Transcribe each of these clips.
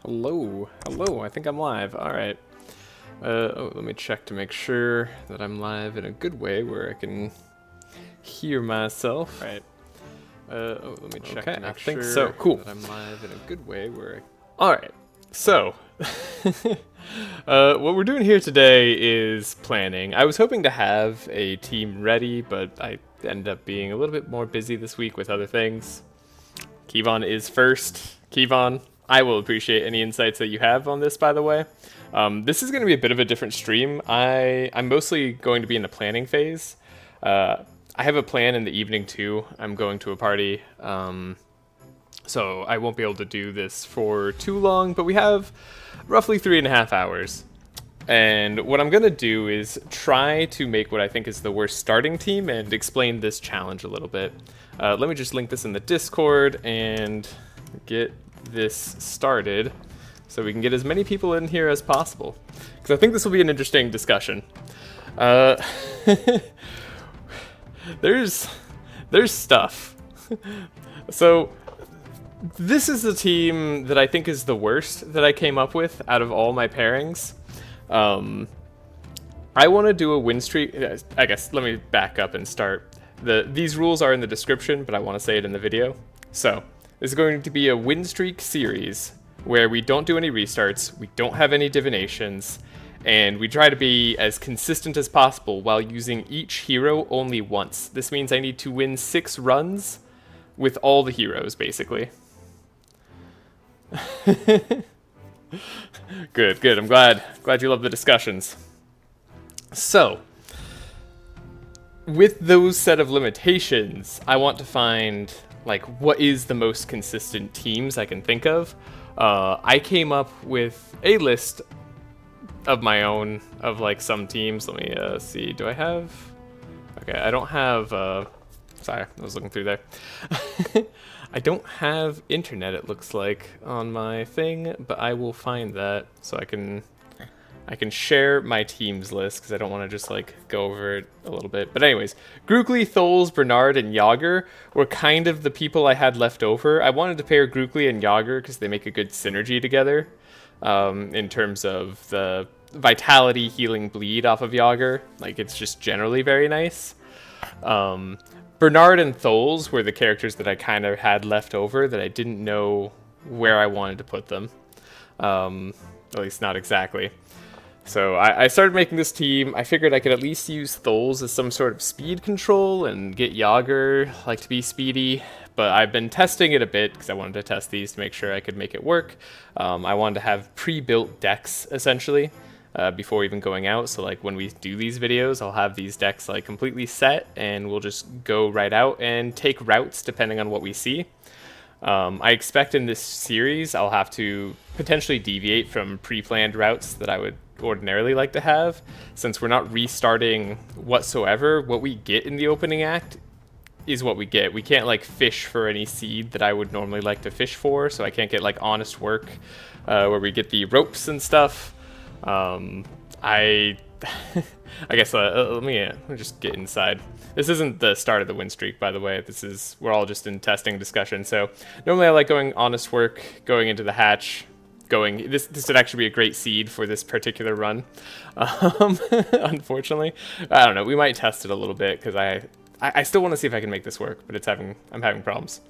Hello, hello, I think I'm live. Alright. Let me check to make sure that I'm live in a good way where I can hear myself. Alright. Let me check to make sure so. Cool. that I'm live in a good way where Alright, so. What we're doing here today is planning. I was hoping to have a team ready, but I ended up being a little bit more busy this week with other things. Kevon is first. Kevon, I will appreciate any insights that you have on this, by the way. This is going to be a bit of a different stream. I'm mostly going to be in the planning phase. I have a plan in the evening too. I'm going to a party, so I won't be able to do this for too long, but we have roughly 3.5 hours. And what I'm going to do is try to make what I think is the worst starting team and explain this challenge a little bit. Let me just link this in the Discord and get this started so we can get as many people in here as possible, because I think this will be an interesting discussion. There's stuff. So this is the team that I think is the worst that I came up with out of all my pairings. I want to do a win streak. I guess let me back up and start. These rules are in the description, but I want to say it in the video. So this is going to be a win streak series where we don't do any restarts, we don't have any divinations, and we try to be as consistent as possible while using each hero only once. This means I need to win 6 runs with all the heroes, basically. Good. I'm glad you love the discussions. So, with those set of limitations, I want to find like what is the most consistent teams I can think of. I came up with a list of my own of like some teams. Let me see. Do I have? Okay, I don't have. Sorry, I was looking through there. I don't have internet, it looks like, on my thing, but I will find that so I can share my teams list, because I don't want to just like go over it a little bit. But anyways, Grukli, Tholes, Bernard, and Yogger were kind of the people I had left over. I wanted to pair Grukli and Yogger because they make a good synergy together in terms of the vitality, healing, bleed off of Yogger. Like, it's just generally very nice. Bernard and Tholes were the characters that I kind of had left over that I didn't know where I wanted to put them. At least not exactly. So I started making this team. I figured I could at least use Tholes as some sort of speed control and get Yogger like to be speedy. But I've been testing it a bit because I wanted to test these to make sure I could make it work. I wanted to have pre-built decks, essentially. Before even going out, so like when we do these videos, I'll have these decks like completely set and we'll just go right out and take routes depending on what we see. I expect in this series I'll have to potentially deviate from pre-planned routes that I would ordinarily like to have, since we're not restarting whatsoever. What we get in the opening act is what we get. We can't like fish for any seed that I would normally like to fish for, so I can't get like honest work where we get the ropes and stuff. I guess let me just get inside. This isn't the start of the win streak, by the way. We're all just in testing discussion. So normally I like going honest work, going into the hatch, this would actually be a great seed for this particular run. Unfortunately, I don't know. We might test it a little bit because I still want to see if I can make this work, but I'm having problems.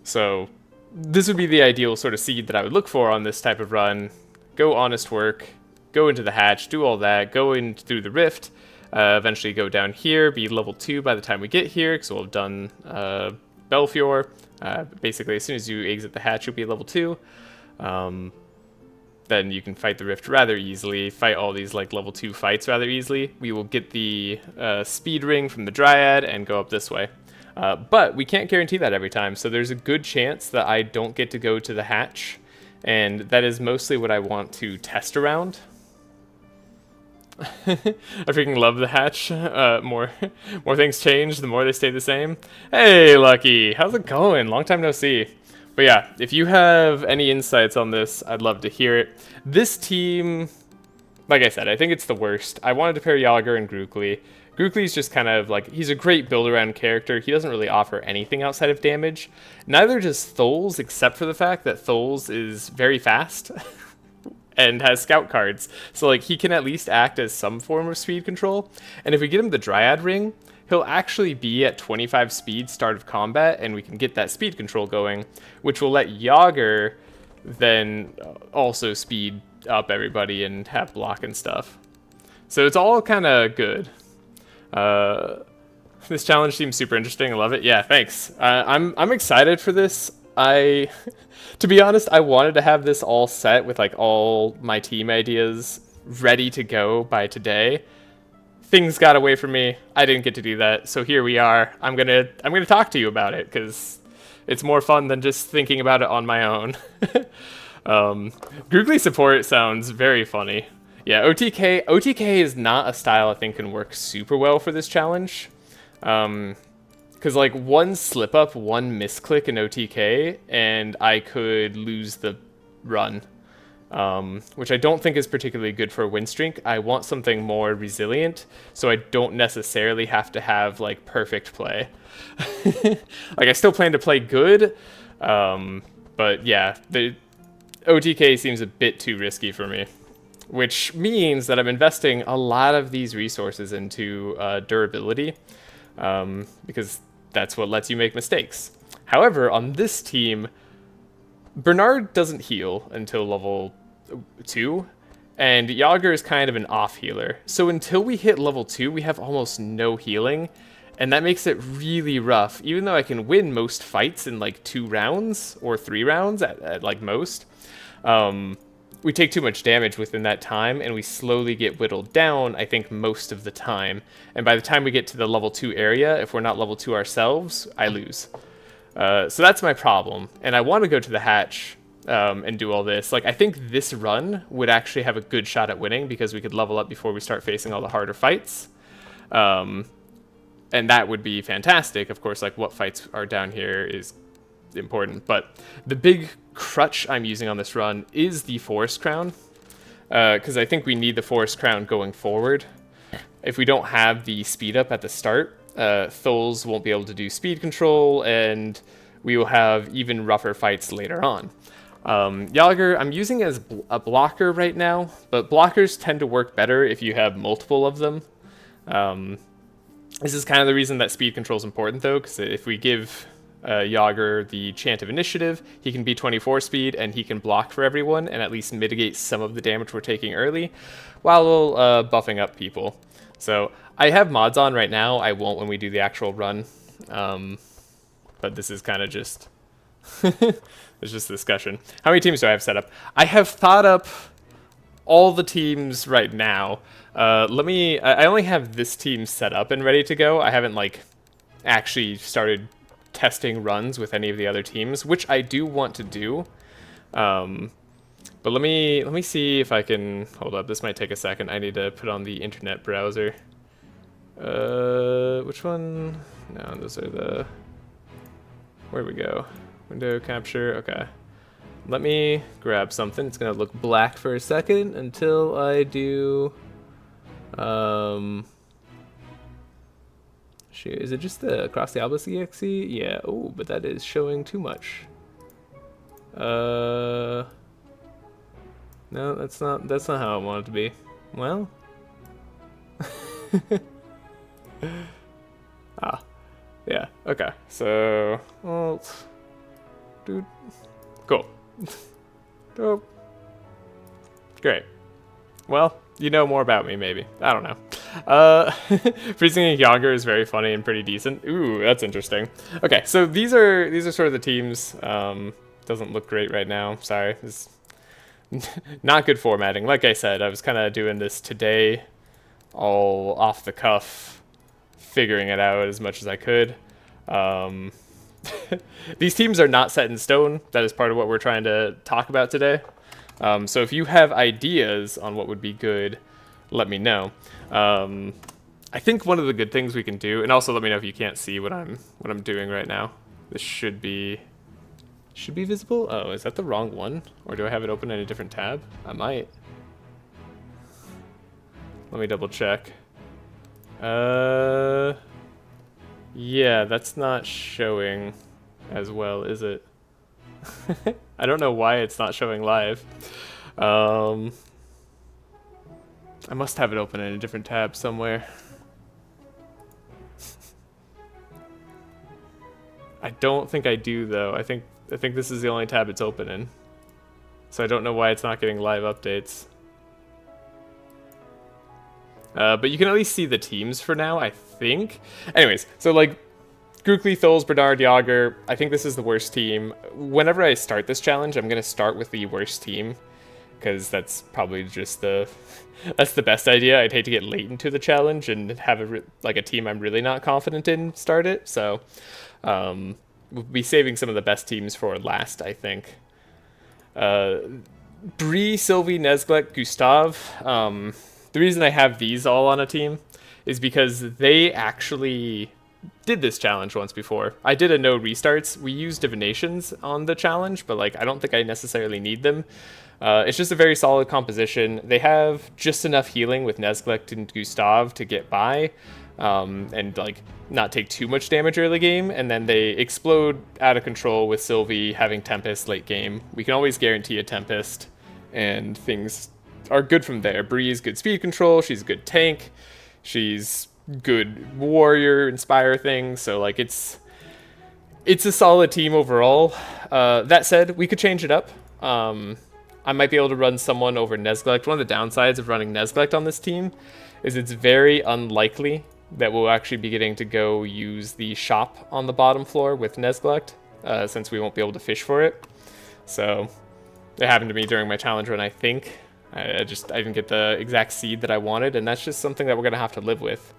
So this would be the ideal sort of seed that I would look for on this type of run. Go honest work, go into the hatch, do all that, go in through the rift, eventually go down here, be level 2 by the time we get here, because we'll have done Belfior. Basically, as soon as you exit the hatch, you'll be level 2. Then you can fight the rift rather easily, fight all these like level 2 fights rather easily. We will get the speed ring from the Dryad and go up this way. But we can't guarantee that every time, so there's a good chance that I don't get to go to the hatch. And that is mostly what I want to test around. I freaking love the hatch. More things change, the more they stay the same. Hey, Lucky, how's it going? Long time no see. But yeah, if you have any insights on this, I'd love to hear it. This team, like I said, I think it's the worst. I wanted to pair Yogger and Grukli. Grukli's just kind of like, he's a great build-around character. He doesn't really offer anything outside of damage. Neither does Tholes, except for the fact that Tholes is very fast and has scout cards. So like he can at least act as some form of speed control. And if we get him the Dryad Ring, he'll actually be at 25 speed start of combat, and we can get that speed control going, which will let Yogger then also speed up everybody and have block and stuff. So it's all kind of good. This challenge seems super interesting. I love it. Yeah, thanks. I'm excited for this. To be honest, I wanted to have this all set with like all my team ideas ready to go by today. Things got away from me. I didn't get to do that. So here we are. I'm gonna talk to you about it because it's more fun than just thinking about it on my own. Grukli support sounds very funny. Yeah, OTK is not a style I think can work super well for this challenge. Because like one slip up, one misclick in OTK, and I could lose the run. Which I don't think is particularly good for a win streak. I want something more resilient, so I don't necessarily have to have like perfect play. Like I still plan to play good, but yeah, the OTK seems a bit too risky for me, which means that I'm investing a lot of these resources into durability, because that's what lets you make mistakes. However, on this team, Bernard doesn't heal until level 2, and Yogger is kind of an off healer. So until we hit level 2, we have almost no healing, and that makes it really rough. Even though I can win most fights in like 2 rounds or 3 rounds at like most, we take too much damage within that time, and we slowly get whittled down, I think, most of the time. And by the time we get to the level 2 area, if we're not level 2 ourselves, I lose. So that's my problem, and I want to go to the hatch and do all this. Like, I think this run would actually have a good shot at winning because we could level up before we start facing all the harder fights. And that would be fantastic. Of course, like, what fights are down here is important, but the big crutch I'm using on this run is the Forest Crown, because I think we need the Forest Crown going forward. If we don't have the speed up at the start, Tholes won't be able to do speed control, and we will have even rougher fights later on. Yogger, I'm using as a blocker right now, but blockers tend to work better if you have multiple of them. This is kind of the reason that speed control is important, though, because if we give Yogger the Chant of Initiative, he can be 24 speed, and he can block for everyone, and at least mitigate some of the damage we're taking early, while buffing up people. So I have mods on right now. I won't when we do the actual run, but this is kind of just it's just a discussion. How many teams do I have set up? I have thought up all the teams right now. I only have this team set up and ready to go. I haven't like actually started testing runs with any of the other teams, which I do want to do. But let me see if I can hold up. This might take a second. I need to put on the internet browser. Which one? No, those are the. Where we go? Window capture. Okay. Let me grab something. It's gonna look black for a second until I do. Shoot, is it just the Across the Obelisk EXE? Yeah. Oh, but that is showing too much. No, that's not how I want it to be. Well. Yeah. Okay. So, alt. Dude. Cool. Dope. Great. Well, you know more about me, maybe. I don't know. Freezing a Yogger is very funny and pretty decent. Ooh, that's interesting. Okay, so these are sort of the teams. Doesn't look great right now. Sorry. It's not good formatting. Like I said, I was kind of doing this today, all off the cuff, figuring it out as much as I could. These teams are not set in stone. That is part of what we're trying to talk about today. So if you have ideas on what would be good, let me know. I think one of the good things we can do, and also let me know if you can't see what I'm doing right now. This should be visible. Oh, is that the wrong one? Or do I have it open in a different tab? I might. Let me double check. Yeah, that's not showing as well, is it? I don't know why it's not showing live. I must have it open in a different tab somewhere. I don't think I do though. I think this is the only tab it's open in. So I don't know why it's not getting live updates. But you can at least see the teams for now, I think. Anyways, so like Grukli, Tholes, Bernard, Yogger, I think this is the worst team. Whenever I start this challenge, I'm going to start with the worst team, because that's probably just that's the best idea. I'd hate to get late into the challenge and have a team I'm really not confident in start it. So we'll be saving some of the best teams for last, I think. Bree, Sylvie, Nesglek, Gustav. The reason I have these all on a team is because they actually did this challenge once before. I did a no restarts. We used Divinations on the challenge, but like I don't think I necessarily need them. It's just a very solid composition. They have just enough healing with Nesglek and Gustav to get by, and like not take too much damage early game, and then they explode out of control with Sylvie having Tempest late game. We can always guarantee a Tempest, and things are good from there. Bree is good speed control, she's a good tank, she's good warrior, inspire things, so like it's a solid team overall. That said, we could change it up. I might be able to run someone over Nesglect. One of the downsides of running Nesglect on this team is it's very unlikely that we'll actually be getting to go use the shop on the bottom floor with Nesglect, since we won't be able to fish for it. So it happened to me during my challenge run, I think. I didn't get the exact seed that I wanted, and that's just something that we're gonna have to live with.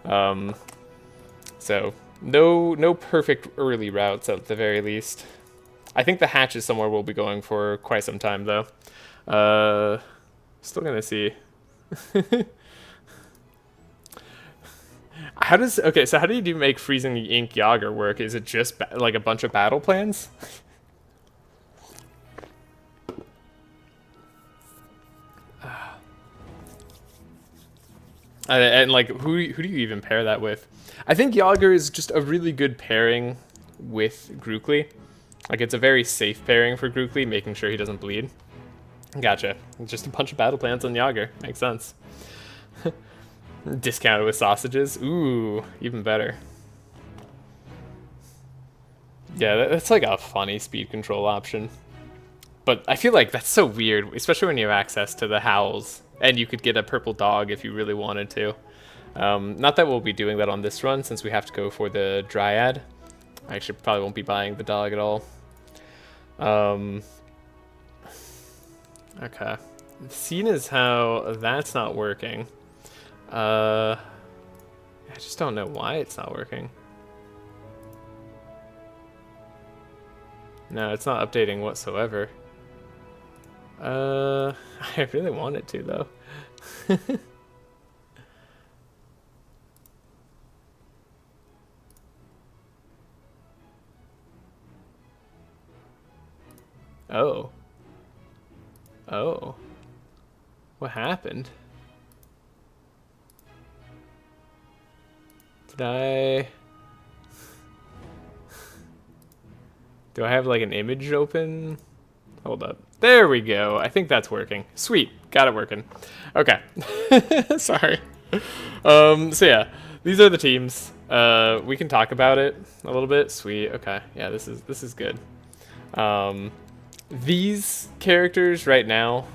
So no perfect early routes at the very least. I think the hatch is somewhere we'll be going for quite some time though. Still gonna see. How do you make freezing the ink Yogger work? Is it just like a bunch of battle plans? And like, who do you even pair that with? I think Yogger is just a really good pairing with Grukli. Like, it's a very safe pairing for Grukli, making sure he doesn't bleed. Gotcha. Just a bunch of battle plans on Yogger. Makes sense. Discounted with sausages. Ooh, even better. Yeah, that's like a funny speed control option. But I feel like that's so weird, especially when you have access to the howls. And you could get a purple dog if you really wanted to. Not that we'll be doing that on this run, since we have to go for the Dryad. I actually probably won't be buying the dog at all. Okay. Seeing as how that's not working, I just don't know why it's not working. No, it's not updating whatsoever. I really want it to, though. Oh. Oh. What happened? Did I... Do I have like an image open? Hold up. There we go. I think that's working. Sweet. Got it working. Okay. Sorry. So yeah, these are the teams. We can talk about it a little bit. Sweet. Okay. Yeah, this is good. These characters right now,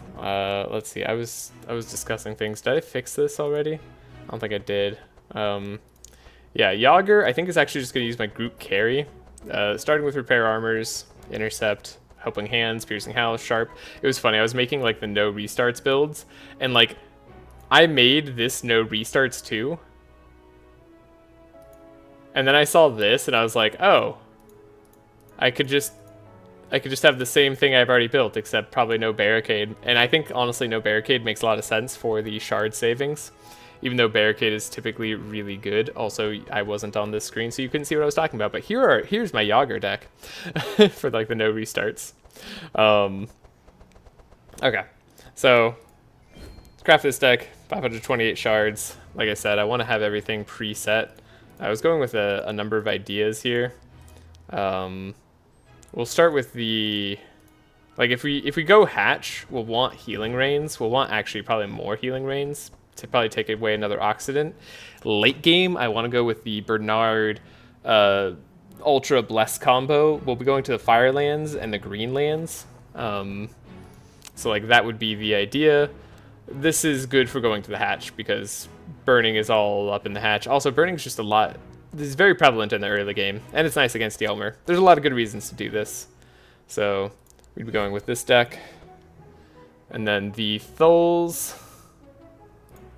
let's see. I was discussing things. Did I fix this already? I don't think I did. Yeah, Yogger, I think is actually just going to use my group carry. Starting with repair armors, intercept, helping hands, piercing house, sharp. It was funny. I was making like the no restarts builds, and like I made this no restarts too. And then I saw this, and I was like, oh, I could just have the same thing I've already built, except probably no barricade. And I think honestly, no barricade makes a lot of sense for the shard savings. Even though barricade is typically really good. Also, I wasn't on this screen, so you couldn't see what I was talking about. But here's my Yogger deck for like the no restarts. Okay, so let's craft this deck. 528 shards. Like I said, I want to have everything preset. I was going with a number of ideas here. We'll start with the... Like, if we go hatch, we'll want healing rains. We'll want actually probably more healing rains to probably take away another Oxidant. Late game, I want to go with the Bernard Ultra Bless combo. We'll be going to the Fire lands and the Green lands. So, like, that would be the idea. This is good for going to the hatch because burning is all up in the hatch. Also, burning is just a lot... This is very prevalent in the early game, and it's nice against Yelmer. There's a lot of good reasons to do this. So, we'd be going with this deck. And then the Thuls...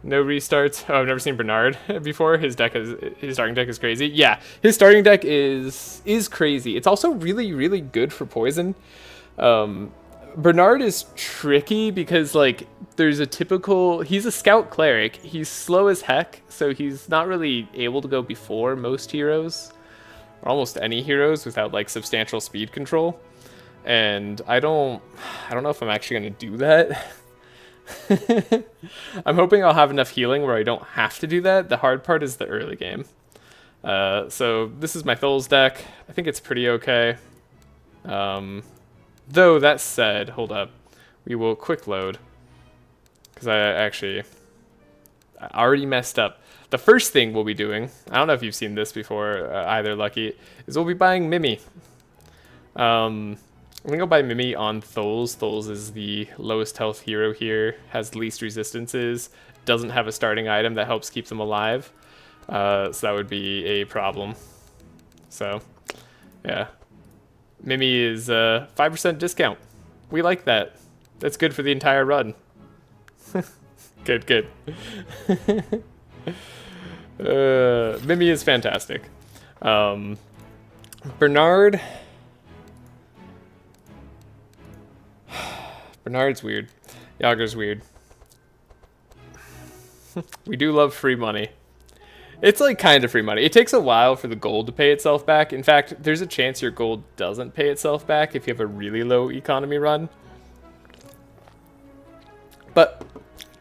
No restarts. Oh, I've never seen Bernard before. His starting deck is crazy. Yeah, his starting deck is crazy. It's also really, really good for poison. Bernard is tricky because, like, there's a typical... He's a scout cleric. He's slow as heck, so he's not really able to go before most heroes, or almost any heroes, without, like, substantial speed control. And I don't know if I'm actually going to do that. I'm hoping I'll have enough healing where I don't have to do that. The hard part is the early game. So this is my Thuls deck. I think it's pretty okay. Though, that said, hold up. We will quick load. Because I already messed up. The first thing we'll be doing, I don't know if you've seen this before either, Lucky, is we'll be buying Mimi. I'm going to go buy Mimi on Thuls. Thuls is the lowest health hero here, has least resistances, doesn't have a starting item that helps keep them alive. So that would be a problem. So, yeah. Mimi is 5% discount. We like that. That's good for the entire run. Good, good. Mimi is fantastic. Bernard... Bernard's weird. Yogger's weird. We do love free money. It's like kind of free money. It takes a while for the gold to pay itself back. In fact, there's a chance your gold doesn't pay itself back if you have a really low economy run. But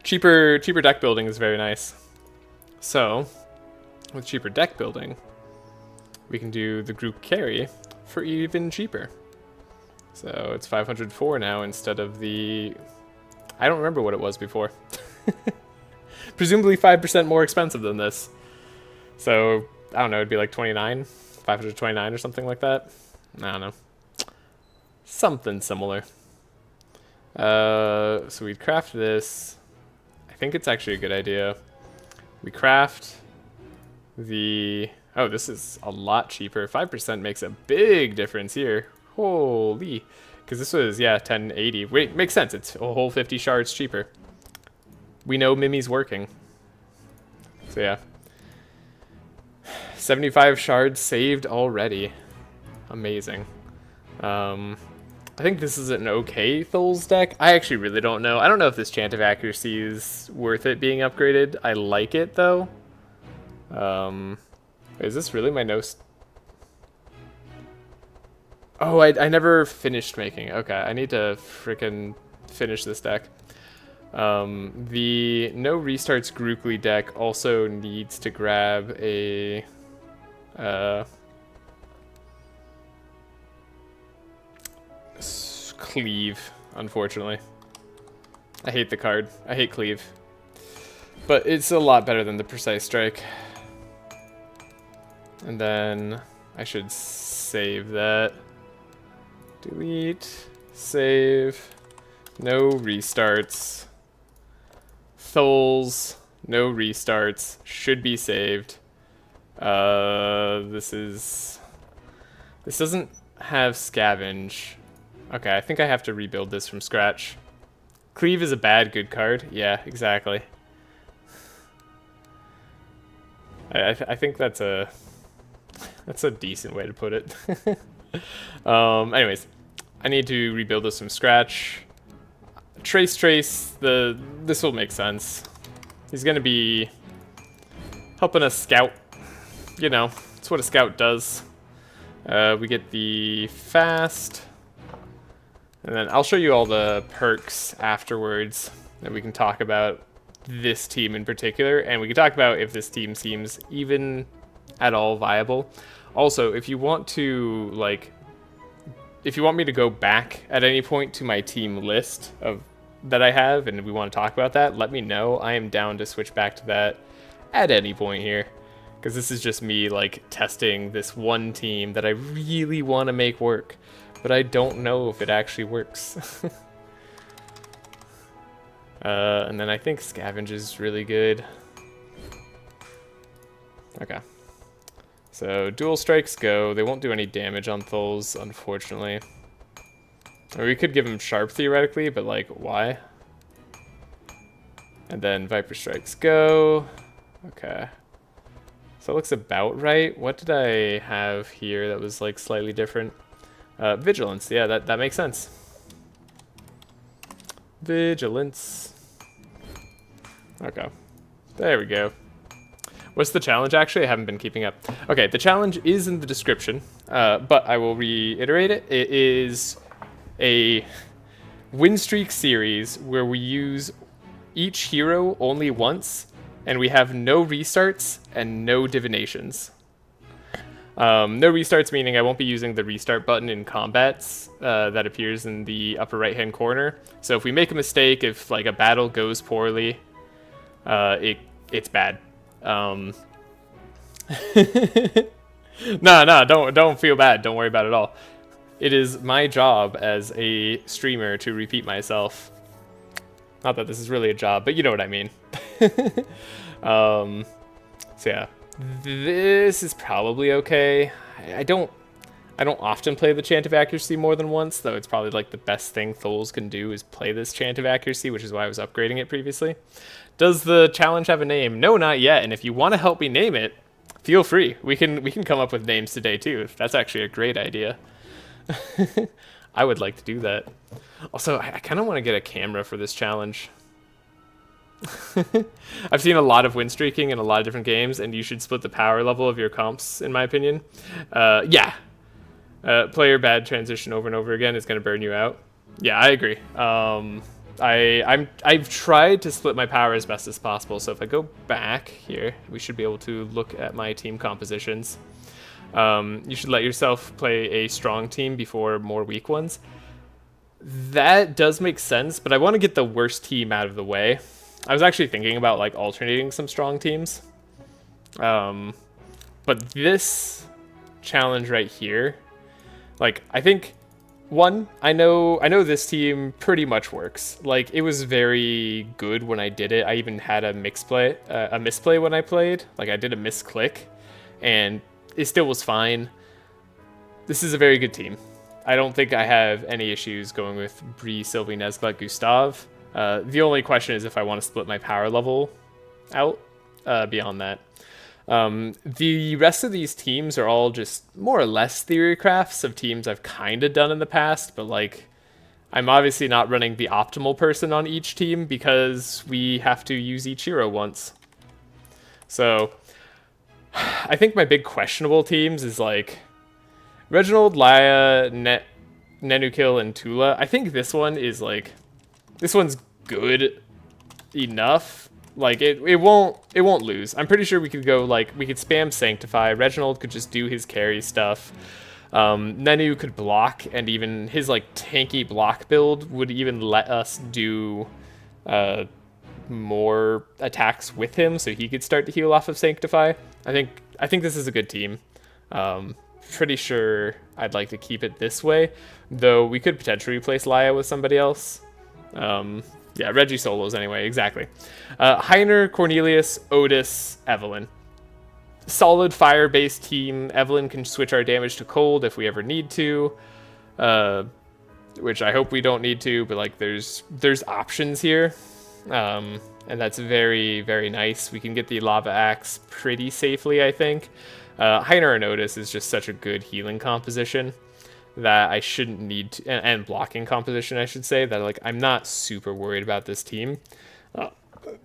cheaper deck building is very nice. So, with cheaper deck building, we can do the group carry for even cheaper. So it's 504 now instead of the... I don't remember what it was before. Presumably 5% more expensive than this. So, I don't know, it'd be like 529 or something like that. I don't know. Something similar. So we'd craft this. I think it's actually a good idea. We craft the... Oh, this is a lot cheaper. 5% makes a big difference here. Holy. Because this was, yeah, 1080. Wait, makes sense. It's a whole 50 shards cheaper. We know Mimi's working. So, yeah. 75 shards saved already. Amazing. I think this is an okay Thuls deck. I actually really don't know. I don't know if this Chant of Accuracy is worth it being upgraded. I like it, though. Is this really my no... Oh, I never finished making. Okay, I need to frickin' finish this deck. The no restarts Grukli deck also needs to grab a... Cleave, unfortunately. I hate the card. I hate Cleave. But it's a lot better than the Precise Strike. And then I should save that. Delete, save, no restarts. Thuls, no restarts, should be saved. This doesn't have scavenge. Okay, I think I have to rebuild this from scratch. Cleave is a bad good card. Yeah, exactly. I think that's a decent way to put it. Anyways, I need to rebuild this from scratch. Trace, this will make sense. He's gonna be helping us scout. You know, it's what a scout does. We get the fast, and then I'll show you all the perks afterwards that we can talk about. this team in particular, and we can talk about if this team seems even at all viable. Also, if you want to, like, if you want me to go back at any point to my team list of that I have, and we want to talk about that, let me know. I am down to switch back to that at any point here, because this is just me, like, testing this one team that I really want to make work, but I don't know if it actually works. And then I think Scavenge is really good. Okay. So dual strikes go. They won't do any damage on Thul's, unfortunately. Or we could give him sharp theoretically, but like, why? And then Viper strikes go. Okay. So it looks about right. What did I have here that was like slightly different? Vigilance. Yeah, that makes sense. Vigilance. Okay. There we go. What's the challenge, actually? I haven't been keeping up. Okay, the challenge is in the description, but I will reiterate it. It is a win streak series where we use each hero only once, and we have no restarts and no divinations. No restarts meaning I won't be using the restart button in combats that appears in the upper right-hand corner. So if we make a mistake, if like a battle goes poorly, it's bad. No, don't feel bad. Don't worry about it at all. It is my job as a streamer to repeat myself. Not that this is really a job, but you know what I mean. So yeah, this is probably okay. I don't often play the Chant of Accuracy more than once, though it's probably like the best thing Thuls can do is play this Chant of Accuracy, which is why I was upgrading it previously. Does the challenge have a name? No, not yet. And if you want to help me name it, feel free. We can come up with names today too. That's actually a great idea. I would like to do that. Also, I kind of want to get a camera for this challenge. I've seen a lot of win streaking in a lot of different games, and you should split the power level of your comps, in my opinion. Yeah. Player bad transition over and over again is going to burn you out. Yeah, I agree. I've tried to split my power as best as possible, so if I go back here, we should be able to look at my team compositions. You should let yourself play a strong team before more weak ones. That does make sense, but I want to get the worst team out of the way. I was actually thinking about like alternating some strong teams. But this challenge right here, like, I think one, I know this team pretty much works. Like, it was very good when I did it. I even had a misplay when I played. Like, I did a misclick, and it still was fine. This is a very good team. I don't think I have any issues going with Bree, Sylvie, Nesglet, Gustav. The only question is if I want to split my power level out beyond that. The rest of these teams are all just more or less theory crafts of teams I've kind of done in the past, but like, I'm obviously not running the optimal person on each team because we have to use each hero once. So I think my big questionable teams is like Reginald, Laya, Nenukil, and Tula. I think this one is like, this one's good enough. Like, it won't lose. I'm pretty sure we could go, like, we could spam Sanctify. Reginald could just do his carry stuff. Nenu could block, and even his, like, tanky block build would even let us do more attacks with him, so he could start to heal off of Sanctify. I think this is a good team. Pretty sure I'd like to keep it this way, though we could potentially replace Laya with somebody else. Yeah, Reggie solos anyway, exactly. Heiner, Cornelius, Otis, Evelyn. Solid fire-based team. Evelyn can switch our damage to cold if we ever need to, which I hope we don't need to, but like there's options here, and that's very, very nice. We can get the Lava Axe pretty safely, I think. Heiner and Otis is just such a good healing composition that I shouldn't need to, and blocking composition, I should say, that like I'm not super worried about this team.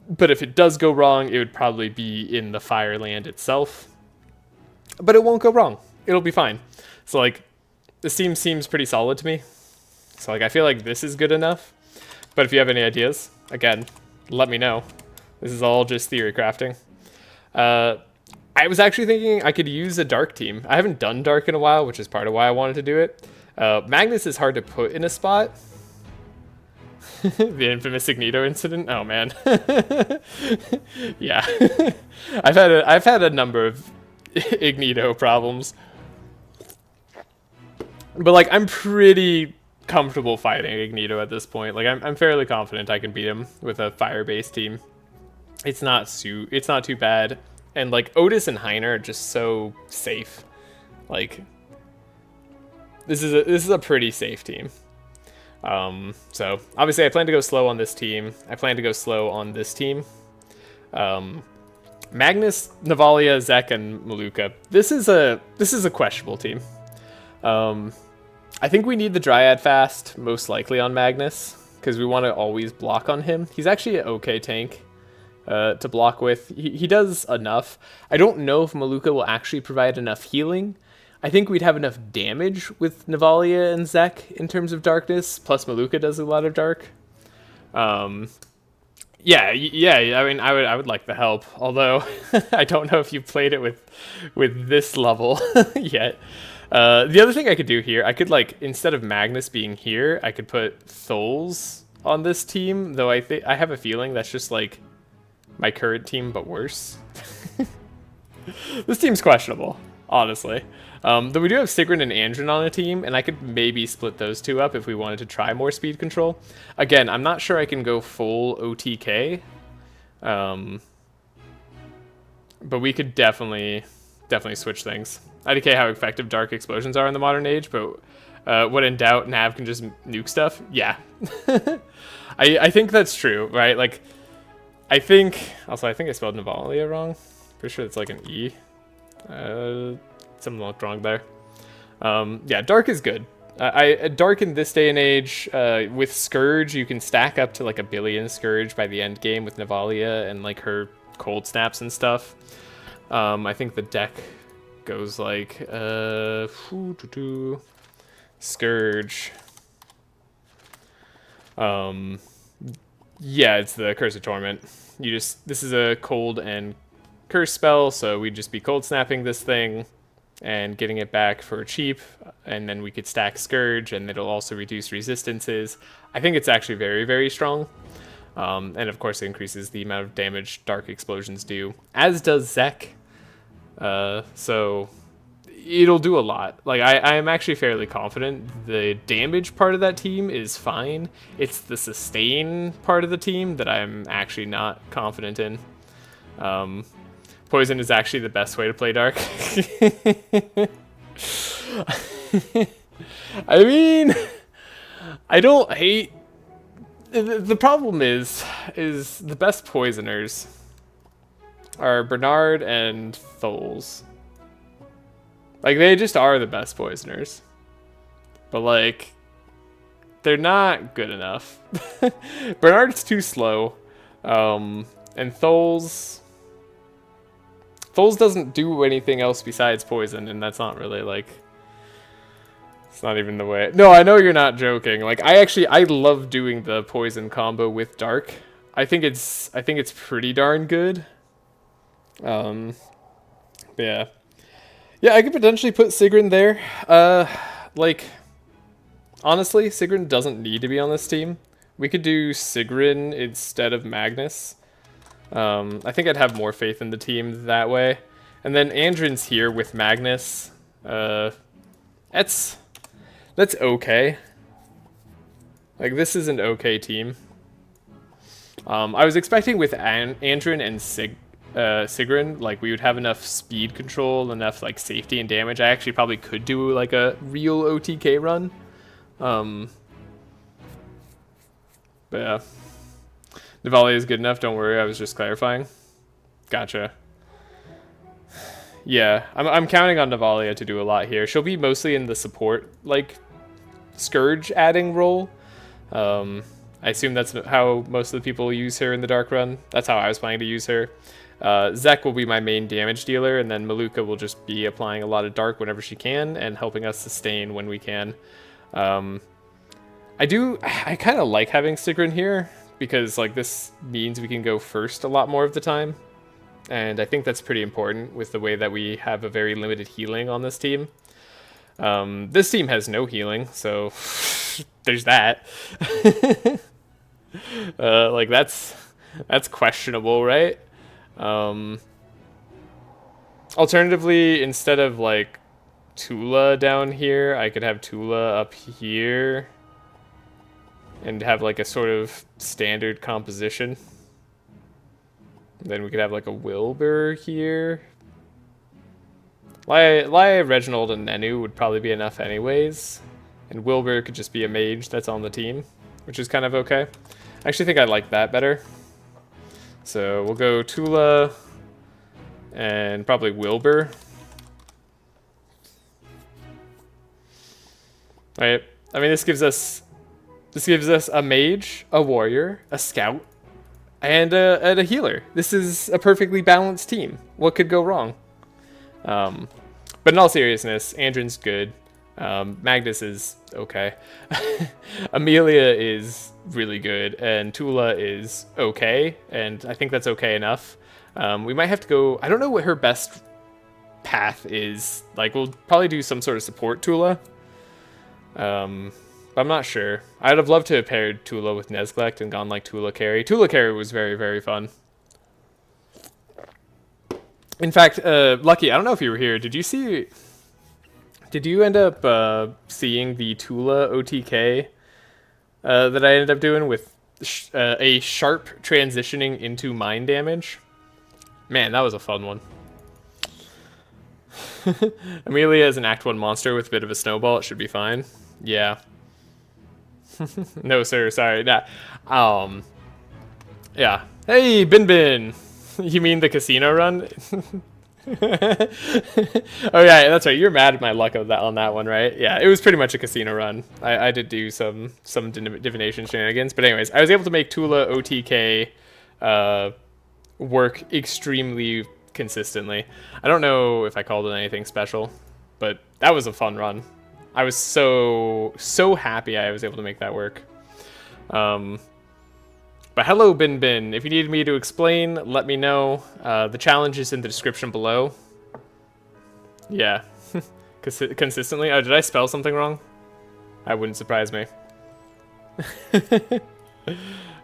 But if it does go wrong, it would probably be in the Fireland itself. But it won't go wrong. It'll be fine. So like, this team seems pretty solid to me. So like, I feel like this is good enough. But if you have any ideas, again, let me know. This is all just theory crafting. I was actually thinking I could use a dark team. I haven't done dark in a while, which is part of why I wanted to do it. Magnus is hard to put in a spot. The infamous Ignito incident. Oh man. Yeah. I've had a number of Ignito problems. But like I'm pretty comfortable fighting Ignito at this point. Like I'm fairly confident I can beat him with a fire-based team. It's not too bad. And like Otis and Heiner are just so safe. Like this is a pretty safe team. So obviously I plan to go slow on this team. I plan to go slow on this team. Magnus, Navalia, Zek, and Maluka. This is a questionable team. I think we need the Dryad fast, most likely on Magnus, because we want to always block on him. He's actually an okay tank to block with. He does enough. I don't know if Maluka will actually provide enough healing. I think we'd have enough damage with Navalia and Zek in terms of darkness, plus Maluka does a lot of dark. Yeah, I mean, I would like the help, although I don't know if you've played it with this level yet. The other thing I could do here, I could, like, instead of Magnus being here, I could put Tholes on this team, though I have a feeling that's just, like, my current team, but worse. This team's questionable, honestly. Though we do have Sigrun and Andrin on a team, and I could maybe split those two up if we wanted to try more speed control. Again, I'm not sure I can go full OTK, but we could definitely switch things. IDK how effective dark explosions are in the modern age, but when in doubt, Nav can just nuke stuff. Yeah, I think that's true, right? Like, I think I spelled Navalia wrong. Pretty sure it's like an E. Something looked wrong there. Yeah, dark is good. Dark in this day and age, with Scourge, you can stack up to like 1 billion Scourge by the end game with Navalia and like her cold snaps and stuff. I think the deck goes like Scourge. Yeah, it's the Curse of Torment. This is a cold and curse spell, so we'd just be cold snapping this thing and getting it back for cheap, and then we could stack Scourge, and it'll also reduce resistances. I think it's actually very, very strong. And of course it increases the amount of damage dark explosions do, as does Zek. So it'll do a lot. Like I am actually fairly confident the damage part of that team is fine. It's the sustain part of the team that I'm actually not confident in. Poison is actually the best way to play dark. I mean, I don't hate. The problem is the best poisoners are Bernard and Tholes. Like, they just are the best poisoners. But, like, they're not good enough. Bernard's too slow. And Tholes doesn't do anything else besides poison, and that's not really, like... It's not even the way... No, I know you're not joking. Like, I love doing the poison combo with dark. I think it's pretty darn good. Yeah. Yeah, I could potentially put Sigrun there. Like, honestly, Sigrun doesn't need to be on this team. We could do Sigrun instead of Magnus. I think I'd have more faith in the team that way. And then Andrin's here with Magnus. That's okay. Like, this is an okay team. I was expecting with Andrin and Sigrun, like, we would have enough speed control, enough, like, safety and damage. I actually probably could do, like, a real OTK run. But yeah. Navalia is good enough, don't worry, I was just clarifying. Gotcha. Yeah, I'm counting on Navalia to do a lot here. She'll be mostly in the support, like, Scourge adding role. I assume that's how most of the people use her in the Dark Run. That's how I was planning to use her. Zek will be my main damage dealer, and then Maluka will just be applying a lot of Dark whenever she can, and helping us sustain when we can. I kind of like having Sigrun here, because like this means we can go first a lot more of the time. And I think that's pretty important with the way that we have a very limited healing on this team. This team has no healing, so there's that. Like that's questionable, right? Alternatively, instead of like Tula down here, I could have Tula up here and have like a sort of standard composition. Then we could have like a Wilbur here. Laia, Reginald, and Nenu would probably be enough anyways. And Wilbur could just be a mage that's on the team, which is kind of okay. I actually think I like that better. So we'll go Tula and probably Wilbur. Right. I mean, this gives us a mage, a warrior, a scout, and a healer. This is a perfectly balanced team. What could go wrong? But in all seriousness, Andrin's good. Magnus is okay. Amelia is really good, and Tula is okay, and I think that's okay enough. We might have to go... I don't know what her best path is. Like, we'll probably do some sort of support Tula. But I'm not sure. I'd have loved to have paired Tula with Nezglect and gone like Tula carry. Tula carry was very, very fun. In fact, Lucky, I don't know if you were here. Did you end up seeing the Tula OTK that I ended up doing with a sharp transitioning into mind damage? Man, that was a fun one. Amelia is an Act 1 monster with a bit of a snowball. It should be fine. Yeah. No, sir. Sorry. Nah. Yeah. Hey, Bin. You mean the casino run? Oh yeah, that's right. You're mad at my luck on that one, right? Yeah, it was pretty much a casino run. I did do some divination shenanigans, but anyways, I was able to make Tula OTK work extremely consistently. I don't know if I called it anything special, but that was a fun run. I was so happy I was able to make that work. But hello, Bin. If you need me to explain, let me know. The challenge is in the description below. Yeah. Consistently? Oh, did I spell something wrong? That wouldn't surprise me.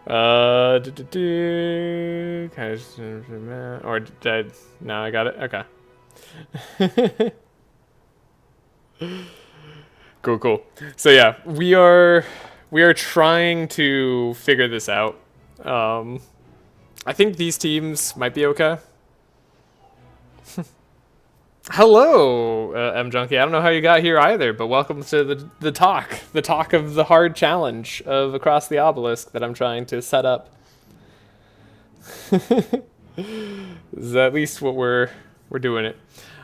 Or did I... No, I got it? Okay. Cool. So yeah, we are trying to figure this out. I think these teams might be okay. Hello, M Junkie. I don't know how you got here either, but welcome to the talk of the hard challenge of Across the Obelisk that I'm trying to set up. This is at least what we're doing it.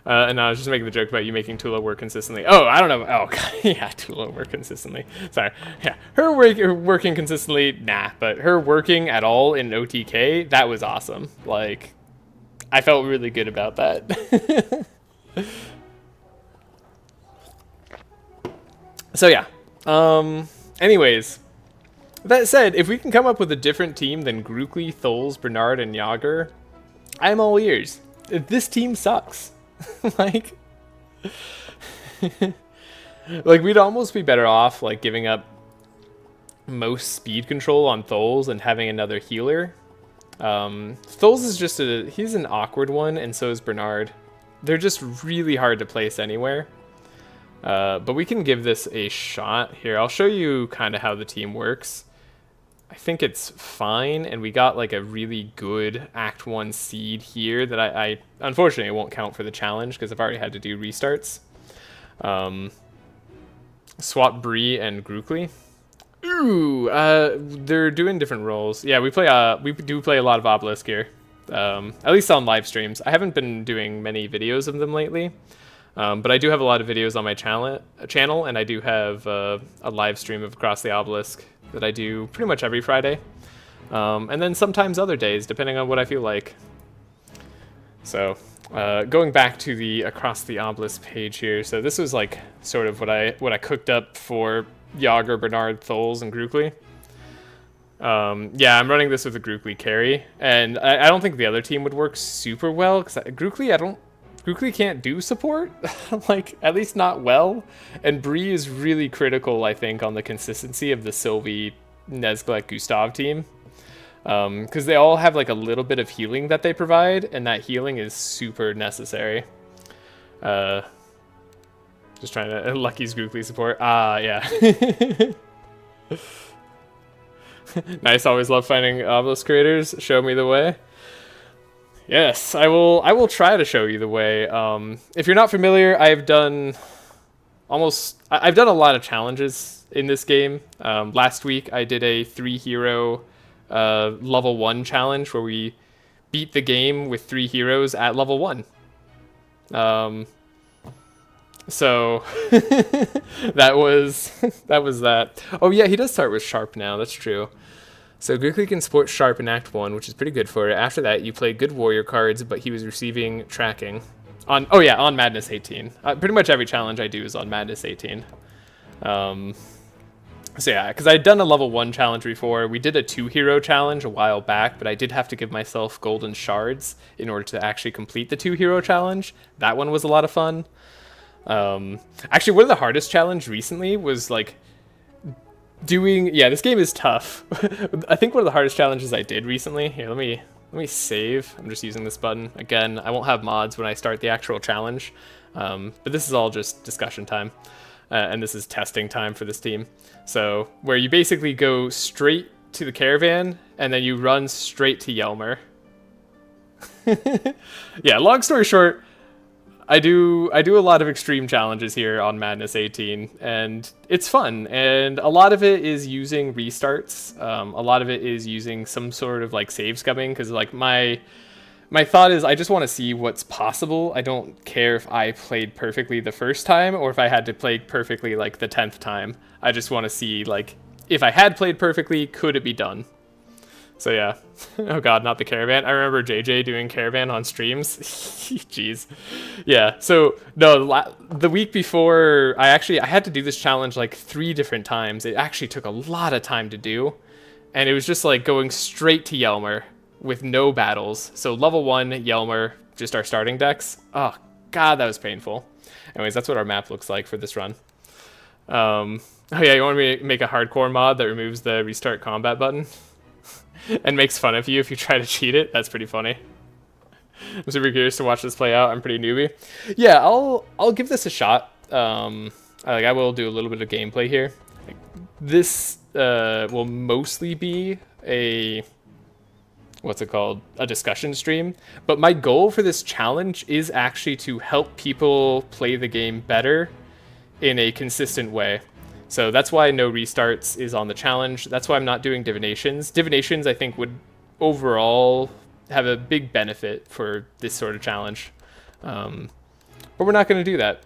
And I was just making the joke about you making Tula work consistently. Oh, I don't know. Oh, God. Yeah, Tula work consistently. Sorry. Yeah, her working consistently, nah. But her working at all in OTK, that was awesome. Like, I felt really good about that. So, yeah. Anyways, that said, if we can come up with a different team than Grukli, Tholes, Bernard, and Yogger, I'm all ears. This team sucks. like we'd almost be better off like giving up most speed control on Tholes and having another healer. Tholes is just he's an awkward one, and so is Bernard. They're just really hard to place anywhere. But we can give this a shot. Here, I'll show you kind of how the team works. I think it's fine, and we got like a really good Act 1 seed here that I unfortunately won't count for the challenge because I've already had to do restarts. Swap Bree and Grukli. Ooh, they're doing different roles. Yeah, we do play a lot of Obelisk here, at least on live streams. I haven't been doing many videos of them lately, but I do have a lot of videos on my channel, and I do have a live stream of Across the Obelisk that I do pretty much every Friday, and then sometimes other days, depending on what I feel like. So, going back to the Across the Obelisk page here, so this was like sort of what I cooked up for Yogger, Bernard, Tholes, and Grukli. Yeah, I'm running this with a Grukli carry, and I don't think the other team would work super well because Grukli can't do support, like at least not well, and Bree is really critical, I think, on the consistency of the Sylvie, Nezglek, Gustav team, because they all have like a little bit of healing that they provide, and that healing is super necessary. Just trying to Lucky's Grukli support. Ah, yeah. Nice, always love finding Obelisk creators. Show me the way. Yes, I will try to show you the way. If you're not familiar, I've done a lot of challenges in this game. Last week I did a 3-hero level 1 challenge where we beat the game with 3 heroes at level 1. So that was that. Oh yeah, he does start with Sharp now. That's true. So Grukli can support Sharp in Act 1, which is pretty good for it. After that, you play good warrior cards, but he was receiving tracking. On Madness 18. Pretty much every challenge I do is on Madness 18. So yeah, because I'd done a level 1 challenge before. We did a 2-hero challenge a while back, but I did have to give myself golden shards in order to actually complete the 2-hero challenge. That one was a lot of fun. Actually, one of the hardest challenge recently was like this game is tough. I think one of the hardest challenges I did recently, here, let me save. I'm just using this button. Again, I won't have mods when I start the actual challenge, but this is all just discussion time, and this is testing time for this team. So where you basically go straight to the caravan, and then you run straight to Yelmer. Yeah, long story short, I do a lot of extreme challenges here on Madness 18, and it's fun, and a lot of it is using restarts. A lot of it is using some sort of like save scumming, because like my thought is I just want to see what's possible. I don't care if I played perfectly the first time or if I had to play perfectly like the 10th time. I just want to see like if I had played perfectly, could it be done? So yeah. Oh god, not the caravan. I remember JJ doing caravan on streams. Jeez. Yeah, so no, the week before, I had to do this challenge like 3 different times. It actually took a lot of time to do. And it was just like going straight to Yelmer with no battles. So level 1, Yelmer, just our starting decks. Oh god, that was painful. Anyways, that's what our map looks like for this run. Oh yeah, you want me to make a hardcore mod that removes the restart combat button? And makes fun of you if you try to cheat it? That's pretty funny. I'm super curious to watch this play out. I'm pretty newbie. Yeah, I'll give this a shot. I will do a little bit of gameplay here. This will mostly be a discussion stream. But my goal for this challenge is actually to help people play the game better in a consistent way. So that's why no restarts is on the challenge. That's why I'm not doing Divinations. Divinations, I think, would overall have a big benefit for this sort of challenge. But we're not going to do that.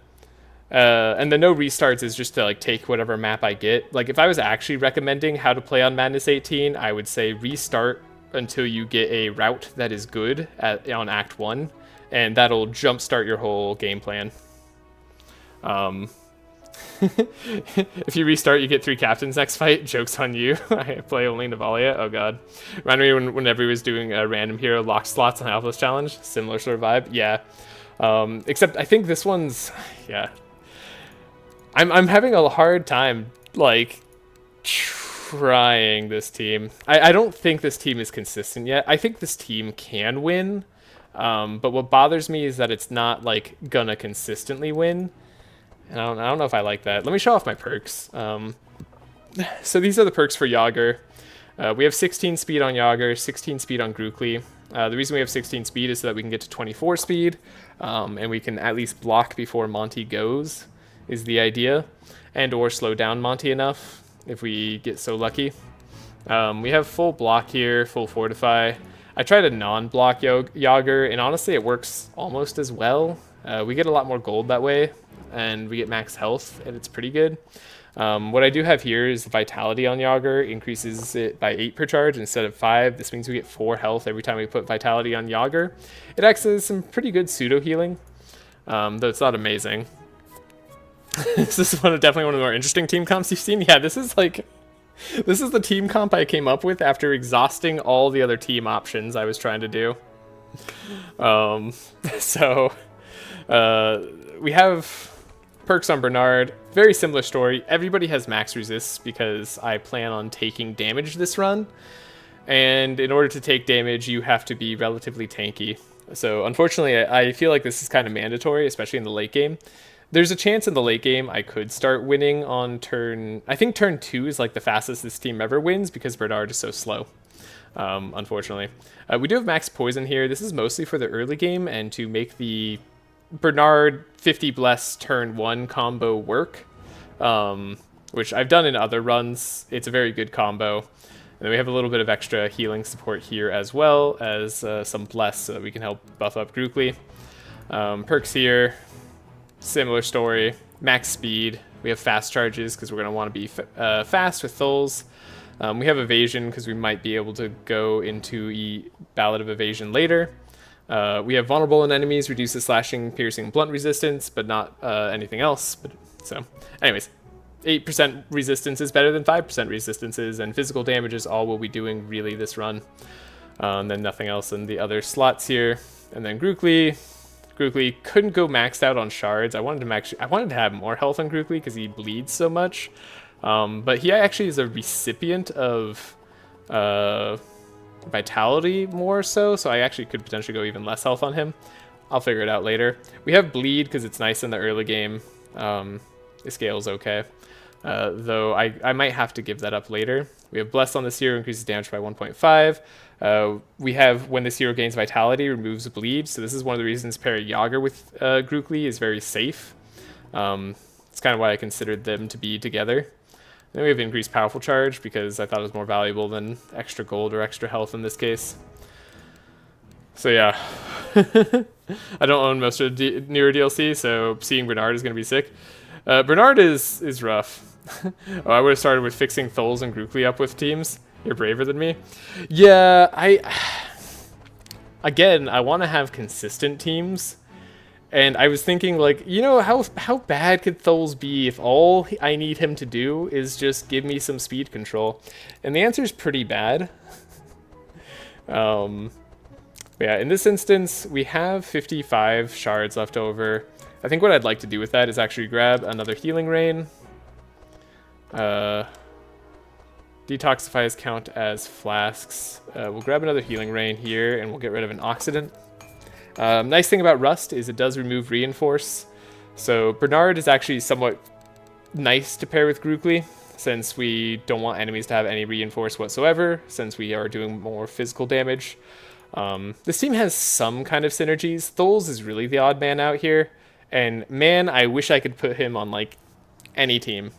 And the no restarts is just to like take whatever map I get. Like if I was actually recommending how to play on Madness 18, I would say restart until you get a route that is good on Act 1. And that'll jumpstart your whole game plan. If you restart, you get 3 captains next fight. Joke's on you. I play only Navalia. Oh god. Reminded me whenever he was doing a random hero lock slots on Alpha's challenge. Similar sort of vibe. Yeah. Except I think this one's... Yeah. I'm having a hard time, like, trying this team. I don't think this team is consistent yet. I think this team can win. But what bothers me is that it's not, like, gonna consistently win. And I don't know if I like that. Let me show off my perks. So these are the perks for Yogger. We have 16 speed on Yogger, 16 speed on Grukli. The reason we have 16 speed is so that we can get to 24 speed, and we can at least block before Monty goes, is the idea. And or slow down Monty enough, if we get so lucky. We have full block here, full fortify. I tried a non-block Yogger, and honestly it works almost as well. We get a lot more gold that way, and we get max health, and it's pretty good. What I do have here is Vitality on Yogger increases it by 8 per charge instead of 5. This means we get 4 health every time we put Vitality on Yogger. It acts as some pretty good pseudo healing, though it's not amazing. This is definitely one of the more interesting team comps you've seen. Yeah, this is like This is the team comp I came up with after exhausting all the other team options I was trying to do. Um, so we have perks on Bernard. Very similar story. Everybody has max resists because I plan on taking damage this run. And in order to take damage, you have to be relatively tanky. So unfortunately, I feel like this is kind of mandatory, especially in the late game. There's a chance in the late game I could start winning on turn... I think turn 2 is like the fastest this team ever wins because Bernard is so slow, unfortunately. We do have max poison here. This is mostly for the early game and to make the Bernard 50 Bless turn 1 combo work, which I've done in other runs. It's a very good combo. And then we have a little bit of extra healing support here as well as some Bless so that we can help buff up Grukli. Perks here, similar story. Max speed. We have fast charges because we're going to want to be fast with Thuls. We have evasion because we might be able to go into a Ballad of Evasion later. We have vulnerable on enemies, reduces slashing, piercing, blunt resistance, but not anything else. So, anyways. 8% resistance is better than 5% resistances, and physical damage is all we'll be doing really this run. Then nothing else in the other slots here. And then Grukli. Grukli couldn't go maxed out on shards. I wanted to have more health on Grukli because he bleeds so much. But he actually is a recipient of vitality more so I actually could potentially go even less health on him. I'll figure it out later. We have bleed because it's nice in the early game. It scales okay. Though I might have to give that up later. We have Bless on this hero, increases damage by 1.5. We have when this hero gains Vitality, removes Bleed. So this is one of the reasons pairing Yogger with Grukli is very safe. It's kind of why I considered them to be together. Then we have Increased Powerful Charge because I thought it was more valuable than extra gold or extra health in this case. So yeah. I don't own most of the newer DLC, so seeing Bernard is going to be sick. Bernard is rough. Oh, I would have started with fixing Thuls and Grukli up with teams. You're braver than me. Yeah, Again, I want to have consistent teams. And I was thinking, like, you know, how bad could Thuls be if all I need him to do is just give me some speed control? And the answer is pretty bad. Yeah, in this instance, we have 55 shards left over. I think what I'd like to do with that is actually grab another healing rain. Detoxifies count as flasks. We'll grab another healing rain here and we'll get rid of an oxidant. Nice thing about Rust is it does remove reinforce. So Bernard is actually somewhat nice to pair with Grukli since we don't want enemies to have any reinforce whatsoever since we are doing more physical damage. This team has some kind of synergies. Thuls is really the odd man out here. And man, I wish I could put him on like any team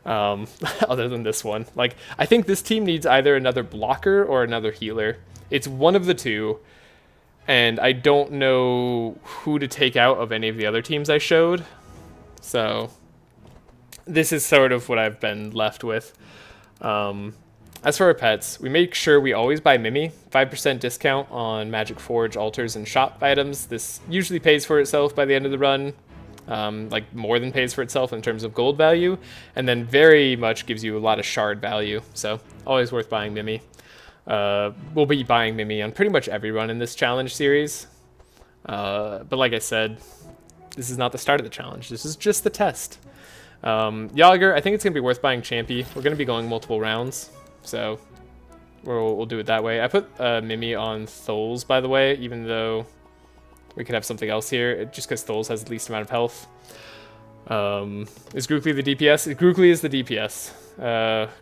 other than this one. Like, I think this team needs either another blocker or another healer. It's one of the two. And I don't know who to take out of any of the other teams I showed. So this is sort of what I've been left with. As for our pets, we make sure we always buy Mimi. 5% discount on Magic Forge, Altars, and Shop items. This usually pays for itself by the end of the run. Like more than pays for itself in terms of gold value. And then very much gives you a lot of shard value. So always worth buying Mimi. We'll be buying Mimi on pretty much every run in this challenge series. But like I said, this is not the start of the challenge. This is just the test. Yogger, I think it's going to be worth buying Champy. We're going to be going multiple rounds. So we'll do it that way. I put Mimi on Thuls, by the way, even though we could have something else here, just because Thuls has the least amount of health. Is Grukli the DPS? Grukli is the DPS.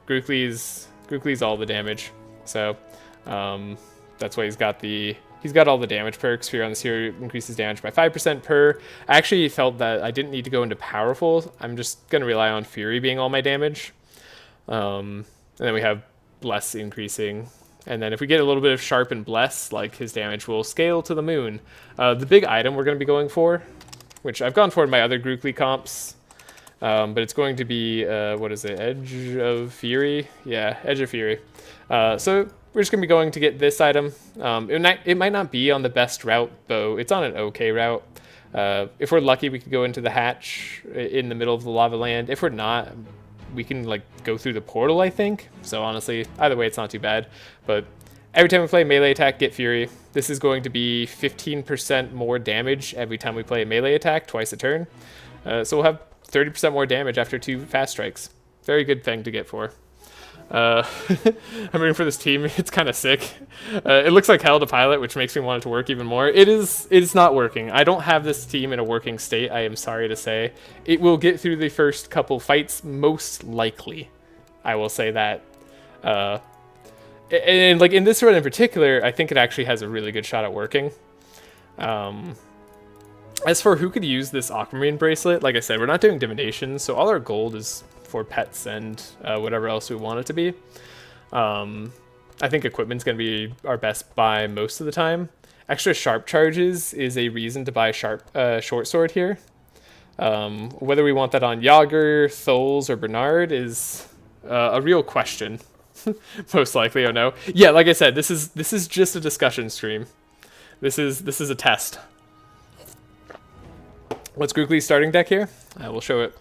Grukli's all the damage. So that's why he's got all the damage perks. Fear on this hero increases damage by 5% per. I actually felt that I didn't need to go into powerful. I'm just going to rely on Fury being all my damage. And then we have Bless increasing. And then if we get a little bit of Sharp and Bless, like his damage will scale to the moon. The big item we're going to be going for, which I've gone for in my other Grukli comps, but it's going to be, what is it, Edge of Fury? Yeah, Edge of Fury. So we're just going to be going to get this item. It might not be on the best route, though it's on an okay route. If we're lucky, we could go into the hatch in the middle of the lava land. If we're not, we can like go through the portal, I think. So honestly, either way, it's not too bad. But every time we play melee attack, get Fury. This is going to be 15% more damage every time we play a melee attack, twice a turn. So we'll have 30% more damage after 2 fast strikes. Very good thing to get for. I'm rooting for this team. It's kind of sick. It looks like hell to pilot, which makes me want it to work even more. It's not working. I don't have this team in a working state, I am sorry to say. It will get through the first couple fights, most likely. I will say that. And like in this run in particular, I think it actually has a really good shot at working. As for who could use this Aquamarine bracelet, like I said, we're not doing Divinations, so all our gold is for pets and whatever else we want it to be. I think equipment's going to be our best buy most of the time. Extra sharp charges is a reason to buy short sword here. Whether we want that on Yogger, Tholes, or Bernard is a real question. Most likely, oh no. Yeah, like I said, this is just a discussion stream. This is a test. What's Grukli's starting deck here? We'll show it.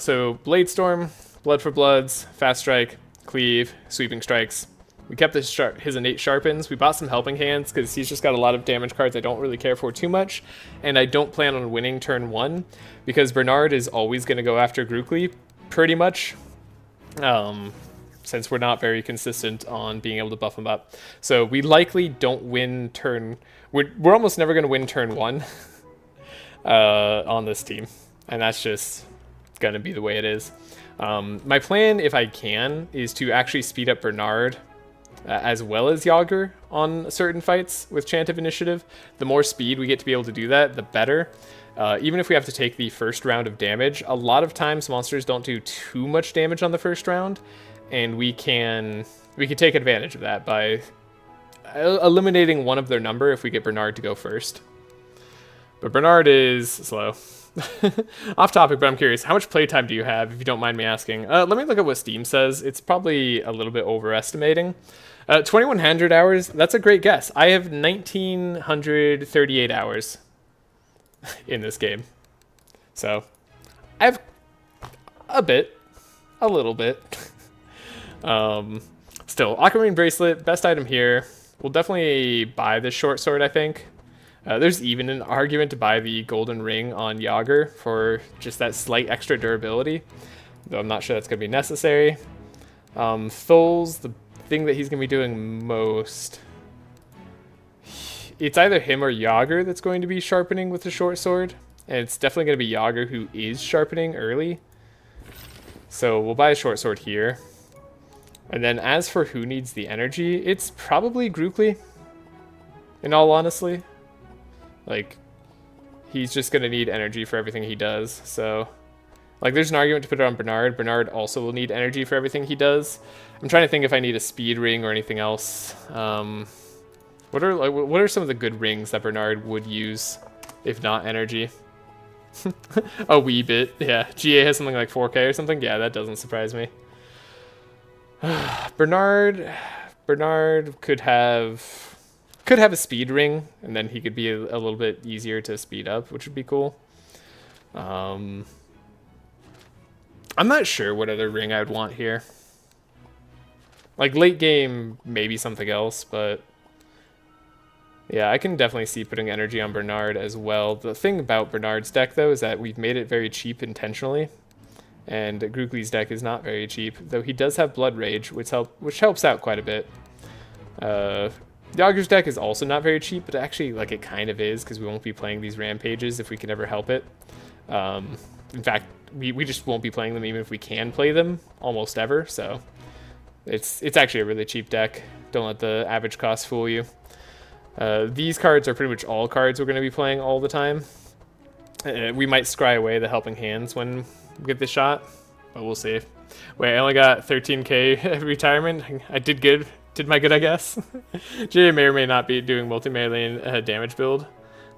So Blade Storm, Blood for Bloods, Fast Strike, Cleave, Sweeping Strikes. We kept his innate Sharpens. We bought some Helping Hands because he's just got a lot of damage cards I don't really care for too much. And I don't plan on winning turn 1 because Bernard is always going to go after Grukli, pretty much. Since we're not very consistent on being able to buff him up. So we likely don't win turn... We're almost never going to win turn 1 on this team. And that's just going to be the way it is. My plan, if I can, is to actually speed up Bernard as well as Yogger on certain fights with Chant of Initiative. The more speed we get to be able to do that, the better. Even if we have to take the first round of damage, a lot of times monsters don't do too much damage on the first round. And we can take advantage of that by eliminating one of their number if we get Bernard to go first. But Bernard is slow. Off topic, but I'm curious, how much playtime do you have, if you don't mind me asking? Let me look at what Steam says. It's probably a little bit overestimating. 2,100 hours, that's a great guess. I have 1,938 hours in this game. So, I have a little bit. Still, Aquamarine Bracelet, best item here. We'll definitely buy this short sword, I think. There's even an argument to buy the golden ring on Yogger for just that slight extra durability, though I'm not sure that's going to be necessary. Tholes, the thing that he's going to be doing most, it's either him or Yogger that's going to be sharpening with the short sword, and it's definitely going to be Yogger who is sharpening early. So we'll buy a short sword here. And then as for who needs the energy, it's probably Grukli, in all honesty. Like, he's just going to need energy for everything he does. So, like, there's an argument to put it on Bernard. Bernard also will need energy for everything he does. I'm trying to think if I need a speed ring or anything else. What are some of the good rings that Bernard would use, if not energy? A wee bit, yeah. GA has something like 4K or something. Yeah, that doesn't surprise me. Bernard could have a speed ring, and then he could be a little bit easier to speed up, which would be cool. I'm not sure what other ring I would want here. Like late game, maybe something else, but yeah, I can definitely see putting energy on Bernard as well. The thing about Bernard's deck, though, is that we've made it very cheap intentionally. And Grukli's deck is not very cheap, though he does have Blood Rage, which helps out quite a bit. Yogger's deck is also not very cheap, but actually, like, it kind of is, because we won't be playing these rampages if we can ever help it. In fact, we just won't be playing them even if we can play them, almost ever, so it's actually a really cheap deck. Don't let the average cost fool you. These cards are pretty much all cards we're going to be playing all the time. We might scry away the Helping Hands when we get the shot, but we'll see. Wait, I only got 13k retirement. I did good. Did my good, I guess. Jay may or may not be doing multi-melee damage build.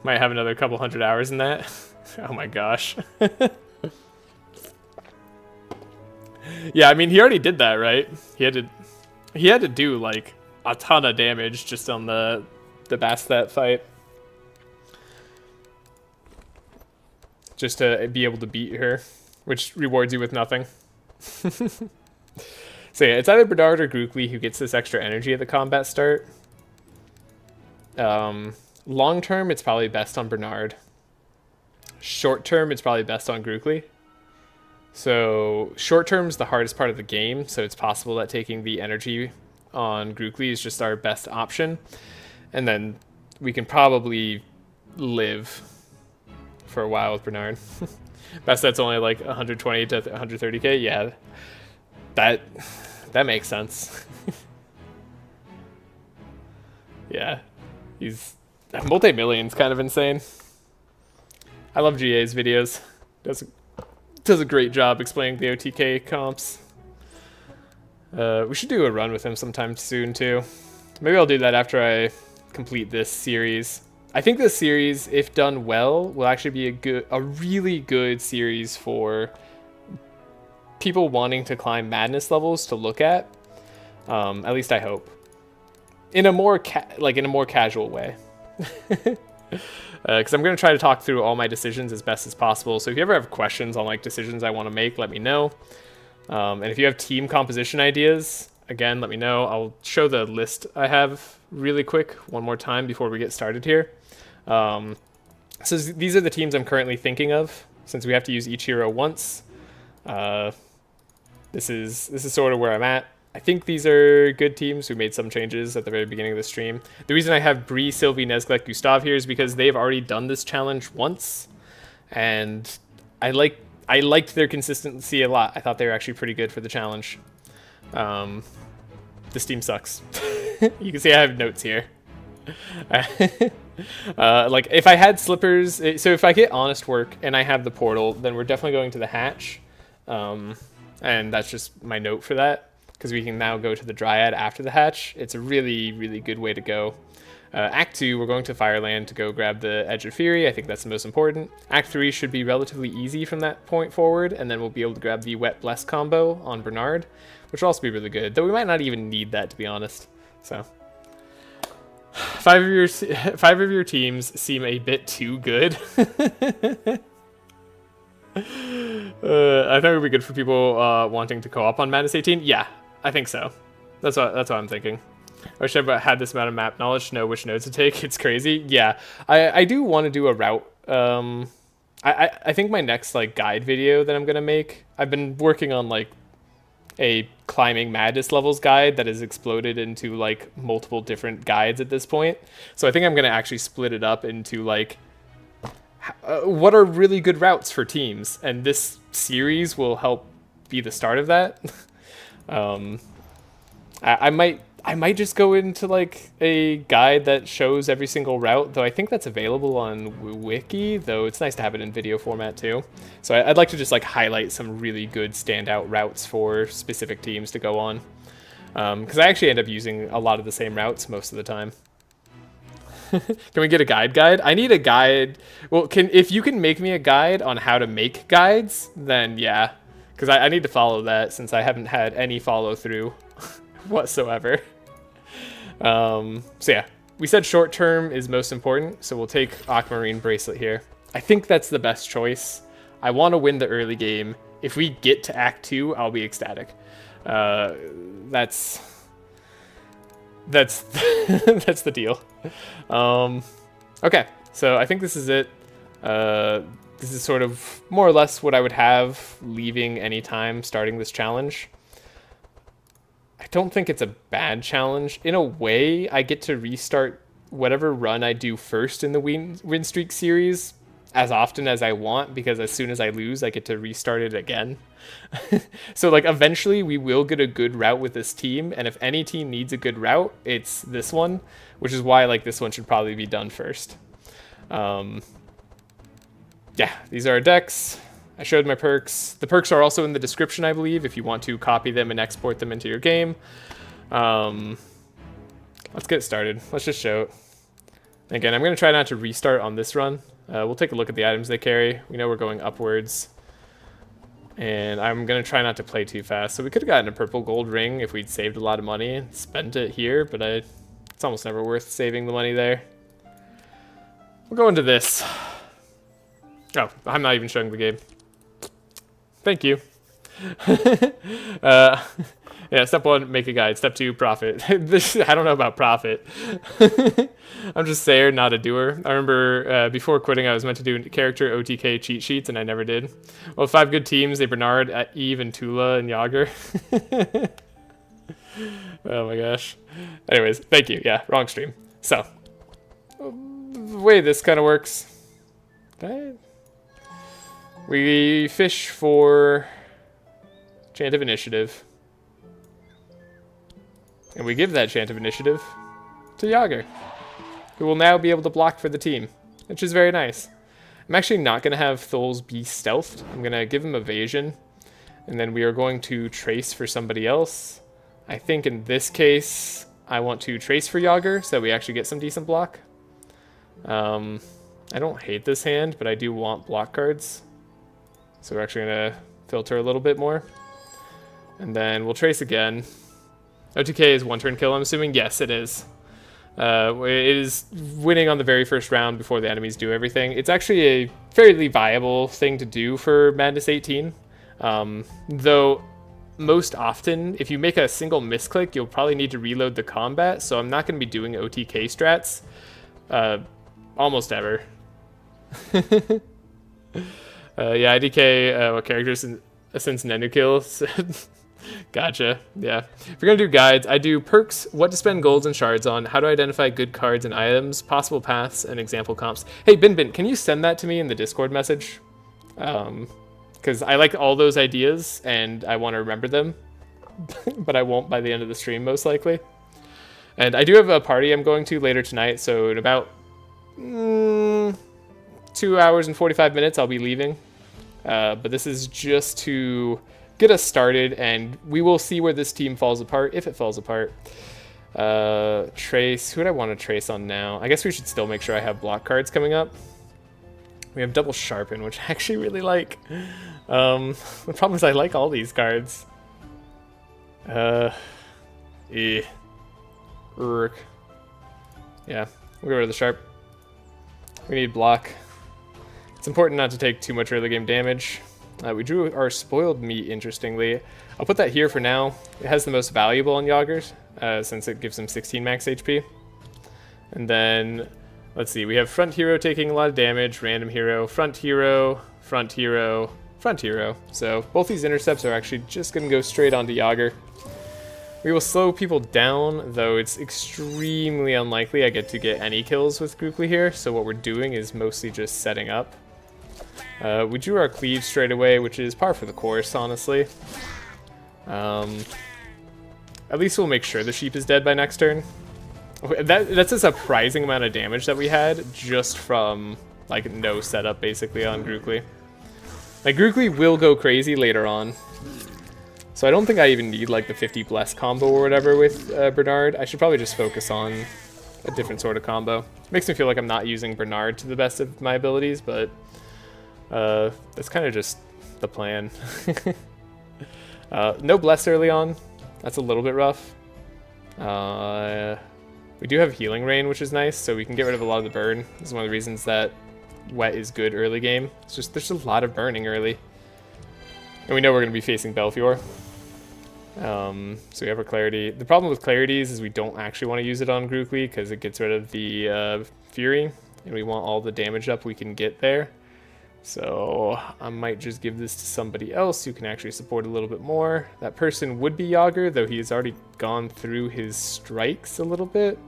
Might have another couple hundred hours in that. Oh my gosh. Yeah, I mean, he already did that, right? He had to do like a ton of damage just on the Bastet fight, just to be able to beat her, which rewards you with nothing. So yeah, it's either Bernard or Grukli who gets this extra energy at the combat start. Long term, it's probably best on Bernard. Short term, it's probably best on Grukli. So short term is the hardest part of the game, so it's possible that taking the energy on Grukli is just our best option. And then we can probably live for a while with Bernard. Best that's only like 120 to 130k. Yeah, that makes sense. Yeah, he's multi-million's kind of insane. I love GA's videos. Does a great job explaining the OTK comps. We should do a run with him sometime soon too. Maybe I'll do that after I complete this series. I think this series, if done well, will actually be a really good series for people wanting to climb madness levels to look at. At least I hope. In a more casual way. Because I'm going to try to talk through all my decisions as best as possible. So if you ever have questions on like decisions I want to make, let me know. And if you have team composition ideas, again, let me know. I'll show the list I have really quick one more time before we get started here. So these are the teams I'm currently thinking of, since we have to use each hero once. This is sort of where I'm at. I think these are good teams. We made some changes at the very beginning of the stream. The reason I have Bree, Sylvie, Nezglek, Gustav here is because they've already done this challenge once, and I liked their consistency a lot. I thought they were actually pretty good for the challenge. This team sucks. You can see I have notes here. Like if I had slippers, so if I get honest work and I have the portal, then we're definitely going to the hatch. And that's just my note for that, because we can now go to the Dryad after the hatch. It's a really, really good way to go. Act 2, we're going to Fireland to go grab the Edge of Fury. I think that's the most important. Act 3 should be relatively easy from that point forward, and then we'll be able to grab the Wet Bless combo on Bernard, which will also be really good, though we might not even need that, to be honest. So, five of your teams seem a bit too good. I think it would be good for people wanting to co-op on Madness 18. Yeah, I think so. That's what I'm thinking. I wish I had this amount of map knowledge to know which nodes to take. It's crazy. Yeah, I do want to do a route. I think my next like guide video that I'm gonna make, I've been working on like a climbing madness levels guide that has exploded into like multiple different guides at this point. So I think I'm gonna actually split it up into like what are really good routes for teams, and this series will help be the start of that. I might just go into like a guide that shows every single route, though I think that's available on Wiki, though it's nice to have it in video format too. So I'd like to just like highlight some really good standout routes for specific teams to go on, because I actually end up using a lot of the same routes most of the time. Can we get a guide? I need a guide. Well, if you can make me a guide on how to make guides, then yeah, because I need to follow that since I haven't had any follow through whatsoever. So yeah, we said short term is most important, so we'll take Aquamarine Bracelet here. I think that's the best choice. I want to win the early game. If we get to Act 2, I'll be ecstatic. That's that's the deal. Okay, so I think this is it. This is sort of more or less what I would have leaving any time starting this challenge. I don't think it's a bad challenge. In a way, I get to restart whatever run I do first in the win streak series as often as I want, because as soon as I lose, I get to restart it again. So like eventually we will get a good route with this team, and if any team needs a good route, it's this one, which is why like this one should probably be done first. Yeah, these are our decks. I showed my perks. The perks are also in the description, I believe, if you want to copy them and export them into your game. Let's get started. Let's just show it. Again, I'm going to try not to restart on this run. We'll take a look at the items they carry. We know we're going upwards. And I'm going to try not to play too fast. So we could have gotten a purple gold ring if we'd saved a lot of money and spent it here, but it's almost never worth saving the money there. We'll go into this. Oh, I'm not even showing the game. Thank you. uh, yeah, step 1, make a guide. Step 2, profit. I don't know about profit. I'm just sayer, not a doer. I remember before quitting, I was meant to do character OTK cheat sheets, and I never did. Well, 5 good teams, they Bernard, Eve, and Tula, and Yogger. Oh my gosh. Anyways, thank you. Yeah, wrong stream. So, the way this kind of works, we fish for Chant of Initiative, and we give that Chant of Initiative to Yogger, who will now be able to block for the team, which is very nice. I'm actually not going to have Tholes be stealthed. I'm going to give him evasion, and then we are going to trace for somebody else. I think in this case, I want to trace for Yogger so that we actually get some decent block. I don't hate this hand, but I do want block cards. So we're actually going to filter a little bit more. And then we'll trace again. OTK is 1-turn kill, I'm assuming? Yes, it is. It is winning on the very first round before the enemies do everything. It's actually a fairly viable thing to do for Madness 18. Though, most often, if you make a single misclick, you'll probably need to reload the combat, so I'm not going to be doing OTK strats almost ever. Yeah, IDK, what characters since Nenukil said. Gotcha, yeah. If you're going to do guides, I do perks, what to spend golds and shards on, how to identify good cards and items, possible paths, and example comps. Hey, Bin, can you send that to me in the Discord message? Because I like all those ideas, and I want to remember them, but I won't by the end of the stream, most likely. And I do have a party I'm going to later tonight, so in about 2 hours and 45 minutes, I'll be leaving. But this is just to get us started, and we will see where this team falls apart, if it falls apart. Trace, who would I want to trace on now? I guess we should still make sure I have block cards coming up. We have double sharpen, which I actually really like. The problem is I like all these cards. Urk. Yeah, we'll get rid of the sharp. We need block. It's important not to take too much early game damage. We drew our spoiled meat, interestingly. I'll put that here for now. It has the most valuable on Yoggers, since it gives him 16 max HP. And then, let's see, we have front hero taking a lot of damage, random hero, front hero, front hero, front hero. So both these intercepts are actually just going to go straight onto Yogger. We will slow people down, though it's extremely unlikely I get to get any kills with Grukli here, so what we're doing is mostly just setting up. We drew our cleave straight away, which is par for the course, honestly. At least we'll make sure the sheep is dead by next turn. That's a surprising amount of damage that we had just from, like, no setup, basically, on Grukli. Like, Grukli will go crazy later on. So I don't think I even need, like, the 50 Bless combo or whatever with Bernard. I should probably just focus on a different sort of combo. Makes me feel like I'm not using Bernard to the best of my abilities, but that's kind of just the plan. No Bless early on. That's a little bit rough. We do have Healing Rain, which is nice, so we can get rid of a lot of the burn. This is one of the reasons that Wet is good early game. It's just there's a lot of burning early. And we know we're going to be facing Belfior. So we have our Clarity. The problem with Clarities is we don't actually want to use it on Grukli because it gets rid of the Fury, and we want all the damage up we can get there. So I might just give this to somebody else who can actually support a little bit more. That person would be Yogger, though he has already gone through his strikes a little bit.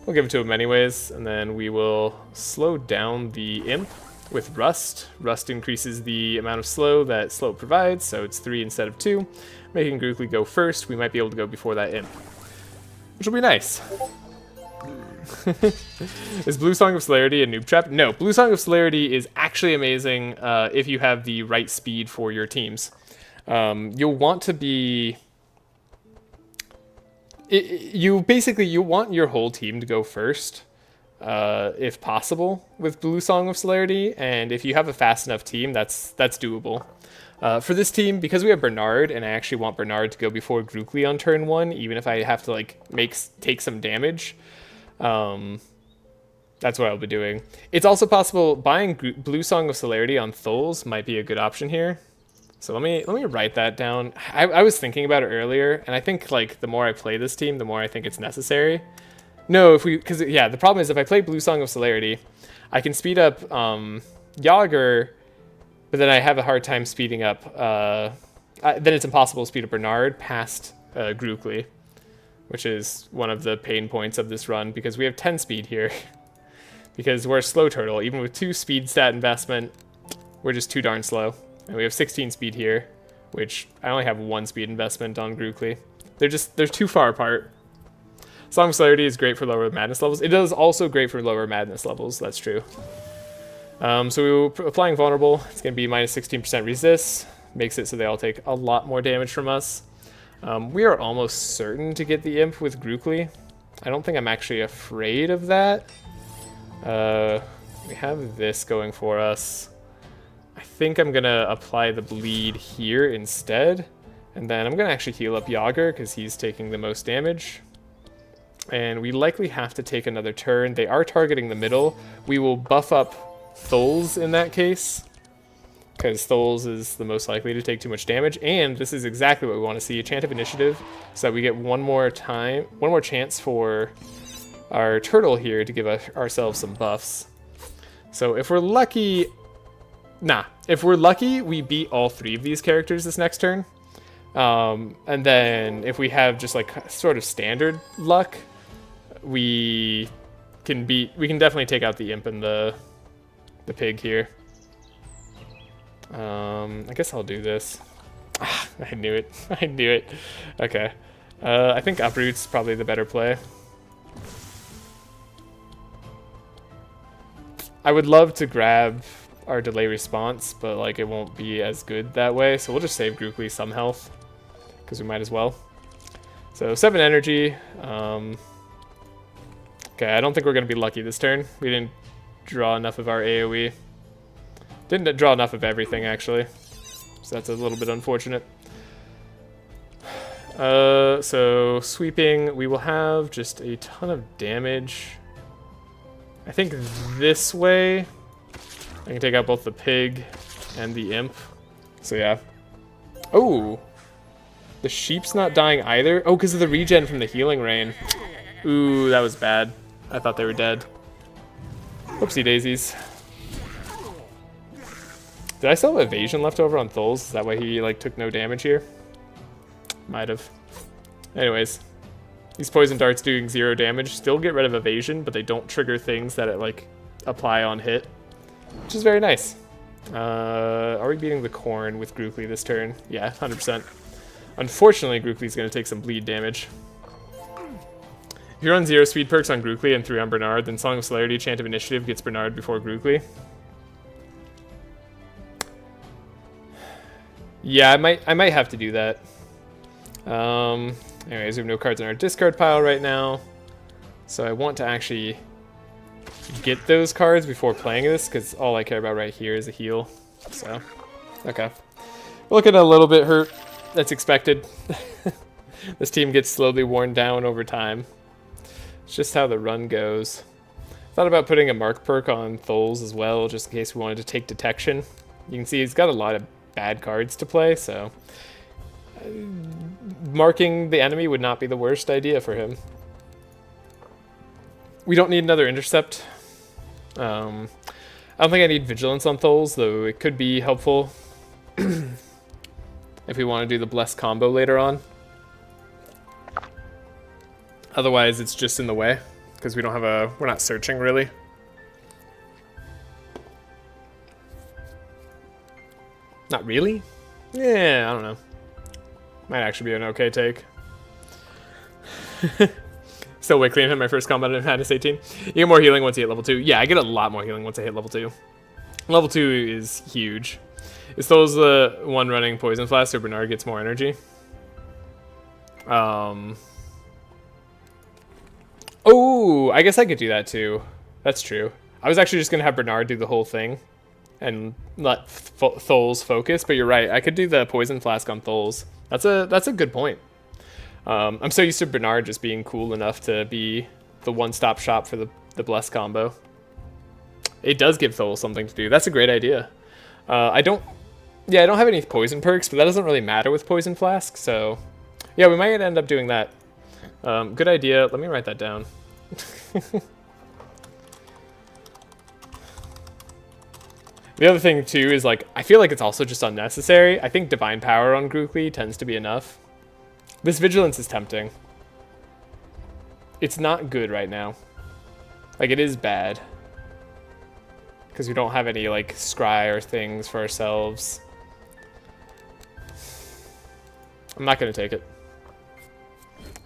We'll give it to him anyways, and then we will slow down the Imp with Rust. Rust increases the amount of slow that slow provides, so it's 3 instead of 2. Making Grukli go first, we might be able to go before that Imp, which will be nice. Is Blue Song of Celerity a noob trap? No, Blue Song of Celerity is actually amazing if you have the right speed for your teams. You'll want to be... You want your whole team to go first, if possible, with Blue Song of Celerity, and if you have a fast enough team, that's doable. For this team, because we have Bernard, and I actually want Bernard to go before Grukli on turn 1, even if I have to like take some damage, that's what I'll be doing. It's also possible buying Blue Song of Celerity on Tholes might be a good option here. So let me write that down. I was thinking about it earlier, and I think like the more I play this team, the more I think it's necessary. No, because yeah, the problem is if I play Blue Song of Celerity, I can speed up Yogger, but then I have a hard time speeding up. Then it's impossible to speed up Bernard past Grukli, which is one of the pain points of this run because we have 10 speed here. Because we're a slow turtle, even with 2 speed stat investment, we're just too darn slow. And we have 16 speed here, which I only have 1 speed investment on Grukli. They're too far apart. Song of Celerity is great for lower madness levels. It is also great for lower madness levels, that's true. So we're applying vulnerable. It's going to be minus 16% resist. Makes it so they all take a lot more damage from us. We are almost certain to get the imp with Grukli. I don't think I'm actually afraid of that. We have this going for us. I think I'm going to apply the bleed here instead. And then I'm going to actually heal up Yogger because he's taking the most damage. And we likely have to take another turn. They are targeting the middle. We will buff up Tholes in that case, because Tholes is the most likely to take too much damage. And this is exactly what we want to see, a Chant of Initiative, so that we get one more chance for our turtle here to give ourselves some buffs. So if we're lucky, we beat all 3 of these characters this next turn. And then if we have just like sort of standard luck, we can definitely take out the imp and the pig here. I guess I'll do this. I knew it. I knew it. Okay. I think Uproot's probably the better play. I would love to grab our delay response, but like it won't be as good that way, so we'll just save Grukli some health, because we might as well. So 7 energy. Okay, I don't think we're going to be lucky this turn. We didn't draw enough of our AoE. Didn't draw enough of everything, actually. So that's a little bit unfortunate. So sweeping, we will have just a ton of damage. I think this way, I can take out both the pig and the imp. So yeah. Oh! The sheep's not dying either? Oh, because of the regen from the healing rain. Ooh, that was bad. I thought they were dead. Whoopsie daisies. Did I still have evasion left over on Tholes? Is that why he like took no damage here? Might have. Anyways. These poison darts doing 0 damage still get rid of evasion, but they don't trigger things that it like apply on hit. Which is very nice. Are we beating the corn with Grukli this turn? Yeah, 100%. Unfortunately, Grukli's going to take some bleed damage. If you run 0 speed perks on Grukli and 3 on Bernard, then Song of Celerity, Chant of Initiative gets Bernard before Grukli. Yeah, I might have to do that. Anyways, we have no cards in our discard pile right now. So I want to actually get those cards before playing this, because all I care about right here is a heal. So, okay. We're looking a little bit hurt. That's expected. This team gets slowly worn down over time. It's just how the run goes. Thought about putting a mark perk on Tholes as well, just in case we wanted to take detection. You can see he's got a lot of bad cards to play, so marking the enemy would not be the worst idea for him. We don't need another intercept. I don't think I need vigilance on Tholes, though it could be helpful if we want to do the blessed combo later on. Otherwise, it's just in the way because we don't have we're not searching really. Not really? Yeah, I don't know. Might actually be an okay take. Still way clean hit my first combat in Madness 18. You get more healing once you hit level 2. Yeah, I get a lot more healing once I hit level 2. Level 2 is huge. Is those the one running Poison Flask so Bernard gets more energy? Oh, I guess I could do that too. That's true. I was actually just going to have Bernard do the whole thing and let Tholes focus, but you're right. I could do the Poison Flask on Tholes. That's a good point. I'm so used to Bernard just being cool enough to be the one-stop shop for the Bless combo. It does give Tholes something to do. That's a great idea. I don't Yeah, I don't have any poison perks, but that doesn't really matter with Poison Flask, so... Yeah, we might end up doing that. Good idea. Let me write that down. The other thing, too, is, like, I feel like it's also just unnecessary. I think Divine Power on Grukli tends to be enough. This Vigilance is tempting. It's not good right now. Like, it is bad. Because we don't have any, like, scry or things for ourselves. I'm not going to take it.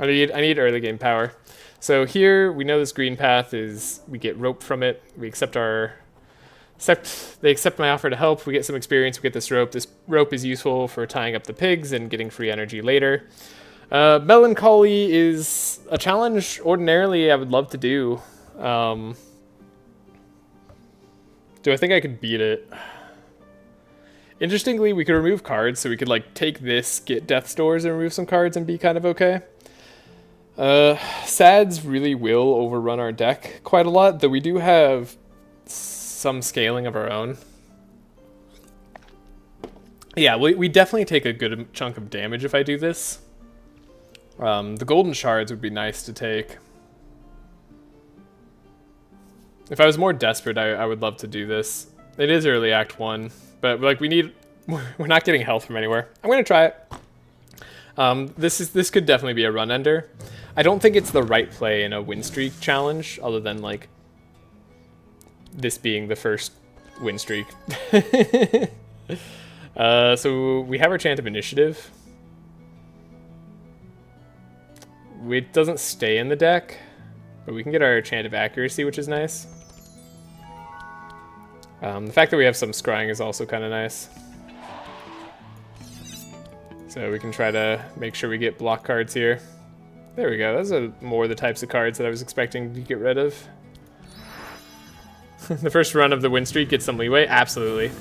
I need early game power. So here, we know this green path is, we get rope from it. We accept they accept my offer to help. We get some experience. We get this rope. This rope is useful for tying up the pigs and getting free energy later. Melancholy is a challenge ordinarily I would love to do. Do I think I could beat it? Interestingly, we could remove cards, so we could like take this, get death stores, and remove some cards and be kind of okay. Sads really will overrun our deck quite a lot, though we do have some scaling of our own. Yeah, we definitely take a good chunk of damage if I do this. The golden shards would be nice to take. If I was more desperate, I would love to do this. It is early Act 1, but like we're not getting health from anywhere. I'm gonna try it. This could definitely be a run ender. I don't think it's the right play in a win streak challenge, other than like this being the first win streak. So we have our Chant of Initiative. It doesn't stay in the deck, but we can get our Chant of Accuracy, which is nice. The fact that we have some scrying is also kind of nice. So we can try to make sure we get block cards here. There we go. Those are more the types of cards that I was expecting to get rid of. The first run of the win streak gets some leeway. Absolutely.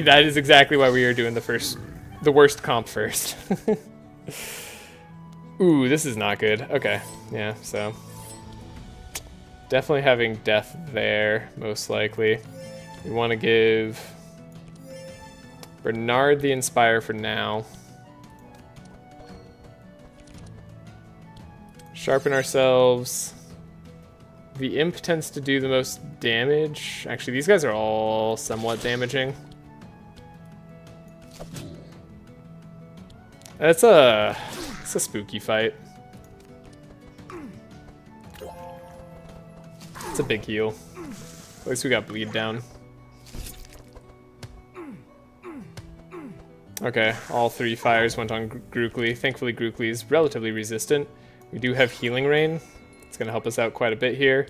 That is exactly why we are doing the worst comp first. Ooh, this is not good. Okay, yeah, so definitely having death there, most likely. We want to give Bernard the Inspire for now. Sharpen ourselves. The Imp tends to do the most damage. Actually, these guys are all somewhat damaging. It's a spooky fight. It's a big heal. At least we got bleed down. Okay, all 3 fires went on Grukli. Thankfully, Grukli is relatively resistant. We do have Healing Rain. It's going to help us out quite a bit here.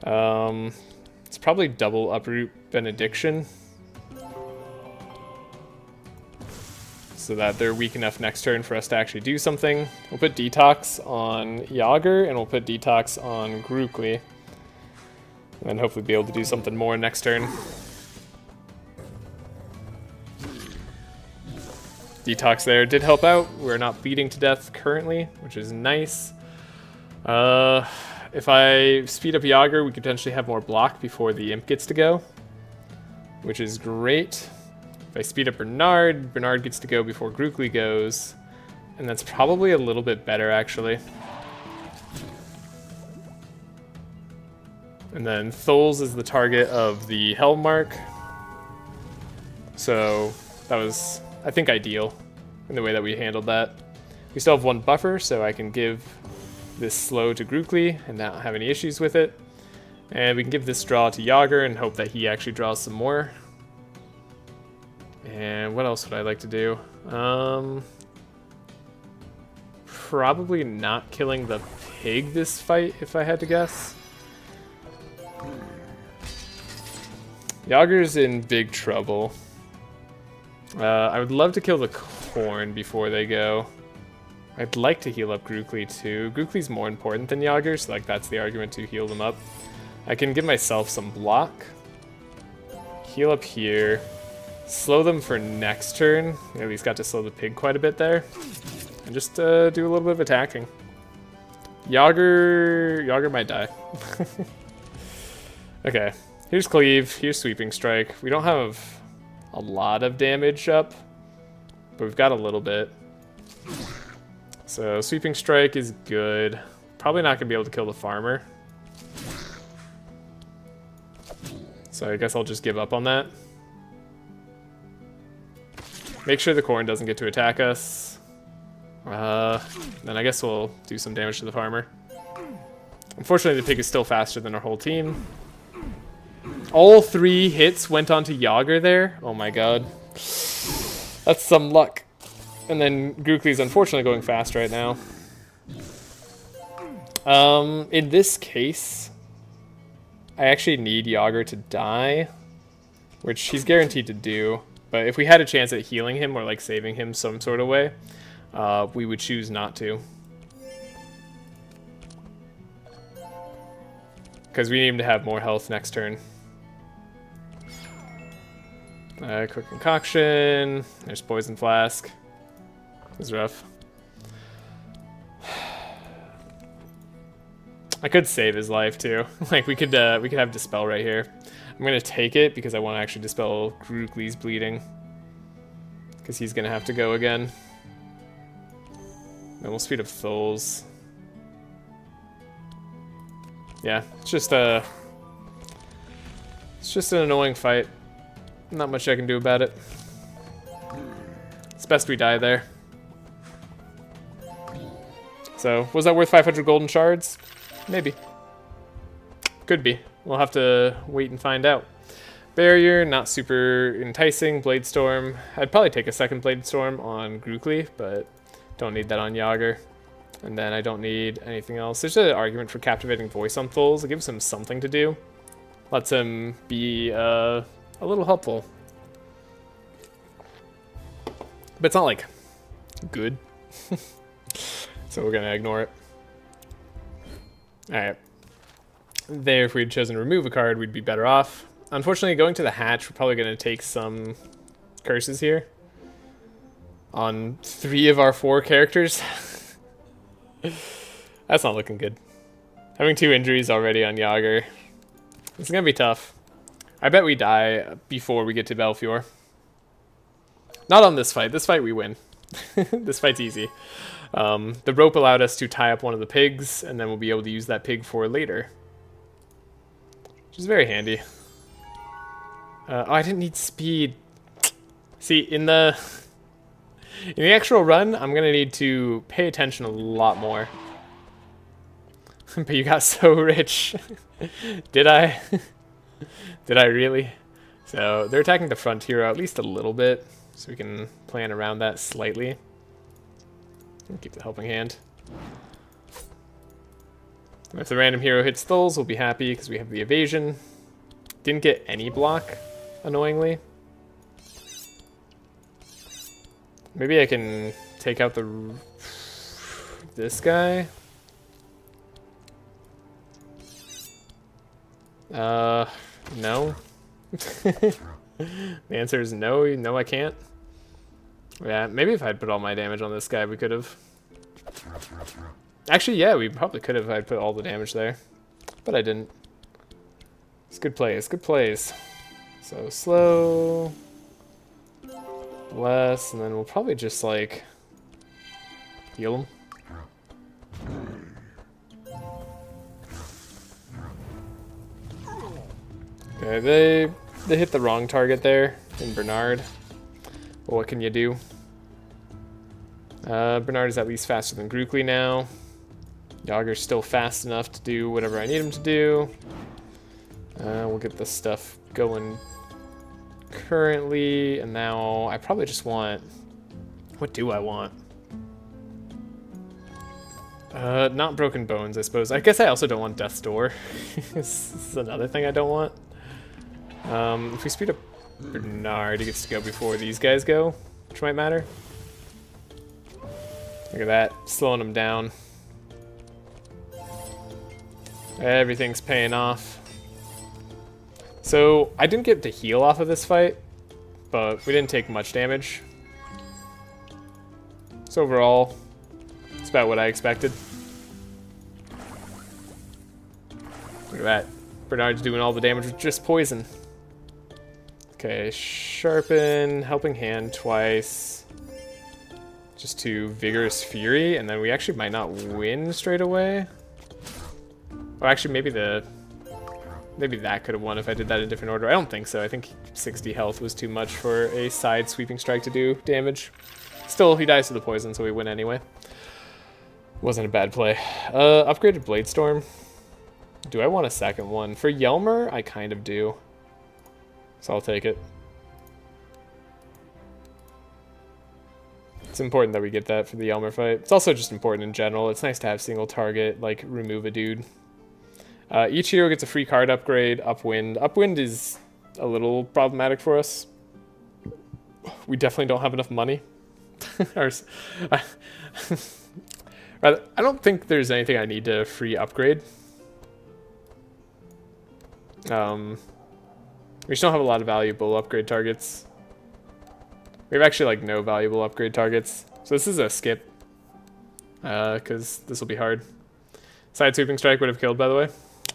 It's probably double Uproot Benediction, so that they're weak enough next turn for us to actually do something. We'll put Detox on Yogger, and we'll put Detox on Grukli. And then hopefully be able to do something more next turn. Detox there did help out. We're not bleeding to death currently, which is nice. If I speed up Yogger, we could potentially have more block before the Imp gets to go, which is great. If I speed up Bernard, Bernard gets to go before Grukli goes, and that's probably a little bit better, actually. And then Tholes is the target of the Hellmark, so that was, I think, ideal in the way that we handled that. We still have 1 buffer, so I can give this slow to Grukli and not have any issues with it. And we can give this draw to Yogger and hope that he actually draws some more. And what else would I like to do? Probably not killing the pig this fight, if I had to guess. Yogger's in big trouble. I would love to kill the corn before they go. I'd like to heal up Grukli too. Grukli's more important than Yogger, so like that's the argument to heal them up. I can give myself some block. Heal up here. Slow them for next turn. At least got to slow the pig quite a bit there. And just do a little bit of attacking. Yogger might die. Okay, here's Cleave, here's Sweeping Strike. We don't have a lot of damage up, but we've got a little bit. So sweeping strike is good. Probably not gonna be able to kill the farmer. So I guess I'll just give up on that. Make sure the corn doesn't get to attack us. Then I guess we'll do some damage to the farmer. Unfortunately, the pig is still faster than our whole team. All 3 hits went onto Yogger there. Oh my god. That's some luck. And then Grukli's unfortunately going fast right now. In this case, I actually need Yogger to die, which he's guaranteed to do. But if we had a chance at healing him or like saving him some sort of way, we would choose not to. Because we need him to have more health next turn. Quick concoction. There's poison flask. This is rough. I could save his life too. Like we could have dispel right here. I'm gonna take it because I want to actually dispel Grukli's bleeding. Because he's gonna have to go again. Then we'll speed up Thul's. Yeah, it's just an annoying fight. Not much I can do about it. It's best we die there. So, was that worth 500 golden shards? Maybe. Could be. We'll have to wait and find out. Barrier, not super enticing. Blade Storm. I'd probably take a second Blade Storm on Grukli, but don't need that on Yogger. And then I don't need anything else. There's an argument for Captivating Voice on Thul's. It gives him something to do. Lets him be a little helpful. But it's not like good. So we're gonna ignore it. Alright. There, if we'd chosen to remove a card, we'd be better off. Unfortunately, going to the hatch, we're probably gonna take some curses here. On 3 of our 4 characters. That's not looking good. Having 2 injuries already on Yogger. It's gonna be tough. I bet we die before we get to Belfior. Not on this fight. This fight we win. This fight's easy. The rope allowed us to tie up one of the pigs, and then we'll be able to use that pig for later. Which is very handy. Oh, I didn't need speed. See, in the actual run, I'm gonna need to pay attention a lot more. But you got so rich. Did I? Did I really? So they're attacking the front hero at least a little bit, so we can plan around that slightly. Keep the helping hand. If the random hero hits Thul's, we'll be happy because we have the evasion. Didn't get any block, annoyingly. Maybe I can take out this guy. No. The answer is no. No, I can't. Yeah, maybe if I'd put all my damage on this guy, we could have. Actually, yeah, we probably could have if I'd put all the damage there. But I didn't. It's good plays, good plays. So slow. Less, and then we'll probably just, like, heal him. Okay, they hit the wrong target there in Bernard. Well, what can you do? Bernard is at least faster than Grukli now. Yogger's still fast enough to do whatever I need him to do. We'll get this stuff going currently, and now I probably just want... What do I want? Not Broken Bones, I suppose. I guess I also don't want Death's Door. This is another thing I don't want. If we speed up Bernard, he gets to go before these guys go, which might matter. Look at that, slowing him down. Everything's paying off. So, I didn't get to heal off of this fight, but we didn't take much damage. So overall, it's about what I expected. Look at that. Bernard's doing all the damage with just poison. Okay, sharpen, helping hand twice. Just to vigorous fury, and then we actually might not win straight away. Oh, actually, maybe that could have won if I did that in a different order. I don't think so. I think 60 health was too much for a side sweeping strike to do damage. Still, he dies to the poison, so we win anyway. Wasn't a bad play. Upgraded Bladestorm. Do I want a second one? For Yelmer, I kind of do. So I'll take it. It's important that we get that for the Yelmer fight. It's also just important in general. It's nice to have single target, like, remove a dude. Each hero gets a free card upgrade, Upwind. Upwind is a little problematic for us. We definitely don't have enough money. Rather, I don't think there's anything I need to free upgrade. We just don't have a lot of valuable upgrade targets. We have actually like no valuable upgrade targets. So this is a skip. Because this will be hard. Side sweeping strike would have killed, by the way.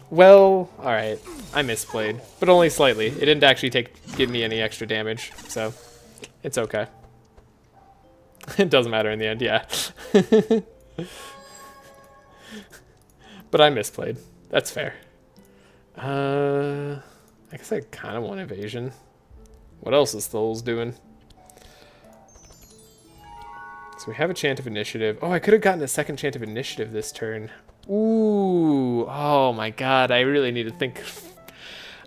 Well, alright. I misplayed. But only slightly. It didn't actually give me any extra damage. So, it's okay. It doesn't matter in the end, yeah. But I misplayed. That's fair. I guess I kind of want evasion. What else is Tholes doing? So we have a chant of initiative. Oh, I could have gotten a second chant of initiative this turn. Ooh. Oh my god, I really need to think.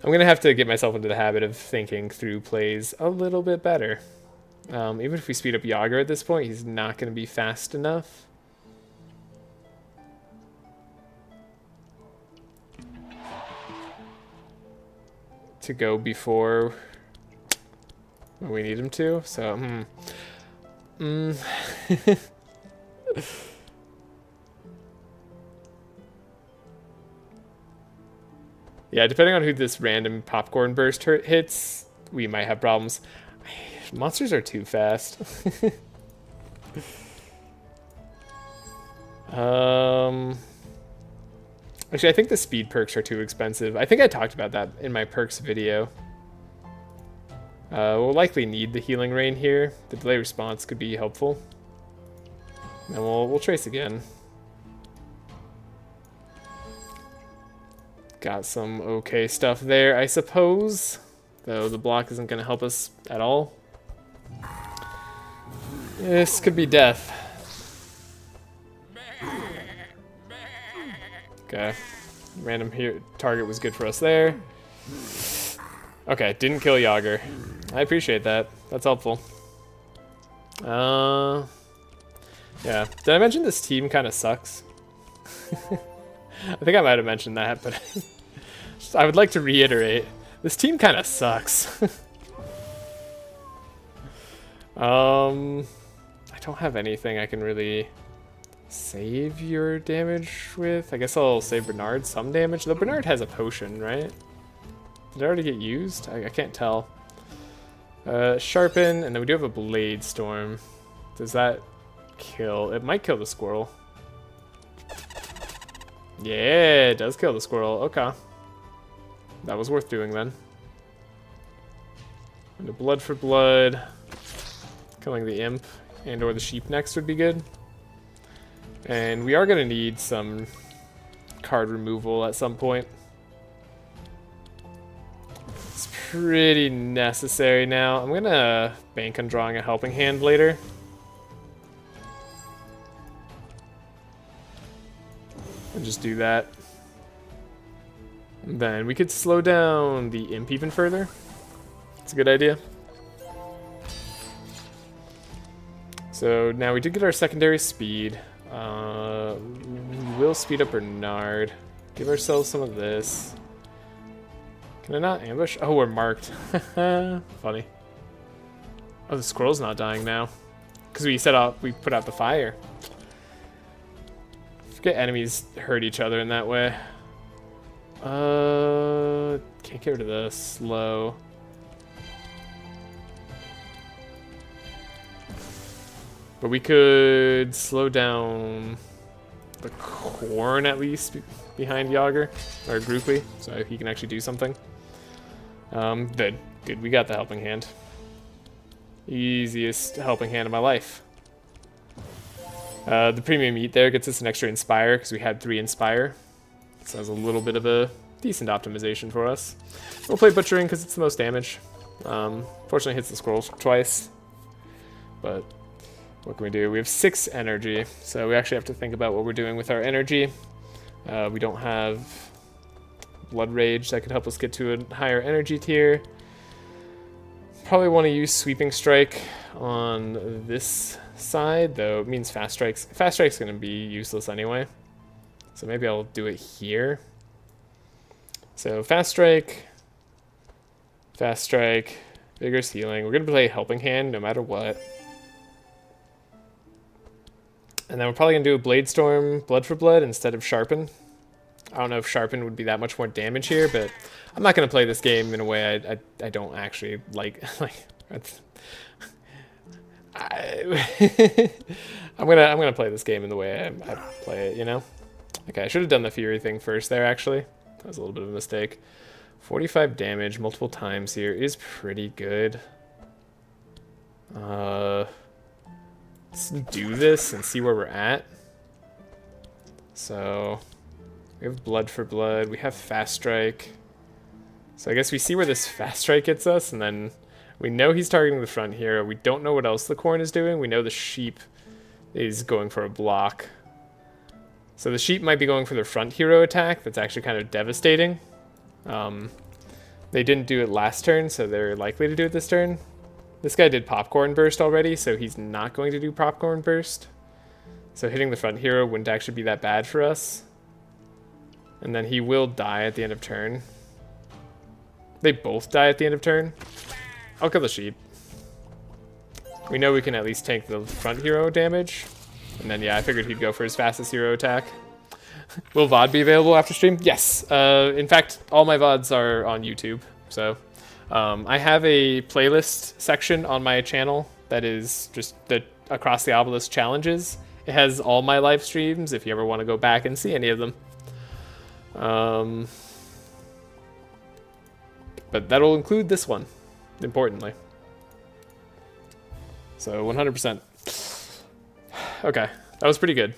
I'm going to have to get myself into the habit of thinking through plays a little bit better. Even if we speed up Yogger at this point, he's not going to be fast enough. To go before we need him to, so yeah, depending on who this random popcorn burst hits, we might have problems. Monsters are too fast. Actually, I think the speed perks are too expensive. I think I talked about that in my perks video. We'll likely need the healing rain here. The delay response could be helpful. And we'll trace again. Got some okay stuff there, I suppose. Though the block isn't going to help us at all. This could be death. Okay. Random here target was good for us there. Okay, didn't kill Yogger. I appreciate that. That's helpful. Yeah. Did I mention this team kind of sucks? I think I might have mentioned that, but I would like to reiterate. This team kind of sucks. I don't have anything I can really save your damage with. I guess I'll save Bernard some damage. Though Bernard has a potion, right? Did it already get used? I can't tell. Sharpen, and then we do have a Blade Storm. Does that kill? It might kill the squirrel. Yeah, it does kill the squirrel. Okay. That was worth doing then. And a blood for blood. Killing the imp and or the sheep next would be good. And we are going to need some card removal at some point. It's pretty necessary now. I'm going to bank on drawing a helping hand later. And just do that. And then we could slow down the imp even further. It's a good idea. So now we did get our secondary speed. We will speed up Bernard. Give ourselves some of this. Can I not ambush? Oh, we're marked. Funny. Oh, the squirrel's not dying now. Because we put out the fire. Forget enemies hurt each other in that way. Can't get rid of the slow. But we could slow down the corn at least behind Yogger, or Grukli, so he can actually do something. The Good, we got the helping hand. Easiest helping hand of my life. The premium eat there gets us an extra inspire because we had 3 inspire. So that's a little bit of a decent optimization for us. We'll play butchering because it's the most damage. Fortunately hits the scroll twice. But what can we do? We have 6 energy, so we actually have to think about what we're doing with our energy. We don't have Blood Rage that could help us get to a higher energy tier. Probably want to use Sweeping Strike on this side, though it means Fast Strike's going to be useless anyway. So maybe I'll do it here. So Fast Strike, Vigorous Healing. We're going to play Helping Hand no matter what. And then we're probably going to do a Blade Storm, Blood for Blood instead of Sharpen. I don't know if Sharpen would be that much more damage here, but I'm not going to play this game in a way I don't actually like. I'm gonna play this game in the way I play it, you know? Okay, I should have done the Fury thing first there, actually. That was a little bit of a mistake. 45 damage multiple times here is pretty good. Let's do this and see where we're at. So we have Blood for Blood, we have Fast Strike. So I guess we see where this Fast Strike gets us, and then we know he's targeting the front hero. We don't know what else the Corn is doing. We know the Sheep is going for a block. So the Sheep might be going for their front hero attack. That's actually kind of devastating. They didn't do it last turn, so they're likely to do it this turn. This guy did Popcorn Burst already, so he's not going to do Popcorn Burst. So hitting the front hero wouldn't actually be that bad for us. And then he will die at the end of turn. They both die at the end of turn. I'll kill the Sheep. We know we can at least tank the front hero damage. And then, yeah, I figured he'd go for his fastest hero attack. Will VOD be available after stream? Yes. In fact, all my VODs are on YouTube. So I have a playlist section on my channel that is just the Across the Obelisk challenges. It has all my live streams if you ever want to go back and see any of them. But that'll include this one, importantly. So 100%. Okay, that was pretty good.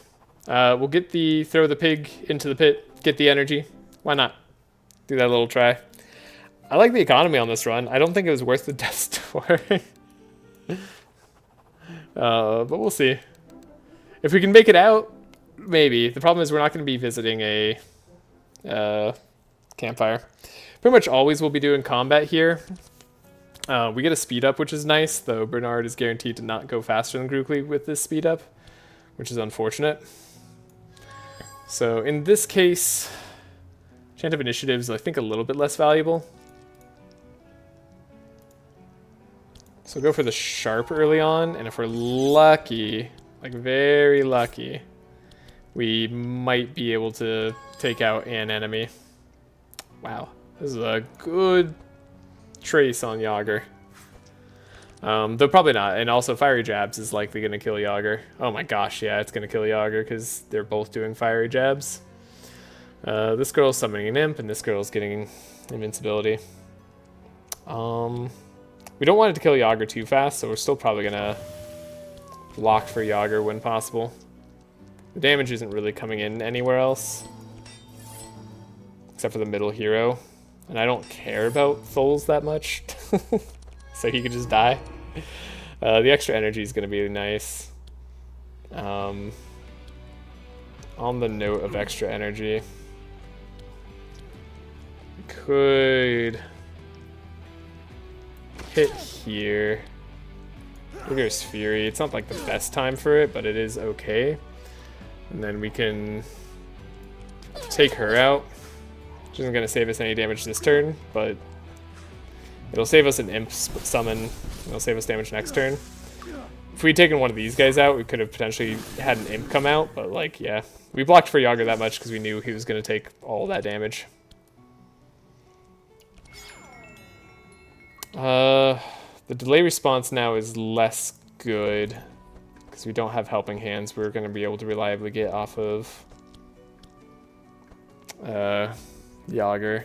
We'll get the throw the pig into the pit, get the energy. Why not? Do that little try. I like the economy on this run. I don't think it was worth the death store. But we'll see. If we can make it out, maybe. The problem is we're not going to be visiting a campfire. Pretty much always we'll be doing combat here. We get a speed up, which is nice, though Bernard is guaranteed to not go faster than Grukli with this speed up, which is unfortunate. So in this case, Chant of Initiative is, I think, a little bit less valuable. So go for the Sharp early on, and if we're lucky, like very lucky, we might be able to take out an enemy. Wow, this is a good trace on Yogger. Though probably not, and also Fiery Jabs is likely going to kill Yogger. Oh my gosh, yeah, it's going to kill Yogger because they're both doing Fiery Jabs. This girl's summoning an imp, and this girl's getting invincibility. We don't want it to kill Yogger too fast, so we're still probably going to block for Yogger when possible. The damage isn't really coming in anywhere else, except for the middle hero. And I don't care about Tholes that much, so he could just die. The extra energy is going to be nice. On the note of extra energy, we could hit here. There's Fury. It's not like the best time for it, but it is okay. And then we can take her out. Which isn't going to save us any damage this turn, but it'll save us an imp summon. It'll save us damage next turn. If we'd taken one of these guys out, we could have potentially had an imp come out, but like, yeah. We blocked for Yogger that much because we knew he was going to take all that damage. The delay response now is less good because we don't have helping hands we're going to be able to reliably get off of Yogger.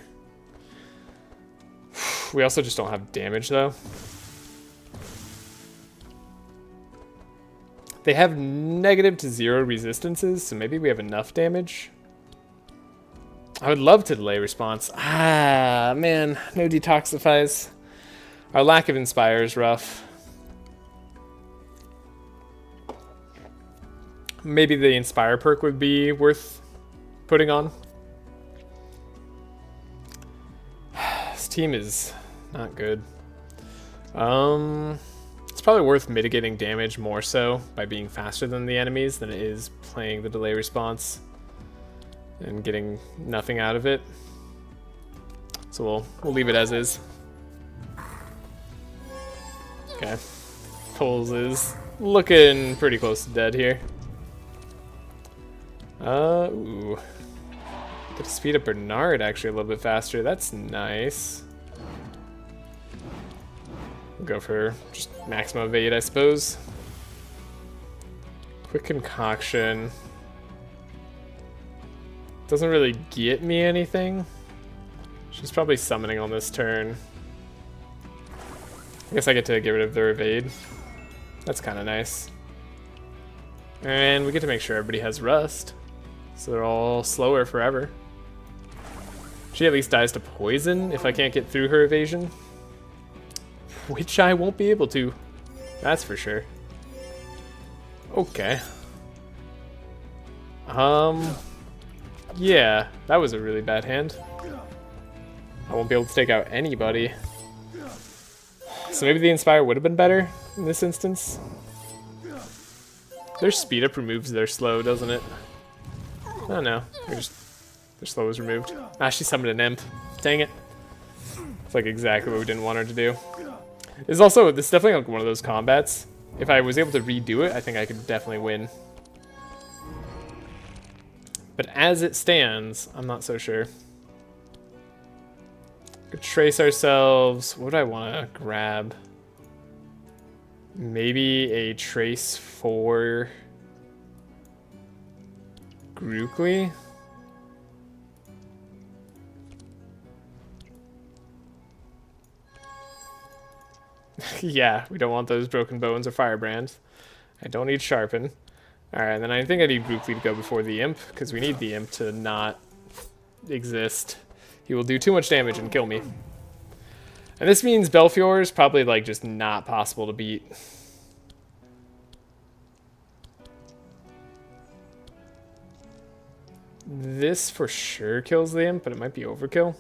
We also just don't have damage, though. They have -0 resistances, so maybe we have enough damage. I would love to delay response. Ah, man, no detoxifies. Our lack of inspire is rough. Maybe the inspire perk would be worth putting on. This team is not good. It's probably worth mitigating damage more so by being faster than the enemies than it is playing the delay response and getting nothing out of it. So we'll leave it as is. Okay. Pulls is looking pretty close to dead here. Ooh. Get to speed up Bernard actually a little bit faster. That's nice. We'll go for just maximum evade, I suppose. Quick concoction. Doesn't really get me anything. She's probably summoning on this turn. I guess I get to get rid of their evade. That's kind of nice. And we get to make sure everybody has rust. So they're all slower forever. She at least dies to poison if I can't get through her evasion. Which I won't be able to. That's for sure. Okay. Yeah, that was a really bad hand. I won't be able to take out anybody. So maybe the Inspire would have been better in this instance. Their speed up removes their slow, doesn't it? Oh no, their slow is removed. Ah, she summoned an imp. Dang it. It's like exactly what we didn't want her to do. This is definitely like one of those combats. If I was able to redo it, I think I could definitely win. But as it stands, I'm not so sure. Could trace ourselves. What do I want to grab? Maybe a trace for Grukli. Yeah, we don't want those broken bones or firebrands. I don't need sharpen. Alright, and then I think I need Grukli to go before the imp, because we need the imp to not exist. He will do too much damage and kill me. And this means Belfior is probably like just not possible to beat. This for sure kills the imp, but it might be overkill.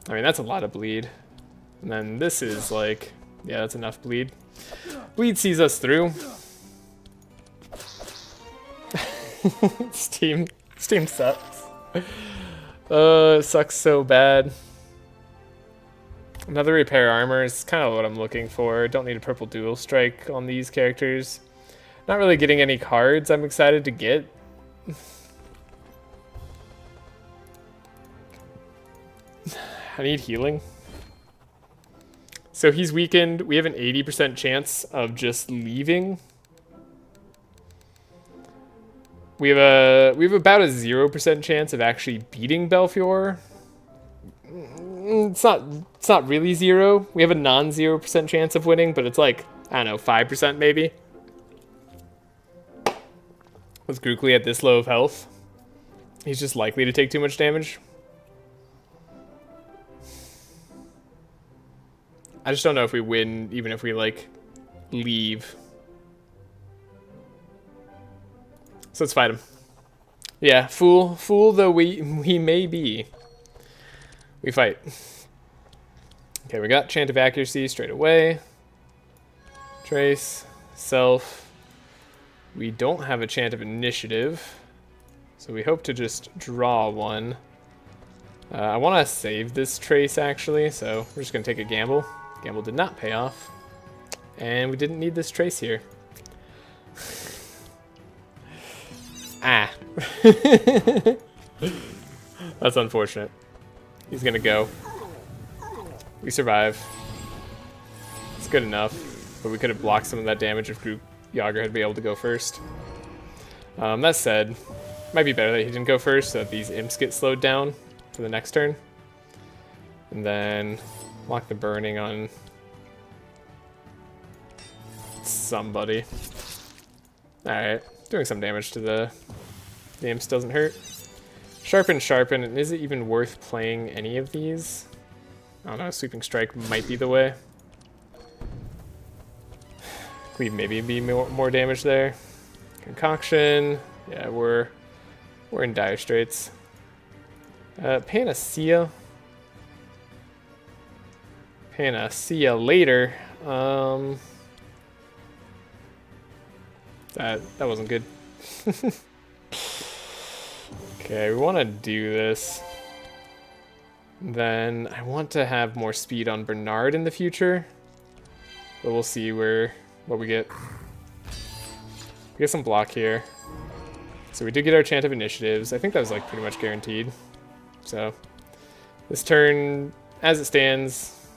I mean, that's a lot of bleed. And then this is like, yeah, that's enough bleed. Bleed sees us through. Steam sucks. It sucks so bad. Another repair armor is kind of what I'm looking for. Don't need a purple dual strike on these characters. Not really getting any cards I'm excited to get. I need healing. So he's weakened. We have an 80% chance of just leaving. We have about a 0% chance of actually beating Belfior. It's not really 0. We have a non-0% chance of winning, but it's like, I don't know, 5% maybe. With Grukli at this low of health, he's just likely to take too much damage. I just don't know if we win, even if we, like, leave. So let's fight him. Yeah, fool though we may be. We fight. Okay, we got Chant of Accuracy straight away. Trace, self. We don't have a Chant of Initiative, so we hope to just draw one. I want to save this trace, actually, so we're just going to take a gamble. Gamble did not pay off, and we didn't need this trace here. Ah. That's unfortunate. He's going to go. We survive. It's good enough, but we could have blocked some of that damage if Yogger had been able to go first. That said, Might be better that he didn't go first, so that these imps get slowed down for the next turn. And then lock the burning on somebody. Alright, doing some damage to the imps doesn't hurt. Sharpen, sharpen, and is it even worth playing any of these? I don't know, sweeping strike might be the way. Cleave maybe be more damage there. Concoction, yeah, we're in dire straits. Panacea. Panacea later. That wasn't good. Okay, we want to do this. Then I want to have more speed on Bernard in the future, but we'll see what we get. We get some block here. So we did get our chant of initiatives. I think that was like pretty much guaranteed. So this turn, as it stands,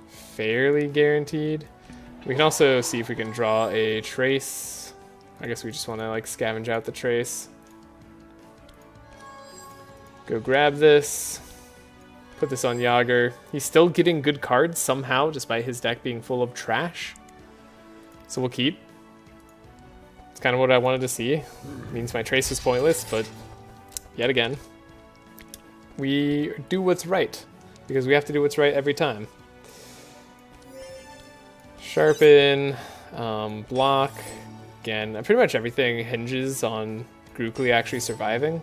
fairly guaranteed. We can also see if we can draw a trace. I guess we just want to like scavenge out the trace. Go grab this. Put this on Yogger. He's still getting good cards somehow, despite his deck being full of trash. So we'll keep. It's kind of what I wanted to see. It means my trace was pointless, but yet again, we do what's right, because we have to do what's right every time. Sharpen, block. Again, pretty much everything hinges on Grukli actually surviving.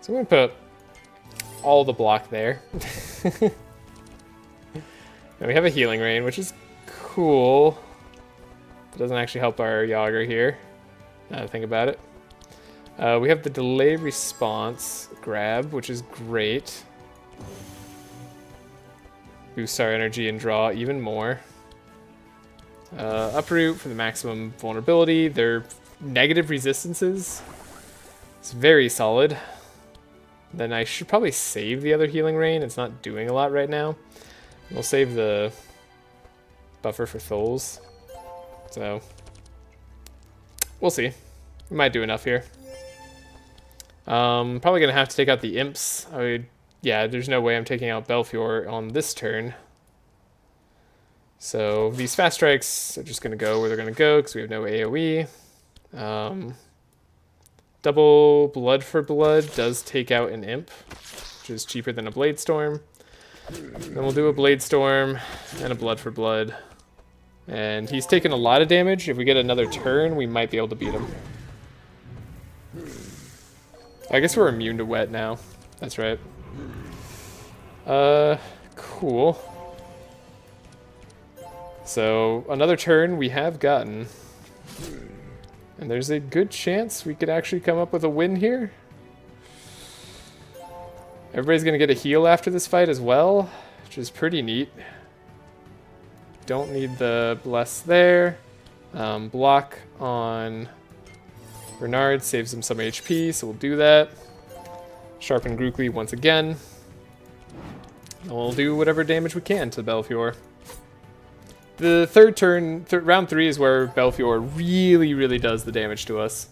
So I'm going to put all the block there. Now we have a healing rain, which is cool. It doesn't actually help our Yogger here, now that I think about it. We have the delay response grab, which is great. Boosts our energy and draw even more. Uproot for the maximum vulnerability. They're negative resistances. It's very solid. Then I should probably save the other healing rain. It's not doing a lot right now. We'll save the buffer for Tholes. So we'll see. We might do enough here. Probably gonna have to take out the imps. Yeah, there's no way I'm taking out Belfior on this turn. So these fast strikes are just gonna go where they're gonna go because we have no AoE. Double blood for blood does take out an imp, which is cheaper than a blade storm. Then we'll do a blade storm and a blood for blood. And he's taken a lot of damage. If we get another turn, we might be able to beat him. I guess we're immune to wet now. That's right. Cool. So another turn we have gotten. And there's a good chance we could actually come up with a win here. Everybody's going to get a heal after this fight as well, which is pretty neat. Don't need the bless there. Block on Bernard saves him some HP, so we'll do that. Sharpen Grukli once again. And we'll do whatever damage we can to Belfior. The third turn, round 3 is where Belfior really, really does the damage to us.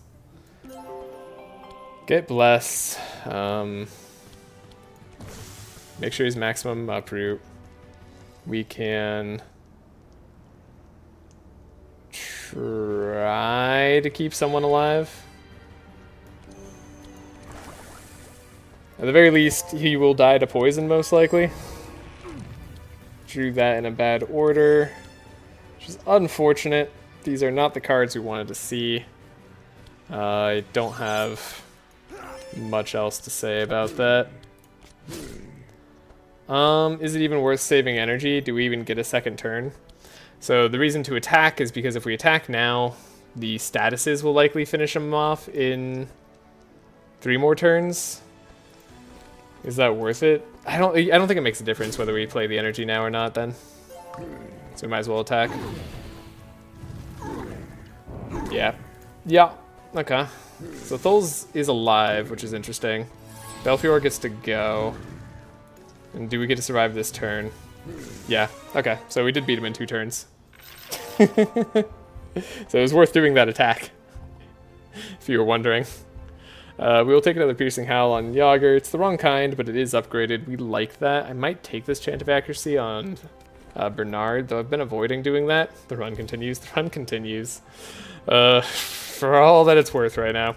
Get Bless. Make sure he's maximum uproot. We can try to keep someone alive. At the very least, he will die to poison, most likely. Drew that in a bad order, which is unfortunate. These are not the cards we wanted to see. I don't have much else to say about that. Is it even worth saving energy? Do we even get a second turn? So the reason to attack is because if we attack now, the statuses will likely finish him off in 3 more turns. Is that worth it? I don't think it makes a difference whether we play the energy now or not then. So we might as well attack. Yeah. Yeah. Okay. So Tholes is alive, which is interesting. Belfior gets to go. And do we get to survive this turn? Yeah. Okay. So we did beat him in 2 turns. So it was worth doing that attack. if you were wondering. We will take another Piercing Howl on Yogger. It's the wrong kind, but it is upgraded. We like that. I might take this Chant of Accuracy on Bernard, though I've been avoiding doing that. The run continues. The run continues. For all that it's worth right now.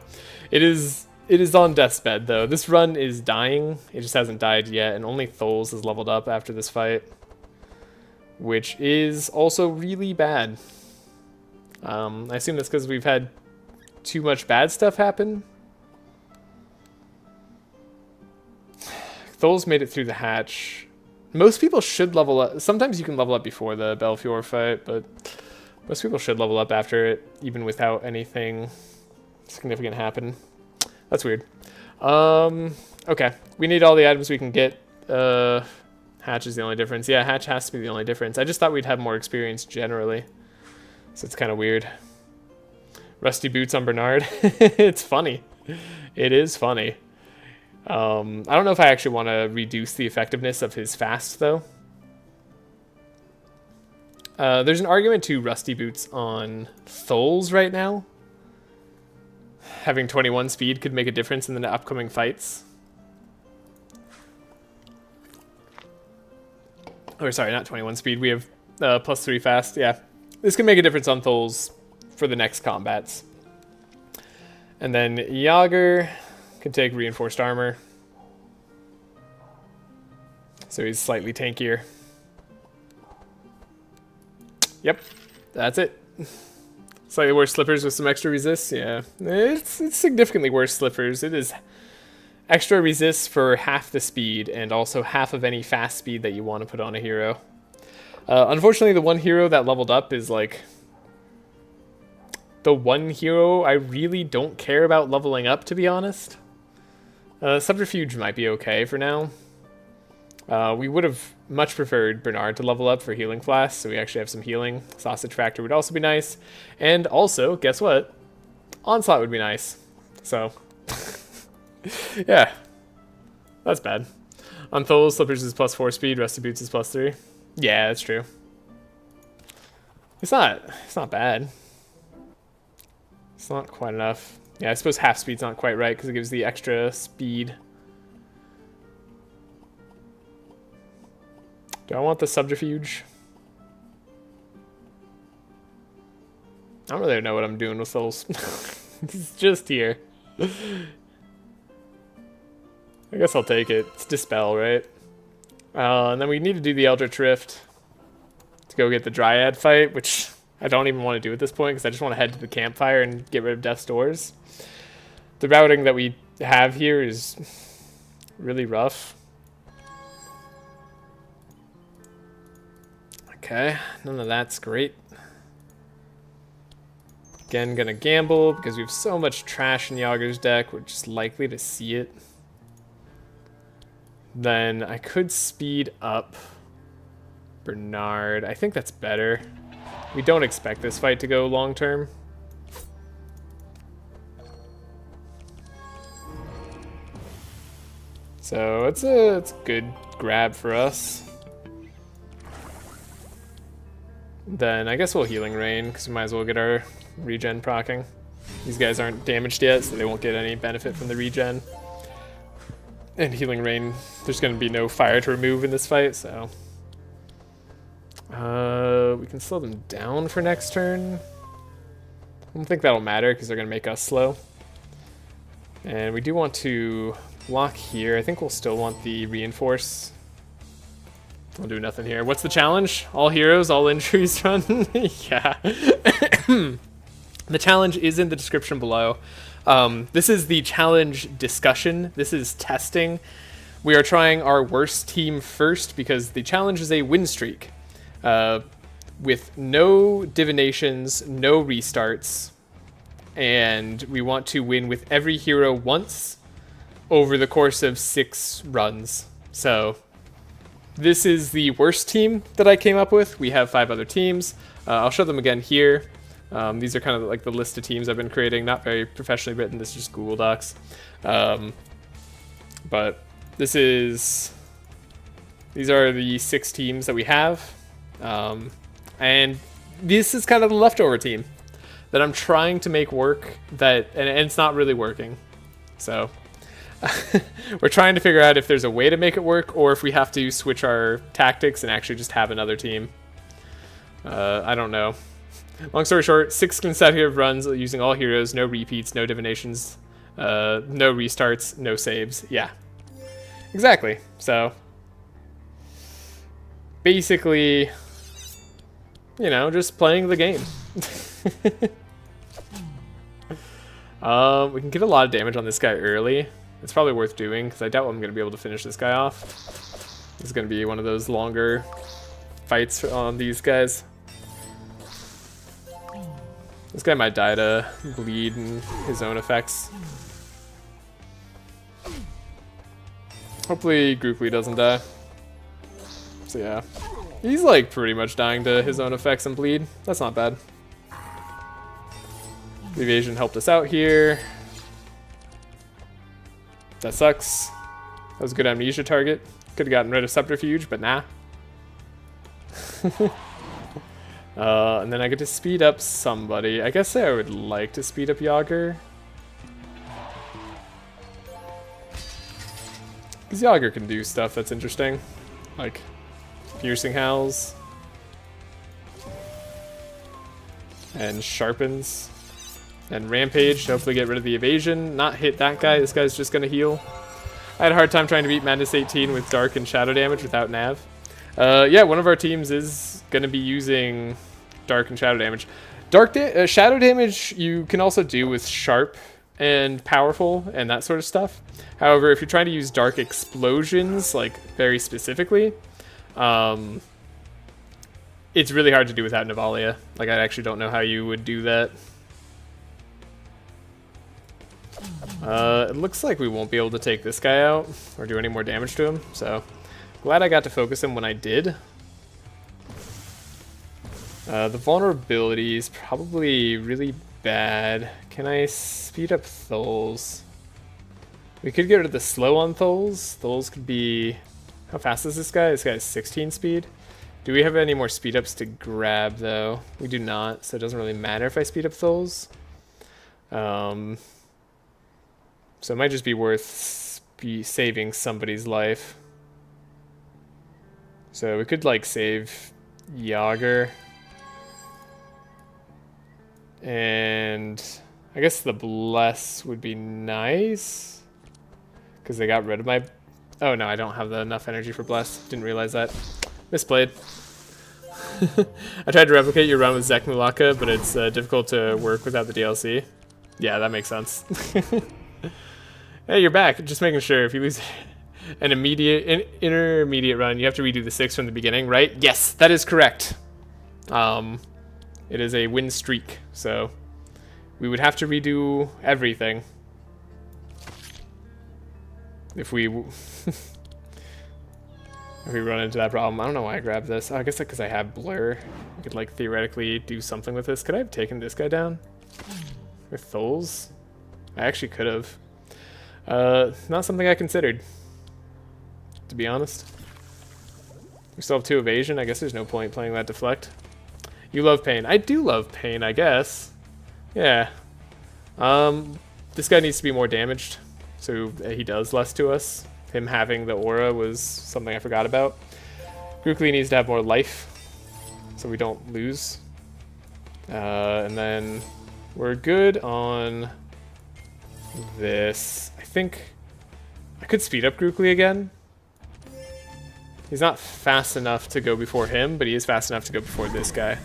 It is on death's bed, though. This run is dying. It just hasn't died yet, and only Tholes is leveled up after this fight, which is also really bad. I assume that's because we've had too much bad stuff happen. Tholes made it through the hatch. Most people should level up. Sometimes you can level up before the Belfior fight, but most people should level up after it, even without anything significant happen. That's weird. Okay. We need all the items we can get. Hatch is the only difference. Yeah, Hatch has to be the only difference. I just thought we'd have more experience generally. So it's kind of weird. Rusty boots on Bernard. It's funny. It is funny. I don't know if I actually want to reduce the effectiveness of his fast, though. There's an argument to Rusty Boots on Tholes right now. Having 21 speed could make a difference in the upcoming fights. Or sorry, not 21 speed. We have +3 fast. Yeah, this can make a difference on Tholes for the next combats. And then Yogger can take reinforced armor. So he's slightly tankier. Yep, that's it. Slightly worse slippers with some extra resist. Yeah, it's significantly worse slippers. It is extra resist for half the speed and also half of any fast speed that you want to put on a hero. Unfortunately, the one hero that leveled up is like the one hero I really don't care about leveling up, to be honest. Subterfuge might be okay for now. We would have much preferred Bernard to level up for Healing Flask, so we actually have some healing. Sausage Factor would also be nice. And also, guess what? Onslaught would be nice. So, yeah. That's bad. On Tholes, Slippers is +4 speed, Rusty Boots is +3. Yeah, that's true. It's not bad. It's not quite enough. Yeah, I suppose half speed's not quite right because it gives the extra speed. Do I want the subterfuge? I don't really know what I'm doing with those. It's just here. I guess I'll take it. It's Dispel, right? And then we need to do the Eldritch Rift to go get the Dryad fight, which I don't even want to do at this point because I just want to head to the campfire and get rid of Death's Doors. The routing that we have here is really rough. Okay, none of that's great. Again, gonna gamble because we have so much trash in Yogger's deck, we're just likely to see it. Then I could speed up Bernard. I think that's better. We don't expect this fight to go long term. So it's a good grab for us. Then I guess we'll Healing Rain because we might as well get our regen proccing. These guys aren't damaged yet, so they won't get any benefit from the regen. And Healing Rain, there's going to be no fire to remove in this fight, so we can slow them down for next turn. I don't think that'll matter because they're going to make us slow. And we do want to block here. I think we'll still want the Reinforce. We'll do nothing here. What's the challenge? All heroes, all injuries run? Yeah. The challenge is in the description below. This is the challenge discussion. This is testing. We are trying our worst team first because the challenge is a win streak. With no divinations, no restarts. And we want to win with every hero once over the course of 6 runs. So this is the worst team that I came up with. We have 5 other teams. I'll show them again here. These are kind of like the list of teams I've been creating. Not very professionally written. This is just Google Docs. But these are the 6 teams that we have. And this is kind of the leftover team. that I'm trying to make work and it's not really working. So we're trying to figure out if there's a way to make it work or if we have to switch our tactics and actually just have another team. I don't know. Long story short, 6 consecutive runs using all heroes, no repeats, no divinations, no restarts, no saves. Yeah, exactly. So basically, you know, just playing the game. We can get a lot of damage on this guy early. It's probably worth doing because I doubt I'm going to be able to finish this guy off. This is going to be one of those longer fights on these guys. This guy might die to bleed and his own effects. Hopefully Grukli doesn't die. So yeah. He's like pretty much dying to his own effects and bleed. That's not bad. The evasion helped us out here. That sucks. That was a good amnesia target. Could have gotten rid of subterfuge, but nah. And then I get to speed up somebody. I guess I would like to speed up Yogger. Because Yogger can do stuff that's interesting. Like piercing howls. And sharpens. And rampage to hopefully get rid of the evasion. Not hit that guy. This guy's just going to heal. I had a hard time trying to beat Madness 18 with dark and shadow damage without nav. Yeah, one of our teams is going to be using dark and shadow damage. Shadow damage you can also do with sharp and powerful and that sort of stuff. However, if you're trying to use dark explosions, like very specifically, it's really hard to do without Navalia. Like, I actually don't know how you would do that. It looks like we won't be able to take this guy out or do any more damage to him, so glad I got to focus him when I did. The vulnerability is probably really bad. Can I speed up Tholes? We could get rid of the slow on Tholes. Tholes could be... How fast is this guy? This guy has 16 speed. Do we have any more speed ups to grab, though? We do not, so it doesn't really matter if I speed up Tholes. So it might just be worth saving somebody's life. So we could, like, save Yogger. And I guess the Bless would be nice. Because they got rid of my... Oh, no, I don't have enough energy for Bless. Didn't realize that. Misplayed. I tried to replicate your run with Zek Mulaka, but it's difficult to work without the DLC. Yeah, that makes sense. Hey, you're back. Just making sure. If you lose an intermediate run, you have to redo the 6 from the beginning, right? Yes, that is correct. It is a win streak, so we would have to redo everything if we if we run into that problem. I don't know why I grabbed this. Oh, I guess because I have blur. I could, like, theoretically do something with this. Could I have taken this guy down with Tholes? I actually could have. Not something I considered, to be honest. We still have 2 evasion. I guess there's no point playing that deflect. You love pain. I do love pain, I guess. Yeah. This guy needs to be more damaged, so he does less to us. Him having the aura was something I forgot about. Grukli needs to have more life, so we don't lose. And then we're good on this. I think I could speed up Grukli again. He's not fast enough to go before him, but he is fast enough to go before this guy.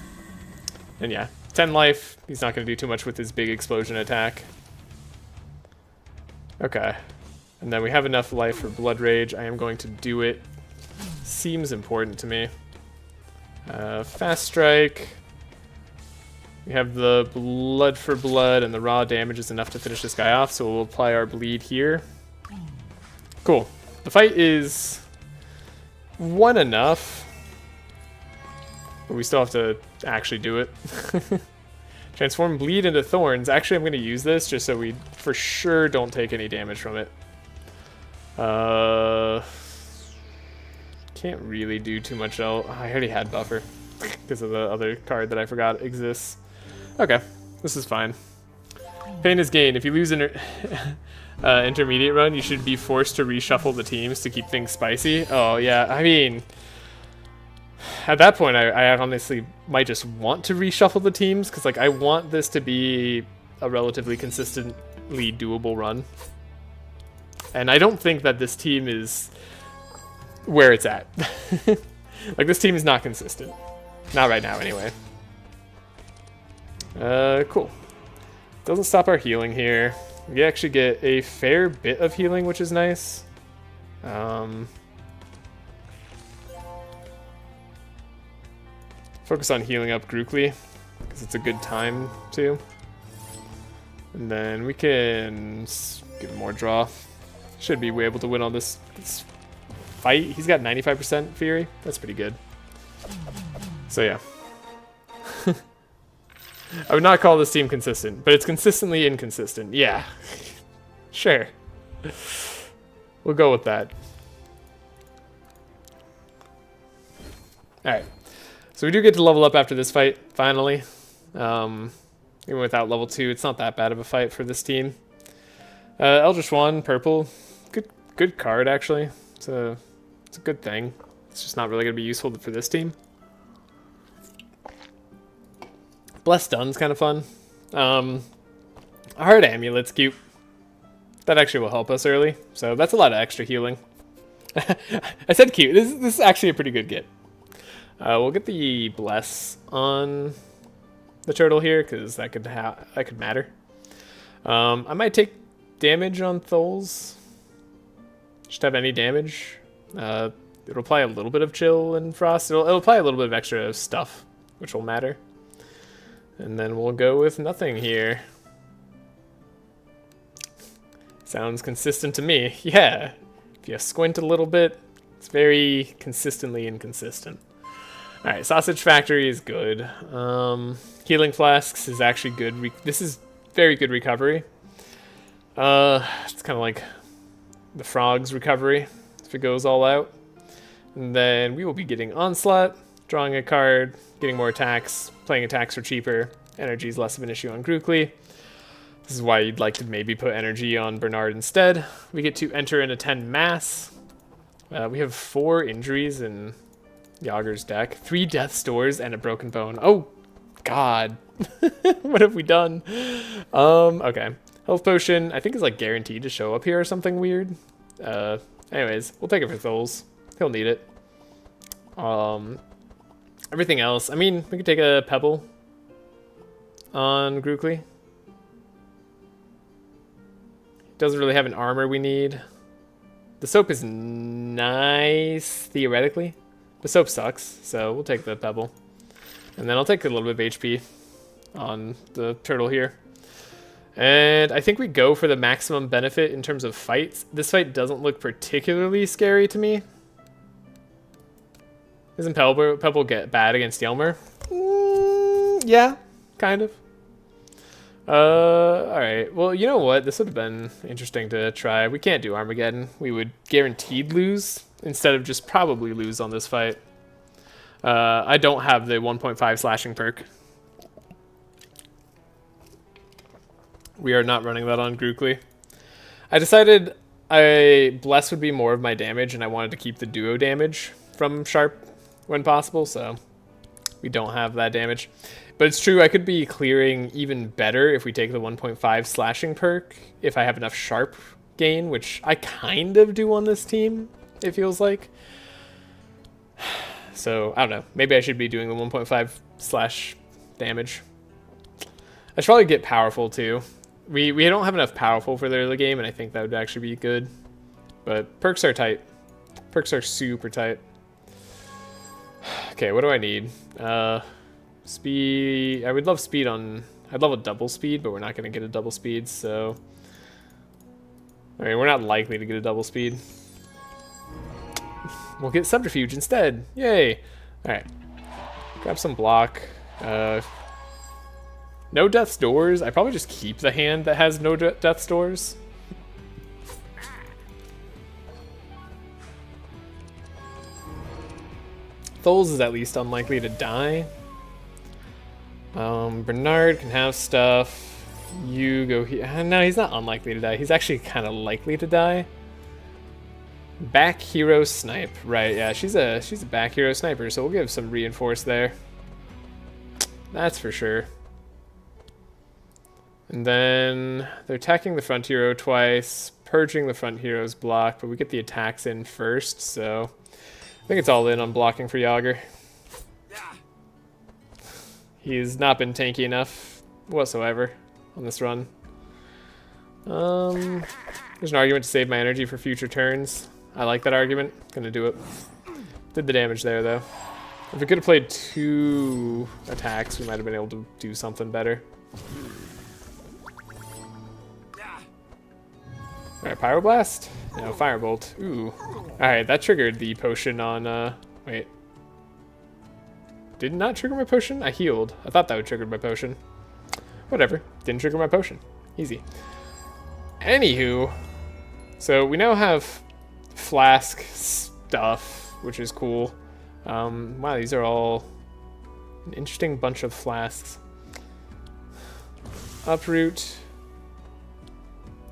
And yeah, 10 life. He's not going to do too much with his big explosion attack. Okay. And then we have enough life for Blood Rage. I am going to do it. Seems important to me. Fast Strike. We have the blood for blood, and the raw damage is enough to finish this guy off, so we'll apply our bleed here. Cool. The fight is one enough, but we still have to actually do it. Transform bleed into thorns. Actually, I'm going to use this just so we for sure don't take any damage from it. Can't really do too much else. I already had buffer because of the other card that I forgot exists. Okay, This is fine. Pain is gain. If you lose intermediate run, you should be forced to reshuffle the teams to keep things spicy. Oh, yeah. I mean, at that point, I honestly might just want to reshuffle the teams because, like, I want this to be a relatively consistently doable run. And I don't think that this team is where it's at. Like, this team is not consistent. Not right now, anyway. Cool. Doesn't stop our healing here. We actually get a fair bit of healing, which is nice. Focus on healing up Grukli, because it's a good time to. And then we can give him more draw. Should be able to win on this fight. He's got 95% Fury. That's pretty good. So yeah. I would not call this team consistent, but it's consistently inconsistent. Yeah. Sure. We'll go with that. Alright. So we do get to level up after this fight, finally. Even without level 2, it's not that bad of a fight for this team. Eldritch Wand, purple. Good card, actually. It's a good thing. It's just not really going to be useful for this team. Blessed Stun's kind of fun. Hard Amulet's cute. That actually will help us early. So that's a lot of extra healing. I said cute. This is actually a pretty good get. We'll get the Bless on the turtle here, because that could matter. I might take damage on Tholes. Just have any damage. It'll apply a little bit of chill and frost. It'll apply a little bit of extra stuff, which will matter. And then we'll go with nothing here. Sounds consistent to me. Yeah. If you squint a little bit, it's very consistently inconsistent. Alright, Sausage Factory is good. Healing Flasks is actually good. This is very good recovery. It's kind of like the Frog's recovery, if it goes all out. And then we will be getting Onslaught, drawing a card, getting more attacks, playing attacks for cheaper. Energy is less of an issue on Grukli. This is why you'd like to maybe put energy on Bernard instead. We get to enter in a 10 mass. We have 4 injuries in Yogger's deck. 3 death stores and a broken bone. Oh, God. What have we done? Okay. Health potion, I think is like guaranteed to show up here or something weird. Anyways, we'll take it for Tholes. He'll need it. Everything else, I mean, we could take a Pebble on Grukli. Doesn't really have an armor we need. The soap is nice, theoretically. The soap sucks, so we'll take the Pebble. And then I'll take a little bit of HP on the turtle here. And I think we go for the maximum benefit in terms of fights. This fight doesn't look particularly scary to me. Doesn't Pebble get bad against Yelmer? Yeah, kind of. Alright. Well, you know what? This would have been interesting to try. We can't do Armageddon. We would guaranteed lose instead of just probably lose on this fight. I don't have the 1.5 slashing perk. We are not running that on Grukli. I decided Bless would be more of my damage, and I wanted to keep the duo damage from Sharp when possible, so we don't have that damage. But it's true, I could be clearing even better if we take the 1.5 slashing perk, if I have enough Sharp gain, which I kind of do on this team, it feels like. So, I don't know. Maybe I should be doing the 1.5 slash damage. I should probably get powerful, too. We don't have enough powerful for the early game, and I think that would actually be good. But perks are tight. Perks are super tight. Okay, what do I need? Speed. I would love speed on... I'd love a double speed, but we're not going to get a double speed, so... I mean, we're not likely to get a double speed. We'll get Subterfuge instead. Yay! Alright. Grab some block. No Death's Doors. I probably just keep the hand that has no Death's Doors. Tholes is at least unlikely to die. Bernard can have stuff. You go here. No, he's not unlikely to die. He's actually kind of likely to die. Back hero snipe. Right, yeah, she's a back hero sniper, so we'll give some reinforce there. That's for sure. And then they're attacking the front hero twice, purging the front hero's block, but we get the attacks in first, so I think it's all in on blocking for Yogger. He's not been tanky enough whatsoever on this run. There's an argument to save my energy for future turns. I like that argument. Gonna do it. Did the damage there, though. If we could have played 2 attacks, we might have been able to do something better. Alright, Pyroblast? No, Firebolt. Ooh. Alright, that triggered the potion on, wait. Did not trigger my potion? I healed. I thought that would trigger my potion. Whatever. Didn't trigger my potion. Easy. Anywho, so we now have flask stuff, which is cool. Wow, these are all an interesting bunch of flasks. Uproot.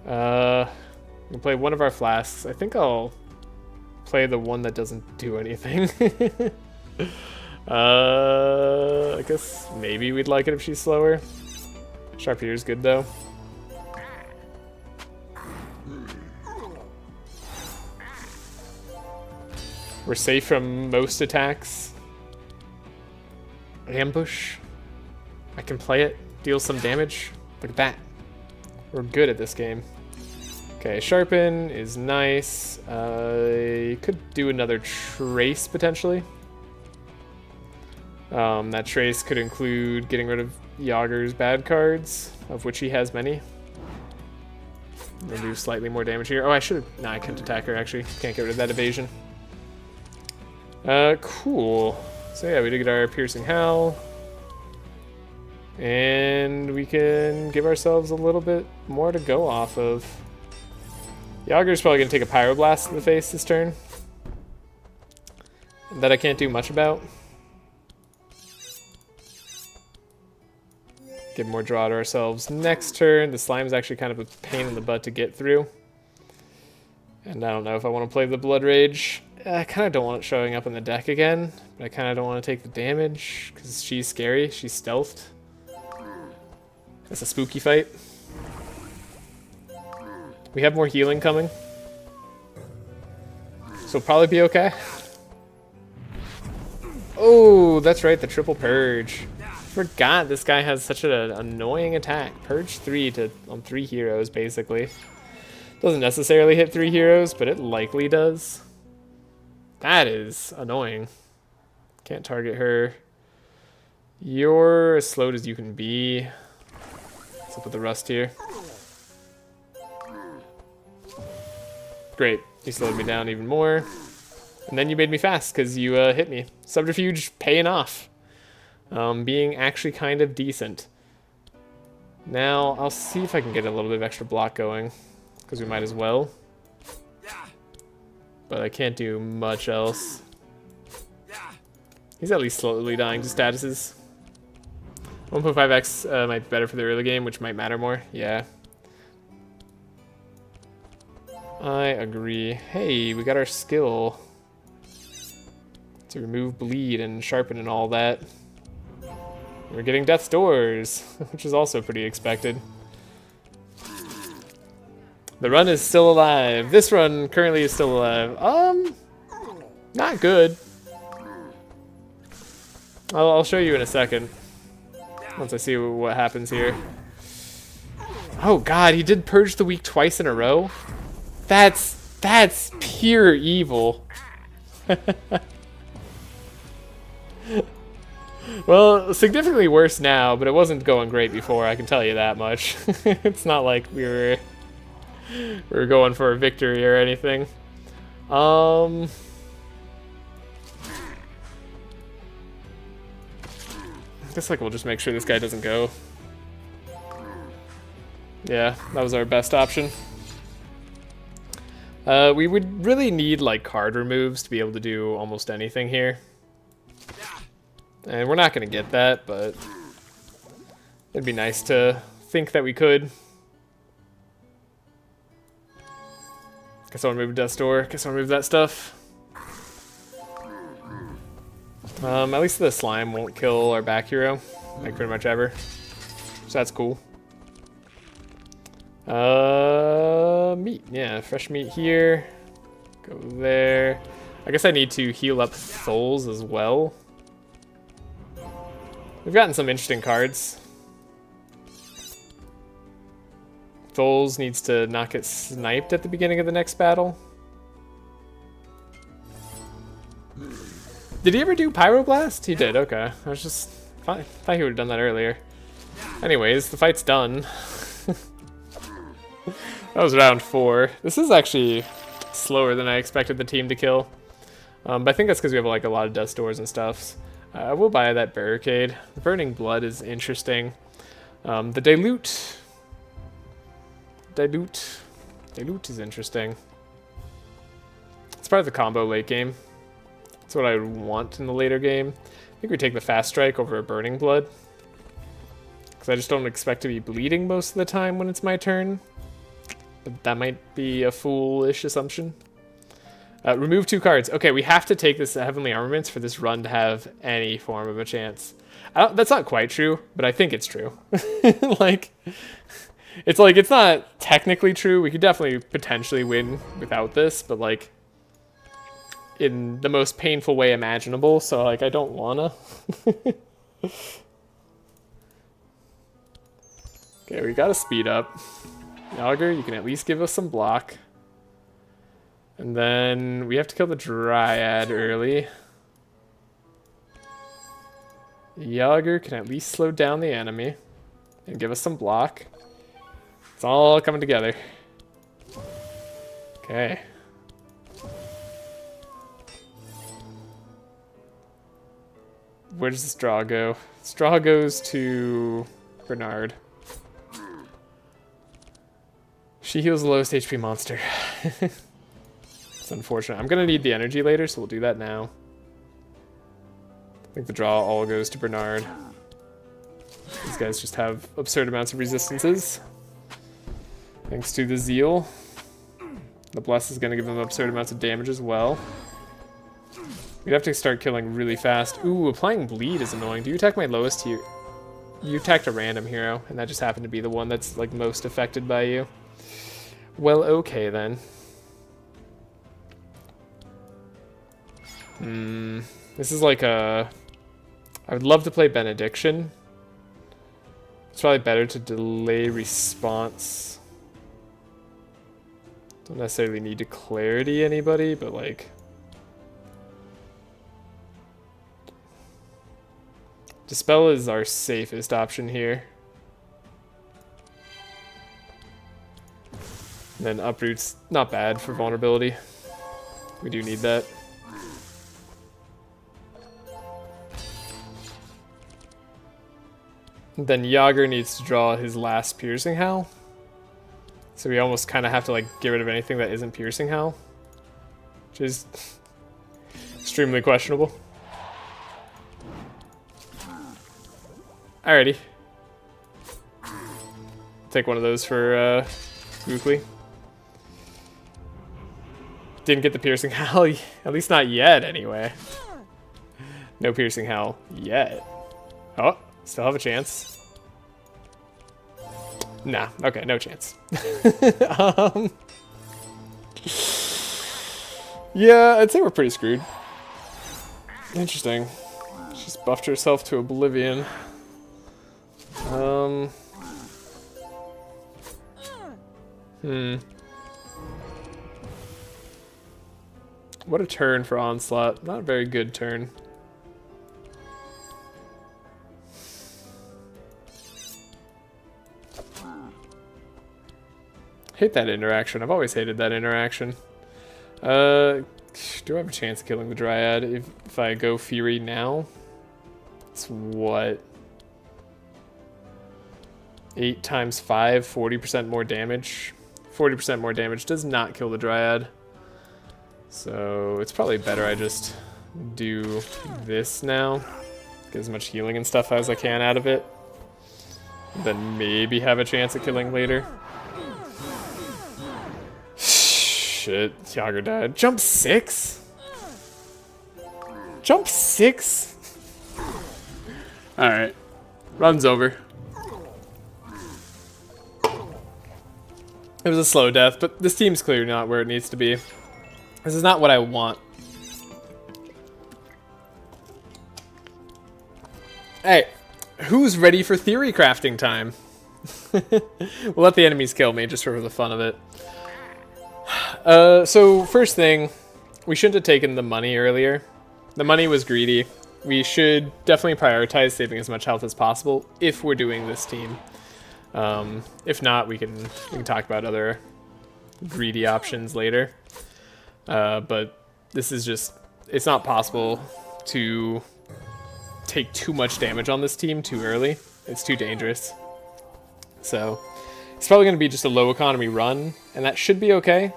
We'll play one of our flasks. I think I'll play the one that doesn't do anything. I guess maybe we'd like it if she's slower. Sharp Ear's good though. We're safe from most attacks. Ambush. I can play it, deal some damage. Look at that. We're good at this game. Okay, Sharpen is nice. Could do another Trace potentially. That Trace could include getting rid of Yogger's bad cards, of which he has many. We'll do slightly more damage here. Oh, I should have... No, I couldn't attack her, actually. Can't get rid of that evasion. Cool. So yeah, we did get our Piercing Howl. And we can give ourselves a little bit more to go off of. Yogger's probably going to take a Pyroblast in the face this turn. That I can't do much about. Get more draw to ourselves next turn. The slime is actually kind of a pain in the butt to get through. And I don't know if I want to play the Blood Rage. I kind of don't want it showing up in the deck again. But I kind of don't want to take the damage because she's scary. She's stealthed. That's a spooky fight. We have more healing coming. So we'll probably be okay. Oh, that's right, the triple purge. Forgot this guy has such an annoying attack. Purge 3 on 3 heroes, basically. Doesn't necessarily hit 3 heroes, but it likely does. That is annoying. Can't target her. You're as slowed as you can be. What's up with the rust here? Great, you slowed me down even more. And then you made me fast because you hit me. Subterfuge paying off. Being actually kind of decent. Now, I'll see if I can get a little bit of extra block going. Because we might as well. But I can't do much else. He's at least slowly dying to statuses. 1.5x might be better for the early game, which might matter more. Yeah. I agree. Hey, we got our skill to remove bleed and sharpen and all that. We're getting Death's Doors, which is also pretty expected. The run is still alive. This run currently is still alive. Not good. I'll show you in a second. Once I see what happens here. Oh god, he did purge the weak twice in a row? That's pure evil. Well, significantly worse now, but it wasn't going great before, I can tell you that much. It's not like we were going for a victory or anything. I guess we'll just make sure this guy doesn't go. Yeah, that was our best option. We would really need like card removes to be able to do almost anything here. And we're not going to get that, but It'd be nice to think that we could. Guess I want to move Death's Door. Guess I want to move that stuff. At least the slime won't kill our back hero, like pretty much ever. So that's cool. Meat. Yeah, fresh meat here. Go there. I guess I need to heal up souls as well. We've gotten some interesting cards. Souls needs to not get sniped at the beginning of the next battle. Did he ever do Pyroblast? He did, okay. I was just... thought he would have done that earlier. Anyways, the fight's done. That was round 4. This is actually slower than I expected the team to kill. But I think that's because we have like a lot of Death's Doors and stuff. I will buy that barricade. The Burning Blood is interesting. The Dilute is interesting. It's part of the combo late game. That's what I would want in the later game. I think we take the Fast Strike over a Burning Blood. Because I just don't expect to be bleeding most of the time when it's my turn. But that might be a foolish assumption. Remove 2 cards. Okay, we have to take this Heavenly Armaments for this run to have any form of a chance. That's not quite true, but I think it's true. It's not technically true. We could definitely potentially win without this, but like in the most painful way imaginable. So like I don't wanna. Okay, we gotta speed up. Yogger, you can at least give us some block. And then we have to kill the Dryad early. Yogger can at least slow down the enemy and give us some block. It's all coming together. Okay. Where does the straw go? Straw goes to Bernard. She heals the lowest HP monster. It's unfortunate. I'm gonna need the energy later, so we'll do that now. I think the draw all goes to Bernard. These guys just have absurd amounts of resistances. Thanks to the Zeal. The Bless is gonna give them absurd amounts of damage as well. We'd have to start killing really fast. Ooh, applying bleed is annoying. Do you attack my lowest here? You attacked a random hero, and that just happened to be the one that's like most affected by you. Well, okay then. This is like a... I would love to play Benediction. It's probably better to delay response. Don't necessarily need to clarity anybody, but like... Dispel is our safest option here. And then Uproot's not bad for vulnerability. We do need that. Then Yogger needs to draw his last Piercing Howl. So we almost kind of have to like get rid of anything that isn't Piercing Howl. Which is extremely questionable. Alrighty. Take one of those for Grukli. Didn't get the Piercing Howl, at least not yet anyway. No Piercing Howl yet. Oh, still have a chance. Nah, okay, no chance. Yeah, I'd say we're pretty screwed. Interesting. She's buffed herself to oblivion. What a turn for Onslaught. Not a very good turn. Hate that interaction. I've always hated that interaction. Do I have a chance of killing the Dryad if I go Fury now? It's what? 8 times 5, 40% more damage. 40% more damage does not kill the Dryad. So it's probably better I just do this now. Get as much healing and stuff as I can out of it. Then maybe have a chance at killing later. Shit, Yogger died. Jump 6? Jump 6? Alright. Run's over. It was a slow death, but this team's clearly not where it needs to be. This is not what I want. Hey, who's ready for theory crafting time? We'll let the enemies kill me just for the fun of it. So first thing, we shouldn't have taken the money earlier. The money was greedy. We should definitely prioritize saving as much health as possible if we're doing this team. If not, we can talk about other greedy options later. But this is just, it's not possible to take too much damage on this team too early. It's too dangerous. So it's probably going to be just a low economy run, and that should be okay.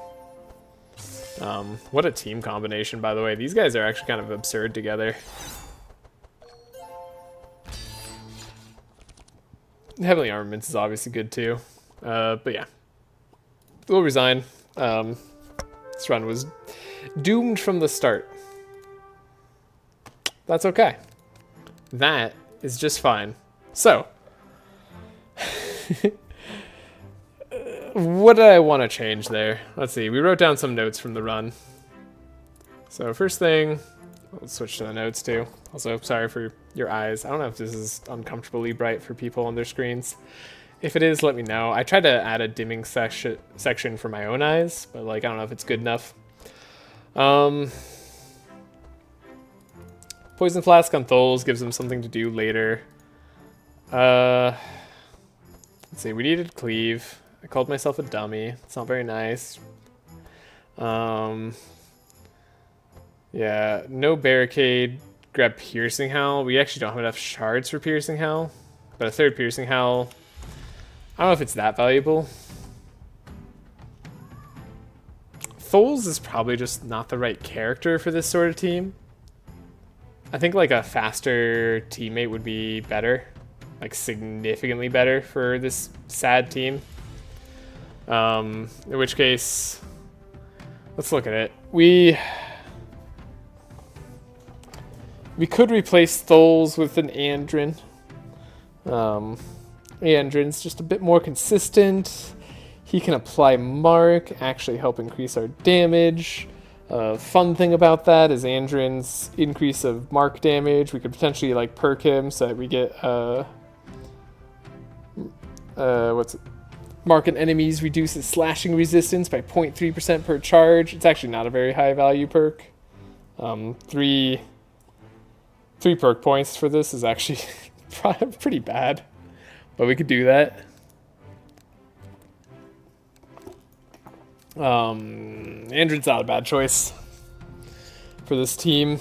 What a team combination, by the way. These guys are actually kind of absurd together. Heavenly Armaments is obviously good too. But yeah. We'll resign. This run was doomed from the start. That's okay. That is just fine. So, what do I want to change there? Let's see. We wrote down some notes from the run. So first thing, let's switch to the notes too. Also, sorry for your eyes. I don't know if this is uncomfortably bright for people on their screens. If it is, let me know. I tried to add a dimming section for my own eyes, but like I don't know if it's good enough. Poison Flask on Tholes gives them something to do later. Let's see, we needed Cleave. I called myself a dummy. It's not very nice. Yeah, no Barricade. Grab Piercing Howl. We actually don't have enough shards for Piercing Howl, but a third Piercing Howl, I don't know if it's that valuable. Tholes is probably just not the right character for this sort of team. I think like a faster teammate would be better, like significantly better for this sad team. In which case, let's look at it. We could replace Tholes with an Andrin. Andrin's just a bit more consistent. He can apply Mark, actually help increase our damage. Fun thing about that is Andrin's increase of Mark damage. We could potentially like perk him so that we get Mark and enemies reduces slashing resistance by 0.3% per charge. It's actually not a very high value perk. Three perk points for this is actually pretty bad, but we could do that. Andrin's not a bad choice for this team,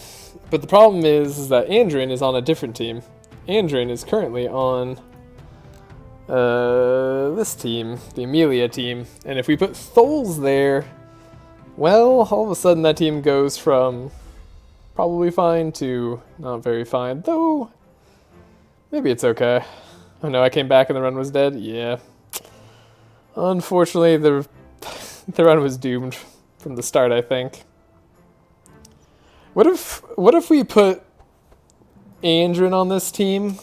but the problem is that Andrin is on a different team. Andrin is currently on this team, the Amelia team, and if we put Tholes there, well, all of a sudden that team goes from probably fine to not very fine, though maybe it's okay. Oh no, I came back and the run was dead? Yeah. Unfortunately, the run was doomed from the start, I think. What if we put Andrin on this team?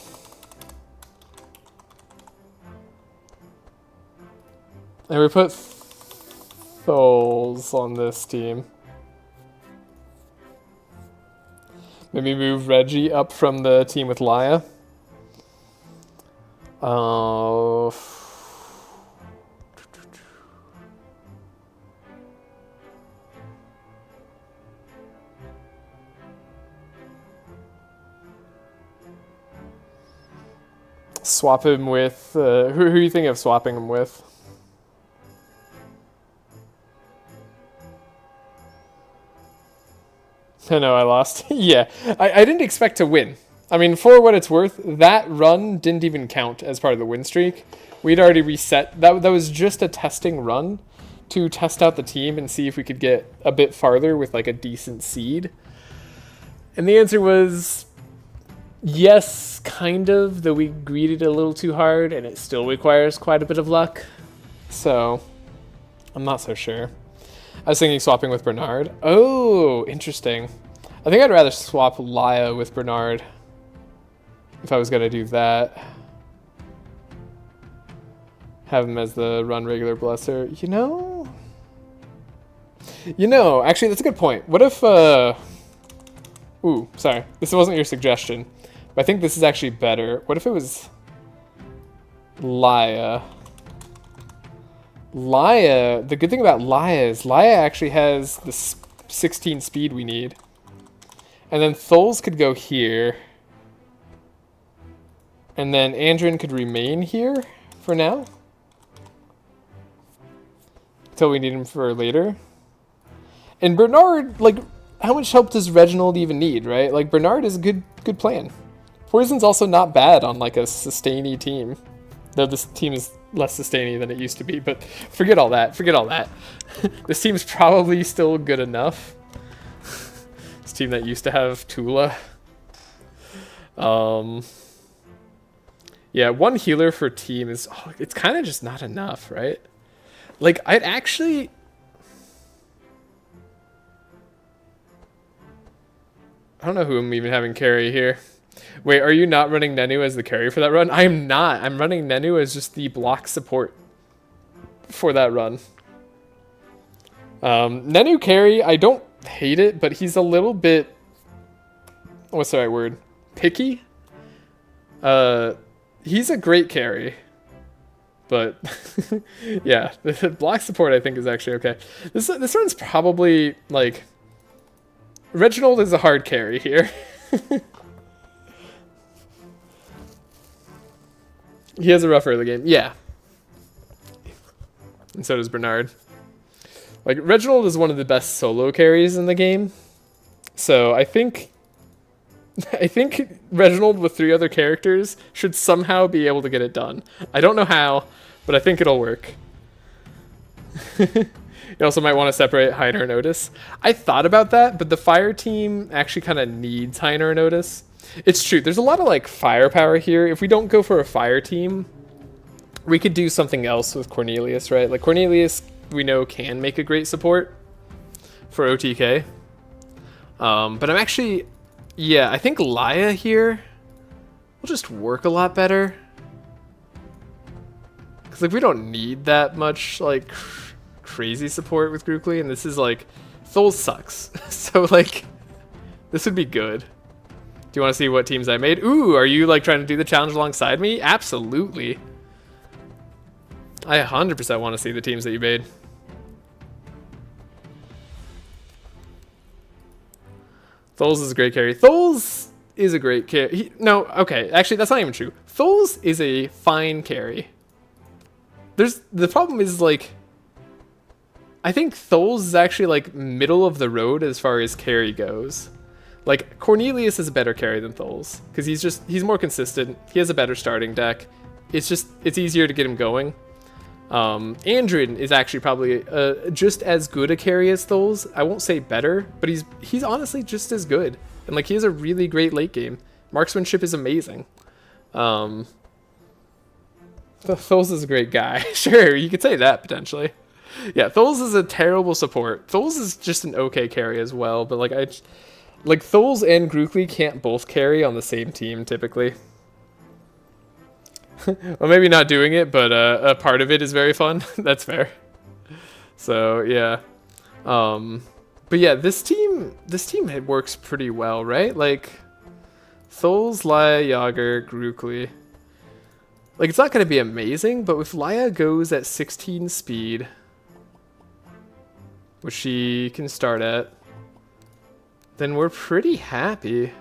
And we put Tholes on this team. Maybe move Reggie up from the team with Laya. Swap him with... who are you thinking of swapping him with? I know I lost. Yeah, I didn't expect to win. I mean, for what it's worth, that run didn't even count as part of the win streak. We'd already reset. That was just a testing run to test out the team and see if we could get a bit farther with like a decent seed. And the answer was Yes, kind of, though we greeted a little too hard, and it still requires quite a bit of luck. So, I'm not so sure. I was thinking swapping with Bernard. Oh, interesting. I think I'd rather swap Laya with Bernard if I was going to do that. Have him as the run regular blesser. Actually, that's a good point. What if, ooh, sorry. This wasn't your suggestion. But I think this is actually better. What if it was Laya? Laya, the good thing about Laya is Laya actually has the 16 speed we need. And then Tholes could go here. And then Andrin could remain here for now. Until we need him for later. And Bernard, like, how much help does Reginald even need, right? Like, Bernard is a good plan. Poison's also not bad on, like, a sustainy team. Though this team is less sustainy than it used to be, but forget all that. This team's probably still good enough. This team that used to have Tula. Yeah, one healer for team is, it's kind of just not enough, right? Like, I'd actually... I don't know who I'm even having carry here. Wait, are you not running Nenu as the carry for that run? I am not. I'm running Nenu as just the block support for that run. Nenu carry, I don't hate it, but he's a little bit... What's the right word? Picky? He's a great carry. But, yeah, the block support I think is actually okay. This run's probably, like... Reginald is a hard carry here. He has a rough early game. Yeah. And so does Bernard. Like, Reginald is one of the best solo carries in the game. So I think Reginald with 3 other characters should somehow be able to get it done. I don't know how, but I think it'll work. You also might want to separate Heiner and Otis. I thought about that, but the fire team actually kind of needs Heiner and Otis. It's true. There's a lot of, like, firepower here. If we don't go for a fire team, we could do something else with Cornelius, right? Like, Cornelius, we know, can make a great support for OTK. But I'm actually... Yeah, I think Laya here will just work a lot better. Because, like, we don't need that much, like, crazy support with Grukli. And this is, like... Thole sucks. So, like, this would be good. Do you want to see what teams I made? Ooh, are you, like, trying to do the challenge alongside me? Absolutely. I 100% want to see the teams that you made. Tholes is a great carry. Tholes is a great carry. No, okay. Actually, that's not even true. Tholes is a fine carry. The problem is, like... I think Tholes is actually, like, middle of the road as far as carry goes. Like, Cornelius is a better carry than Tholes. Because he's more consistent. He has a better starting deck. It's easier to get him going. Andrin is actually probably just as good a carry as Tholes. I won't say better, but he's honestly just as good. And, like, he has a really great late game. Marksmanship is amazing. Tholes is a great guy. Sure, you could say that, potentially. Yeah, Tholes is a terrible support. Tholes is just an okay carry as well, but, like, Tholes and Grukli can't both carry on the same team, typically. Well, maybe not doing it, but a part of it is very fun. That's fair. So, yeah. But yeah, this team it works pretty well, right? Like, Tholes, Laya, Yogger, Grukli. Like, it's not going to be amazing, but if Laya goes at 16 speed, which she can start at, then we're pretty happy.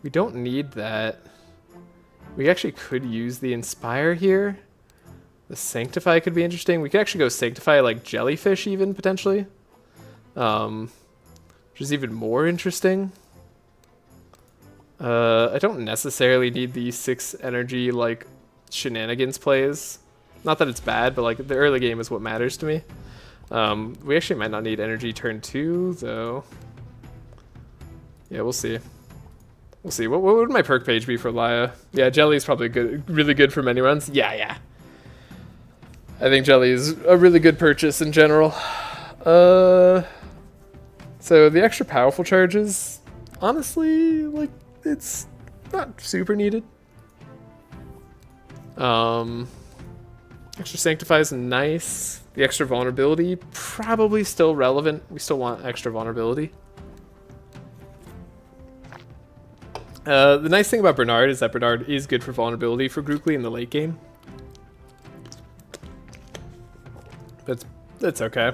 We don't need that. We actually could use the Inspire here. The Sanctify could be interesting. We could actually go Sanctify like Jellyfish even, potentially. Which is even more interesting. I don't necessarily need the 6 energy, like, shenanigans plays. Not that it's bad, but, like, the early game is what matters to me. We actually might not need energy turn 2, though. Yeah, we'll see. We'll see. What would my perk page be for Laya? Yeah, Jelly is probably good, really good for many runs. Yeah. I think Jelly is a really good purchase in general. So the extra powerful charges, honestly, like, it's not super needed. Extra Sanctify is nice. The extra vulnerability, probably still relevant. We still want extra vulnerability. The nice thing about Bernard is that Bernard is good for vulnerability for Grukli in the late game. That's okay.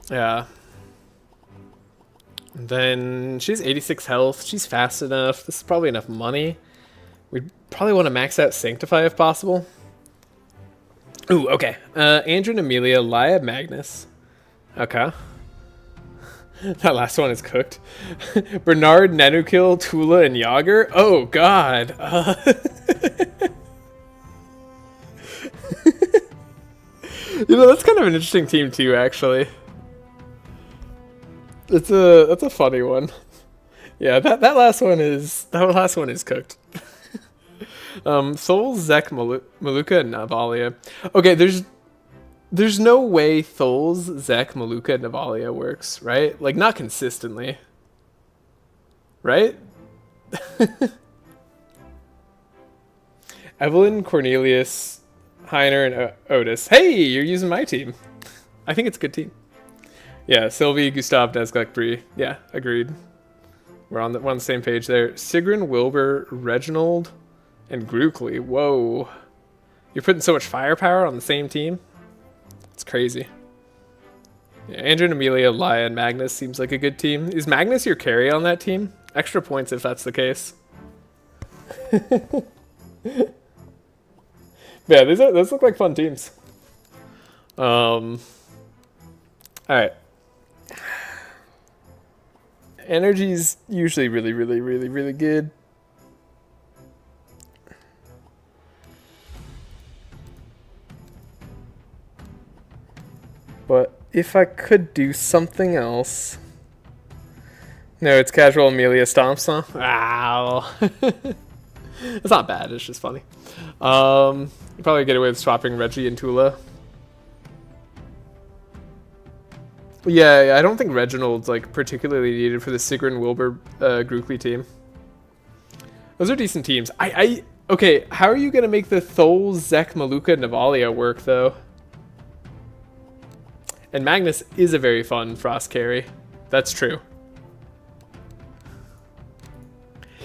Yeah. And then she's 86 health. She's fast enough. This is probably enough money. We'd probably want to max out Sanctify if possible. Ooh, okay. Andrew and Amelia, Laya, Magnus. Okay. That last one is cooked. Bernard, Nanukil, Tula, and Yogger. Oh, God. That's kind of an interesting team too, actually. That's a funny one. Yeah, that last one is cooked. Soul, Zek, Maluka, and Navalia. Okay, there's no way Tholes, Zek, Maluka, and Navalia works, right? Like, not consistently. Right? Evelyn, Cornelius, Heiner, and Otis. Hey, you're using my team. I think it's a good team. Yeah, Sylvie, Gustav, Nesglek, Bree. Yeah, agreed. We're on the same page there. Sigrun, Wilbur, Reginald, and Grukli. Whoa. You're putting so much firepower on the same team? It's crazy. Yeah, Andrew and Amelia, Laya, and Magnus seems like a good team. Is Magnus your carry on that team? Extra points if that's the case. Yeah, those look like fun teams. Alright. Energy's usually really, really, really, really good. But if I could do something else... No, it's casual Amelia Stomps, huh? Wow. It's not bad, it's just funny. You probably get away with swapping Reggie and Tula. Yeah, I don't think Reginald's like particularly needed for the Sigrun, Wilbur, Grukli team. Those are decent teams. Okay, how are you gonna make the Thol, Zek, Maluka, Navalia work though? And Magnus is a very fun Frost carry. That's true.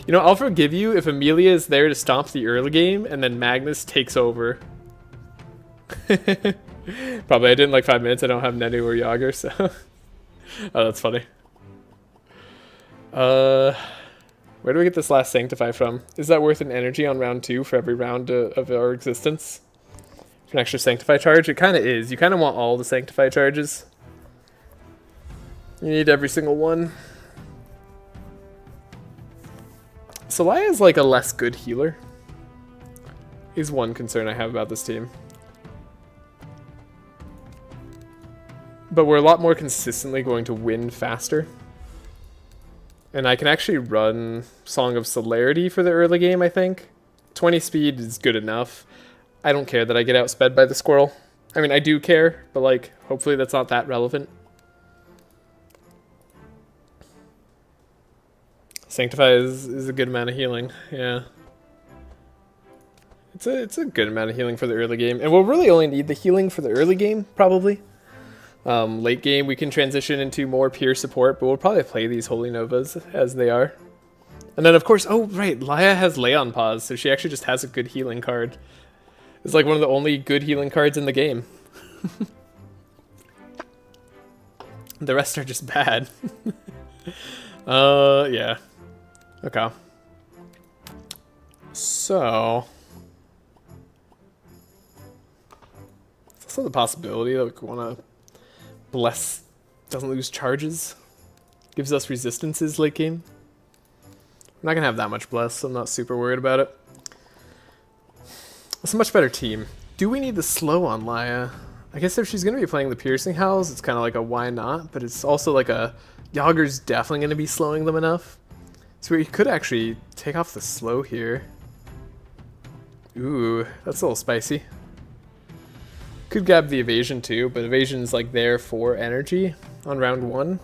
You know, I'll forgive you if Amelia is there to stomp the early game and then Magnus takes over. Probably I didn't like 5 minutes. I don't have Nenu or Yogger, so... Oh, that's funny. Where do we get this last Sanctify from? Is that worth an energy on round 2 for every round of our existence? For an extra Sanctify charge? It kind of is. You kind of want all the Sanctify charges. You need every single one. Celaya is like a less good healer. Is one concern I have about this team. But we're a lot more consistently going to win faster. And I can actually run Song of Celerity for the early game, I think. 20 speed is good enough. I don't care that I get outsped by the squirrel. I mean, I do care, but like, hopefully that's not that relevant. Sanctify is a good amount of healing, yeah. It's a good amount of healing for the early game. And we'll really only need the healing for the early game, probably. Late game, we can transition into more pure support, but we'll probably play these Holy Novas as they are. And then, of course, oh, right, Laya has Lay on Pause, so she actually just has a good healing card. It's like one of the only good healing cards in the game. The rest are just bad. Yeah. Okay. So... It's also the possibility that we could want to... Bless doesn't lose charges. Gives us resistances late game. I'm not going to have that much Bless, so I'm not super worried about it. It's a much better team. Do we need the slow on Laya? I guess if she's going to be playing the Piercing Howls, it's kind of like a why not, but it's also like a Yogger's definitely going to be slowing them enough. So we could actually take off the slow here. Ooh, that's a little spicy. Could grab the evasion too, but evasion's like there for energy on round 1.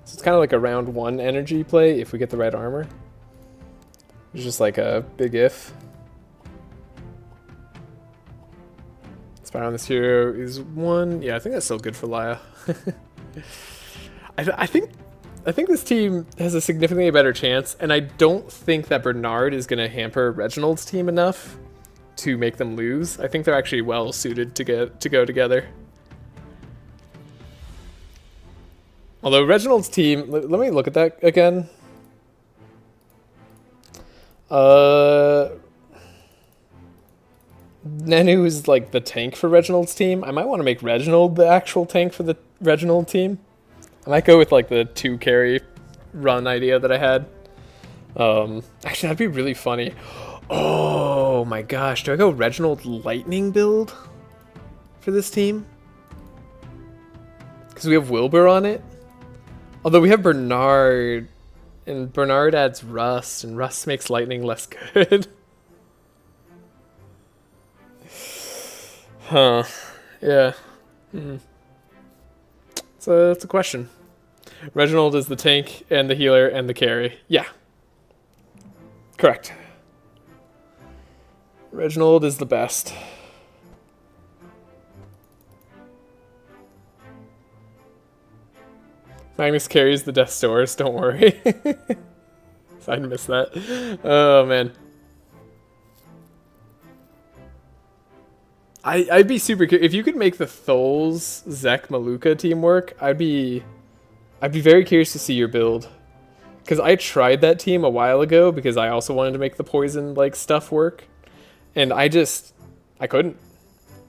So it's kind of like a round 1 energy play if we get the right armor. It's just like a big if. Spire on this hero is 1. Yeah, I think that's still good for Laya. I think this team has a significantly better chance, and I don't think that Bernard is going to hamper Reginald's team enough to make them lose. I think they're actually well suited to go together. Although Reginald's team, let me look at that again. Nenu is like the tank for Reginald's team. I might want to make Reginald the actual tank for the Reginald team. I might go with like the 2 carry run idea that I had. Actually, that'd be really funny. Oh my gosh, do I go Reginald Lightning build for this team? Because we have Wilbur on it. Although we have Bernard, and Bernard adds Rust, and Rust makes Lightning less good. Huh. Yeah. So that's a question. Reginald is the tank and the healer and the carry. Yeah. Correct. Reginald is the best. Magnus carries the Death Stores, don't worry. I missed that. Oh, man. I'd be super curious. If you could make the Tholes, Zek, Maluka team work, I'd be very curious to see your build. Because I tried that team a while ago because I also wanted to make the poison like stuff work. And I couldn't.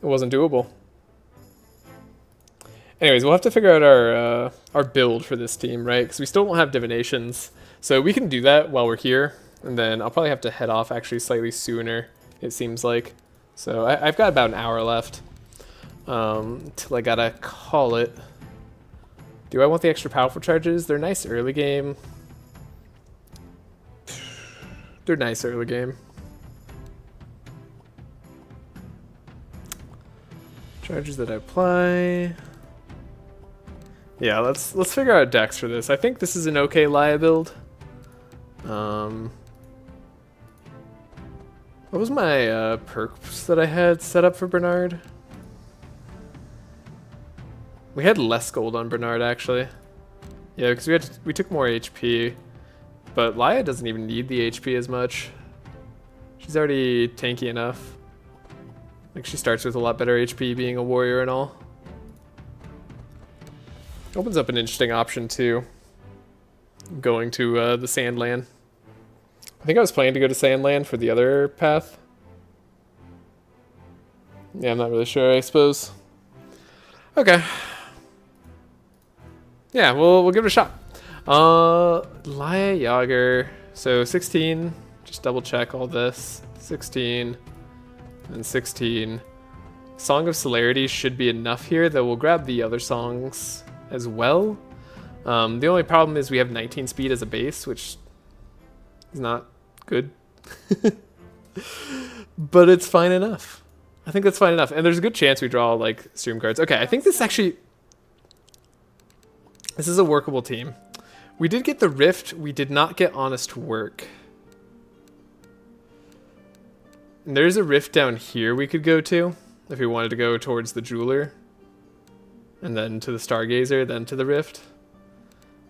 It wasn't doable. Anyways, we'll have to figure out our build for this team, right? Because we still don't have divinations. So we can do that while we're here. And then I'll probably have to head off actually slightly sooner, it seems like. So I've got about an hour left till I gotta call it. Do I want the extra powerful charges? They're nice early game. They're nice early game. Charges that I apply. Yeah, let's figure out decks for this. I think this is an okay Laya build. What was my perks that I had set up for Bernard? We had less gold on Bernard actually. Yeah, because we took more HP, but Laya doesn't even need the HP as much. She's already tanky enough. Like she starts with a lot better HP being a warrior and all. Opens up an interesting option too. Going to the Sandland. I think I was planning to go to Sandland for the other path. Yeah, I'm not really sure, I suppose. Okay. Yeah, we'll give it a shot. Laya Yogger. So 16. Just double check all this. 16. And 16. Song of Celerity should be enough here, though we'll grab the other songs as well. The only problem is we have 19 speed as a base, which is not good. But it's fine enough. I think that's fine enough. And there's a good chance we draw like stream cards. Okay, I think this is a workable team. We did get the Rift. We did not get Honest Work. And there's a Rift down here we could go to if we wanted to go towards the Jeweler. And then to the Stargazer, then to the Rift.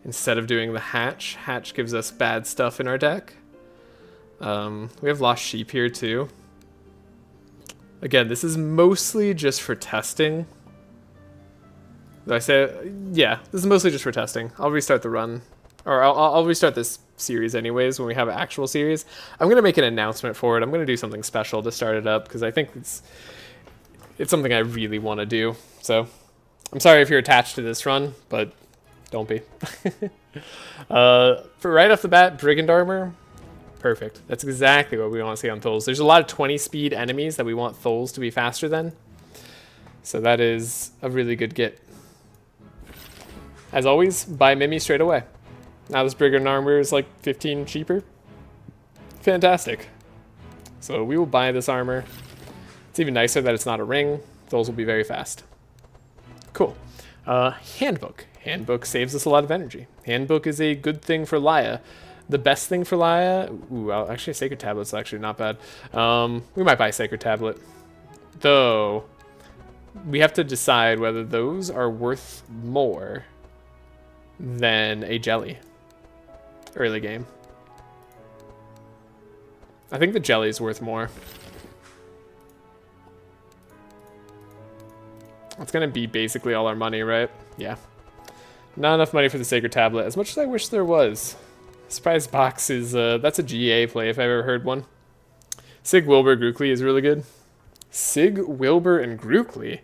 Instead of doing the Hatch. Hatch gives us bad stuff in our deck. We have Lost Sheep here too. Again, this is mostly just for testing. Did I say? Yeah, this is mostly just for testing. I'll restart the run. Or I'll restart this series anyways when we have an actual series. I'm going to make an announcement for it. I'm going to do something special to start it up because I think it's something I really want to do. So I'm sorry if you're attached to this run, but don't be. For right off the bat, Brigand Armor. Perfect. That's exactly what we want to see on Tholes. There's a lot of 20 speed enemies that we want Tholes to be faster than. So that is a really good get. As always, buy Mimi straight away. Now this Brigand armor is like 15 cheaper. Fantastic. So we will buy this armor. It's even nicer that it's not a ring. Those will be very fast. Cool. Handbook. Handbook saves us a lot of energy. Handbook is a good thing for Laia. The best thing for Laia... Ooh, actually, Sacred Tablet's actually not bad. We might buy Sacred Tablet. Though, we have to decide whether those are worth more than a jelly. Early game. I think the jelly is worth more. It's gonna be basically all our money, right? Yeah. Not enough money for the Sacred Tablet, as much as I wish there was. Surprise Box is, that's a GA play if I've ever heard one. Sig, Wilbur, Grukli is really good. Sig, Wilbur, and Grukli?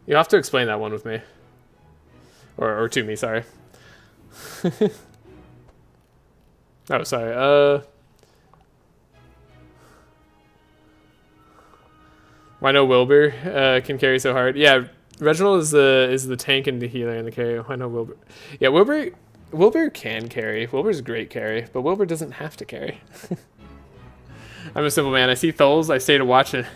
You'll have to explain that one with me. Or to me, sorry. Oh, sorry, Why no Wilbur can carry so hard? Yeah, Reginald is the tank and the healer and the carry. Why no Wilbur? Yeah, Wilbur can carry. Wilbur's a great carry, but Wilbur doesn't have to carry. I'm a simple man. I see Tholes, I stay to watch it.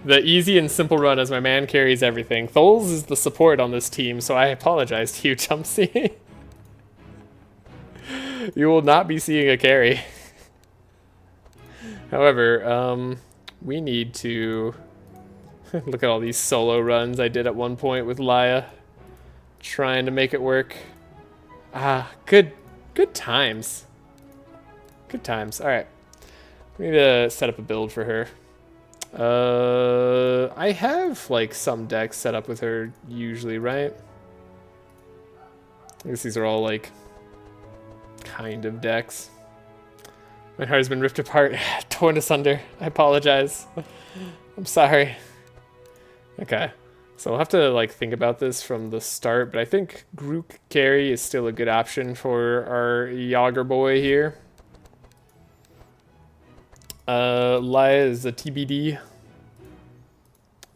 The easy and simple run as my man carries everything. Tholes is the support on this team, so I apologize to you, Chumpsy. You will not be seeing a carry. However, we need to... Look at all these solo runs I did at one point with Laia. Trying to make it work. Ah, good times. Good times. Alright. We need to set up a build for her. I have, like, some decks set up with her usually, right? I guess these are all, like, kind of decks. My heart has been ripped apart, torn asunder. I apologize. I'm sorry. Okay, so we'll have to like think about this from the start, but I think Gruk carry is still a good option for our Yogger boy here. Laia is a TBD.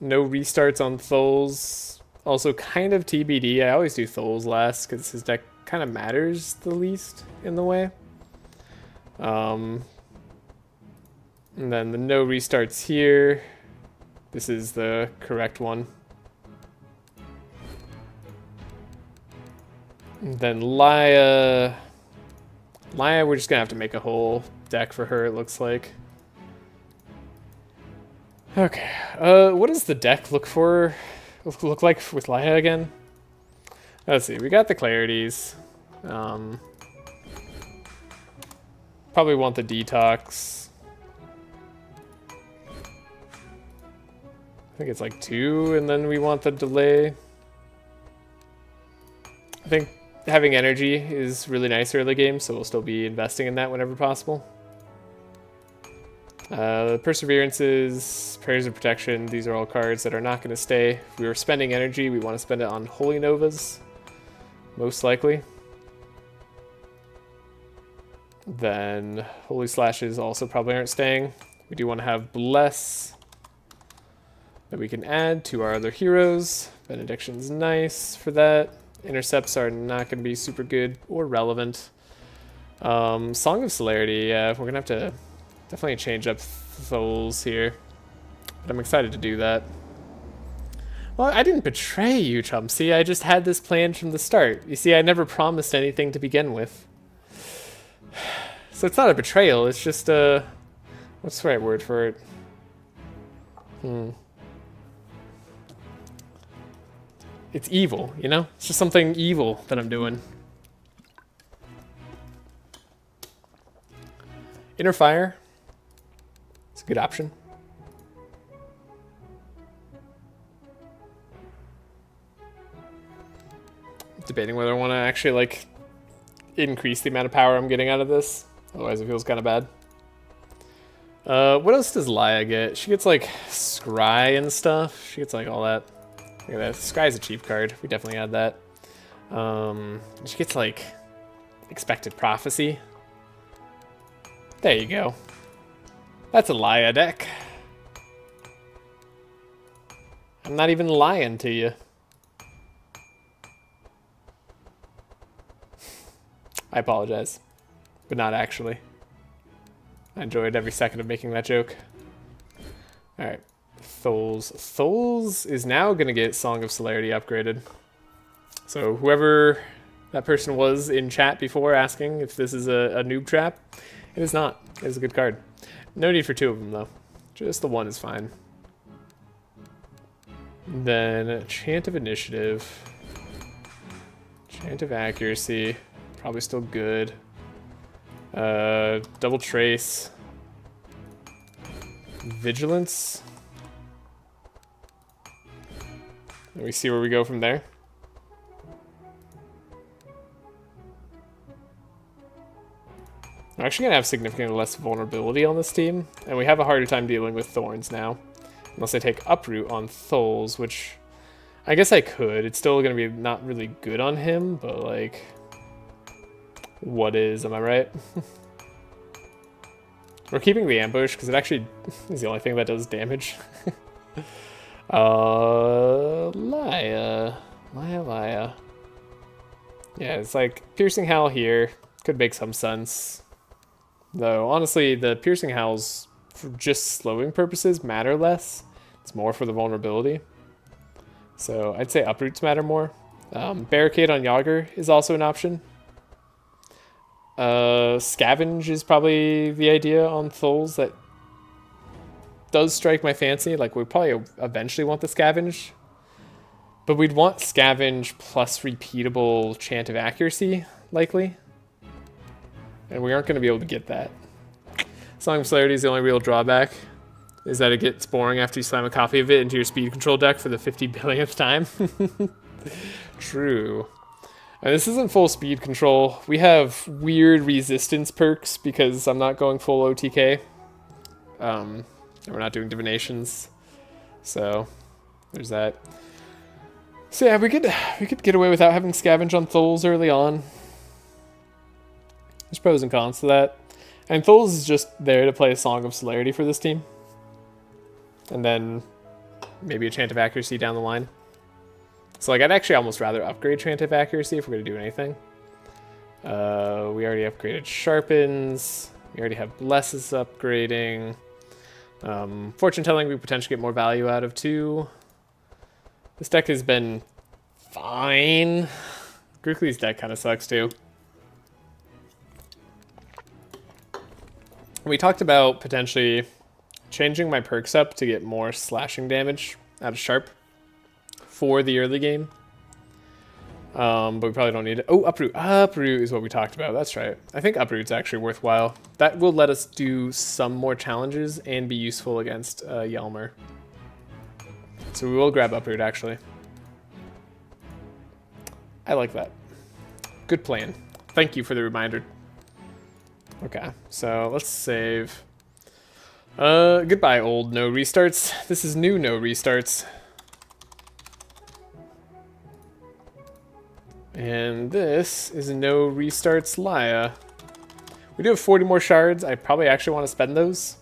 No restarts on Tholes. Also kind of TBD. I always do Tholes last because his deck kind of matters the least in the way. And then the no restarts here. This is the correct one. And then Laia, we're just gonna have to make a whole deck for her, it looks like. Okay, what does the deck look like with Laia again? Let's see, we got the clarities. Probably want the detox. I think it's like 2, and then we want the delay. I think having energy is really nice early game, so we'll still be investing in that whenever possible. Perseverances, Prayers of Protection, these are all cards that are not going to stay. If we were spending energy, we want to spend it on Holy Novas, most likely. Then Holy Slashes also probably aren't staying. We do want to have Bless that we can add to our other heroes. Benediction's nice for that. Intercepts are not going to be super good or relevant. Song of Celerity, yeah, we're going to have to definitely change up Tholes here. But I'm excited to do that. Well, I didn't betray you, Chumpsy. I just had this planned from the start. You see, I never promised anything to begin with. So it's not a betrayal, it's just a... What's the right word for it? It's evil, you know? It's just something evil that I'm doing. Inner Fire. It's a good option. Debating whether I want to actually, like, increase the amount of power I'm getting out of this. Otherwise it feels kind of bad. What else does Laia get? She gets, like, Scry and stuff. She gets, like, all that. Look at that. Scry's a cheap card. We definitely add that. She gets, like, Expected Prophecy. There you go. That's a Laia deck. I'm not even lying to you. I apologize, but not actually. I enjoyed every second of making that joke. Alright, Tholes. Tholes is now going to get Song of Celerity upgraded. So whoever that person was in chat before asking if this is a noob trap, it is not. It is a good card. No need for 2 of them though. Just the 1 is fine. Then Chant of Initiative. Chant of Accuracy. Probably still good. Double Trace. Vigilance. And we see where we go from there. We're actually going to have significantly less vulnerability on this team, and we have a harder time dealing with Thorns now. Unless I take Uproot on Tholes, which I guess I could. It's still going to be not really good on him, but like, what is, am I right? We're keeping the Ambush because it actually is the only thing that does damage. Laya. Yeah, it's like Piercing Howl here could make some sense. Though, honestly, the Piercing Howls, for just slowing purposes, matter less. It's more for the vulnerability. So, I'd say Uproots matter more. Barricade on Yogger is also an option. Scavenge is probably the idea on Tholes that does strike my fancy. Like, we probably eventually want the Scavenge. But we'd want Scavenge plus repeatable Chant of Accuracy, likely. And we aren't going to be able to get that. Song of Celerity is the only real drawback, is that it gets boring after you slam a copy of it into your speed control deck for the 50 billionth time. True. And this isn't full speed control. We have weird resistance perks because I'm not going full OTK. And we're not doing divinations. So there's that. So yeah, we could get away without having Scavenge on Tholes early on. There's pros and cons to that. And Tholes is just there to play a Song of Celerity for this team. And then maybe a Chant of Accuracy down the line. So like, I'd actually almost rather upgrade Chant of Accuracy if we're going to do anything. We already upgraded Sharpens. We already have Blesses upgrading. Fortune Telling we potentially get more value out of too. This deck has been fine. Grukli's deck kind of sucks too. We talked about potentially changing my perks up to get more slashing damage out of Sharp for the early game. But we probably don't need it. Oh, Uproot. Uproot is what we talked about. That's right. I think Uproot's actually worthwhile. That will let us do some more challenges and be useful against Yelmer. So we will grab Uproot, actually. I like that. Good plan. Thank you for the reminder. Okay, so let's save. Goodbye, old no restarts. This is new no restarts. And this is no restarts Laya. We do have 40 more shards. I probably actually want to spend those.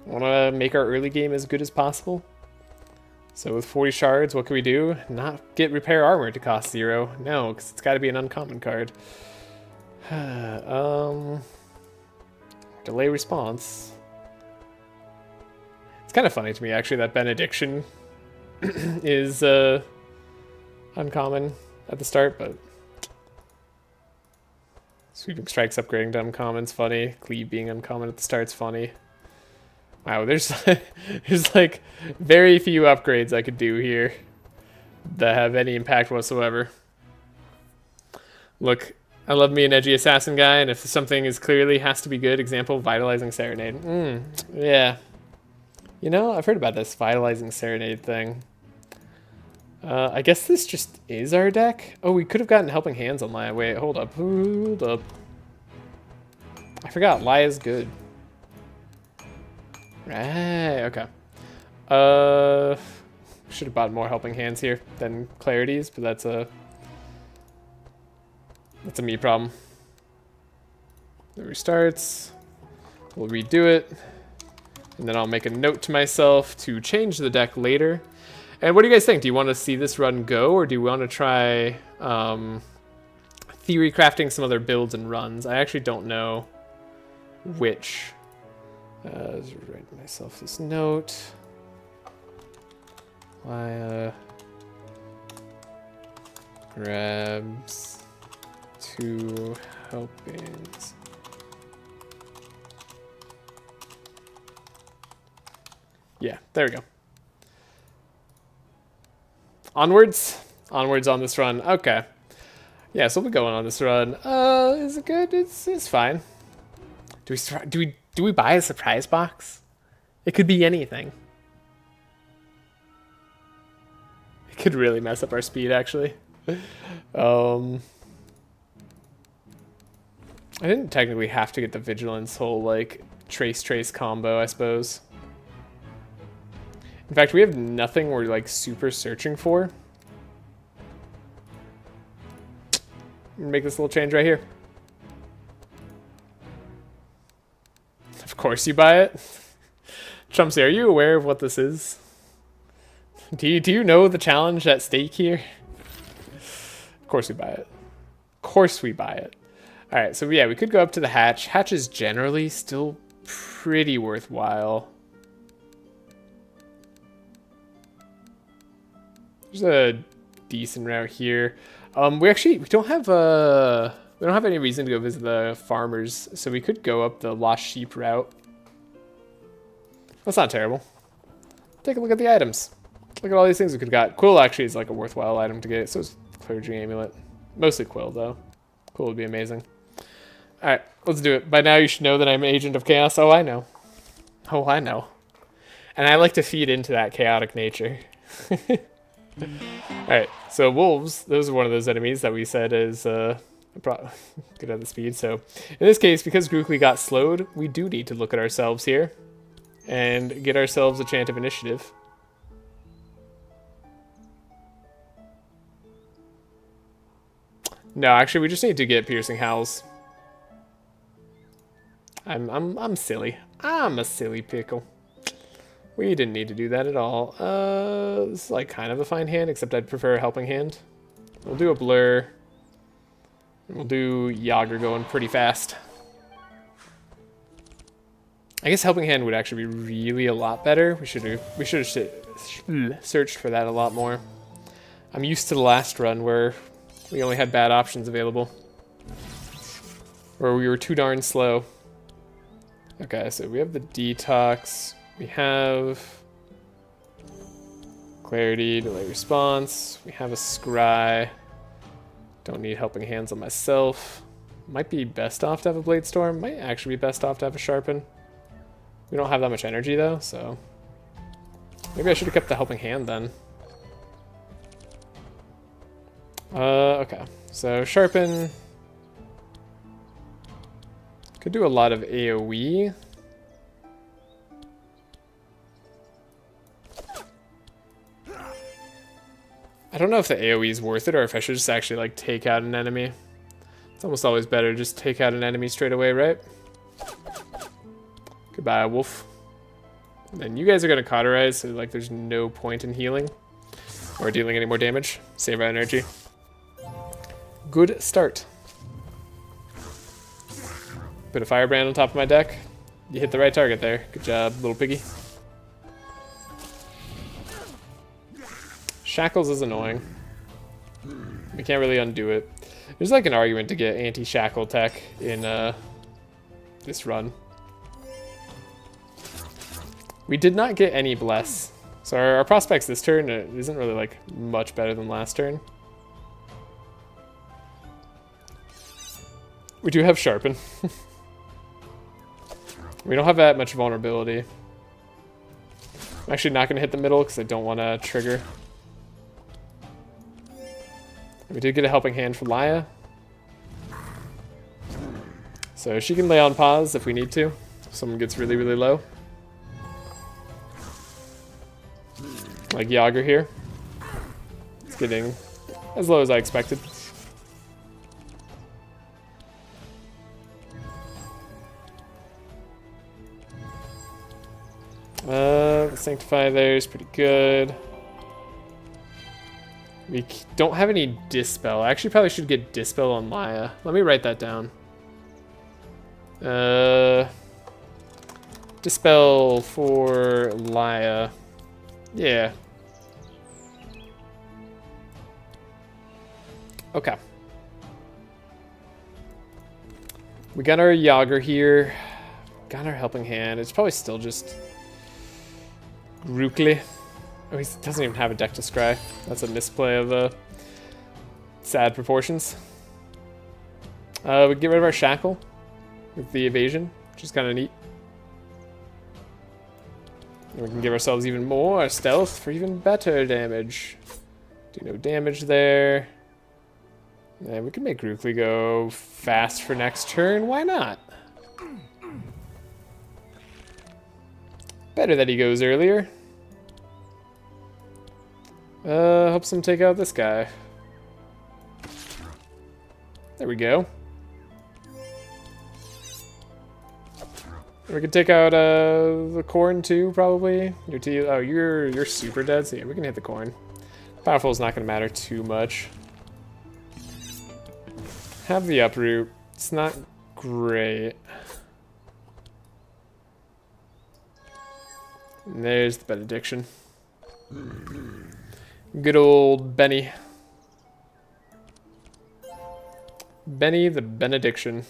I want to make our early game as good as possible. So with 40 shards, what can we do? Not get Repair Armor to cost 0. No, because it's got to be an uncommon card. Delay Response. It's kind of funny to me, actually, that Benediction is uncommon at the start, but Sweeping Strike's upgrading to uncommon is funny. Cleave being uncommon at the start's funny. Wow, there's like very few upgrades I could do here that have any impact whatsoever. Look, I love me an edgy assassin guy, and if something is clearly has to be good, example, Vitalizing Serenade. Yeah. You know, I've heard about this Vitalizing Serenade thing. I guess this just is our deck. Oh, we could have gotten Helping Hands on Laya. Wait, hold up. Hold up. I forgot, Laya's good. Right, okay. Should have bought more Helping Hands here than Clarities, but that's a me problem. It restarts. We'll redo it. And then I'll make a note to myself to change the deck later. And what do you guys think? Do you want to see this run go, or do you want to try theory crafting some other builds and runs. I actually don't know which. Let's write myself this note. Grabs 2 helpings. Yeah, there we go. Onwards on this run. Okay. Yeah, so we'll be going on this run. Is it good? It's fine. Do we buy a surprise box? It could be anything. It could really mess up our speed, actually. I didn't technically have to get the vigilance whole like trace combo, I suppose. In fact, we have nothing we're like super searching for. Make this little change right here. Of course you buy it. Trumpsy, are you aware of what this is? Do you know the challenge at stake here? Of course we buy it. Of course we buy it. Alright, so yeah, we could go up to the hatch. Hatch is generally still pretty worthwhile. There's a decent route here. We don't have any reason to go visit the farmers, so we could go up the lost sheep route. That's not terrible. Take a look at the items. Look at all these things we could have got. Quill actually is like a worthwhile item to get. So is Clergy Amulet. Mostly Quill though. Quill would be amazing. Alright, let's do it. By now you should know that I'm an agent of chaos. Oh, I know. Oh, I know. And I like to feed into that chaotic nature. Alright, so wolves, those are one of those enemies that we said is good at the speed. So in this case, because Grukli got slowed, we do need to look at ourselves here and get ourselves a chant of initiative. No, actually we just need to get piercing howls. I'm silly. I'm a silly pickle. We didn't need to do that at all. This is like kind of a fine hand, except I'd prefer a helping hand. We'll do a blur. We'll do Yogger going pretty fast. I guess helping hand would actually be really a lot better. We should have searched for that a lot more. I'm used to the last run where we only had bad options available. Or we were too darn slow. Okay, so we have the detox. We have clarity, delay response. We have a scry. Don't need helping hands on myself. Might be best off to have a blade storm. Might actually be best off to have a sharpen. We don't have that much energy though, so maybe I should have kept the helping hand then. Okay, so sharpen. Could do a lot of AoE. I don't know if the AoE is worth it or if I should just actually like take out an enemy. It's almost always better to just take out an enemy straight away, right? Goodbye, wolf. And then you guys are gonna cauterize, so like there's no point in healing or dealing any more damage. Save our energy. Good start. Put a firebrand on top of my deck. You hit the right target there. Good job, little piggy. Shackles is annoying. We can't really undo it. There's like an argument to get anti-shackle tech in this run. We did not get any bless. So our prospects this turn isn't really like much better than last turn. We do have sharpen. We don't have that much vulnerability. I'm actually not going to hit the middle because I don't want to trigger. We did get a helping hand for Laya. So she can lay on pause if we need to. If someone gets really, really low. Like Yogger here. It's getting as low as I expected. The Sanctify there is pretty good. We don't have any Dispel. I actually probably should get Dispel on Maya. Let me write that down. Dispel for Laya. Yeah. Okay. We got our Yogger here. Got our Helping Hand. It's probably still just Grukli. Oh, he doesn't even have a deck to scry. That's a misplay of sad proportions. We get rid of our Shackle with the evasion, which is kind of neat. And we can give ourselves even more stealth for even better damage. Do no damage there. And we can make Grukli go fast for next turn. Why not? Better that he goes earlier. Helps him take out this guy. There we go. We can take out the corn too, probably. Oh, you're super dead, so yeah, we can hit the corn. Powerful is not going to matter too much. Have the uproot. It's not great. And there's the benediction. Good old Benny. Benny the benediction.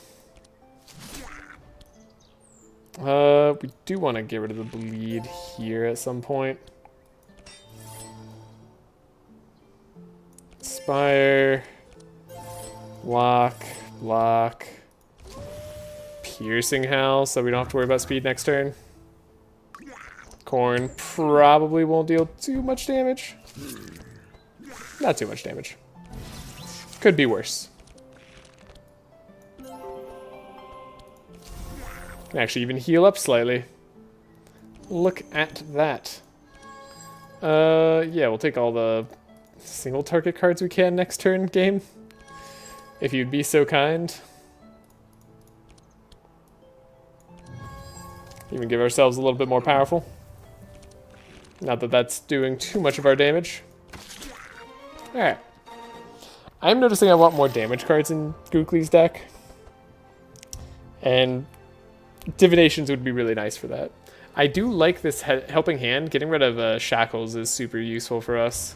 We do want to get rid of the bleed here at some point. Spire. Block. Block. Piercing Howl, so we don't have to worry about speed next turn. Corn probably won't deal too much damage. Not too much damage. Could be worse. Can actually even heal up slightly. Look at that. Yeah, we'll take all the single target cards we can next turn, game. If you'd be so kind. Even give ourselves a little bit more powerful. Not that that's doing too much of our damage. Alright. I'm noticing I want more damage cards in Grukli's deck. And Divinations would be really nice for that. I do like this Helping Hand. Getting rid of Shackles is super useful for us.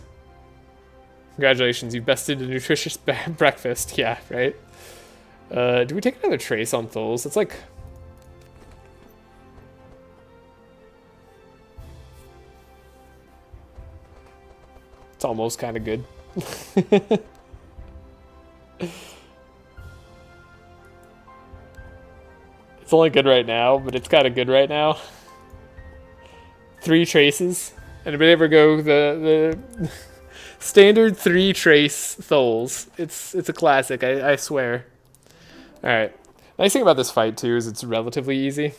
Congratulations, you bested a nutritious breakfast. Yeah, right? Do we take another Trace on Thuls? It's like... It's almost kind of good. It's only good right now, but it's kind of good right now. 3 traces. And if we ever go the standard 3 trace Thuls, it's a classic, I swear. Alright. Nice thing about this fight too is it's relatively easy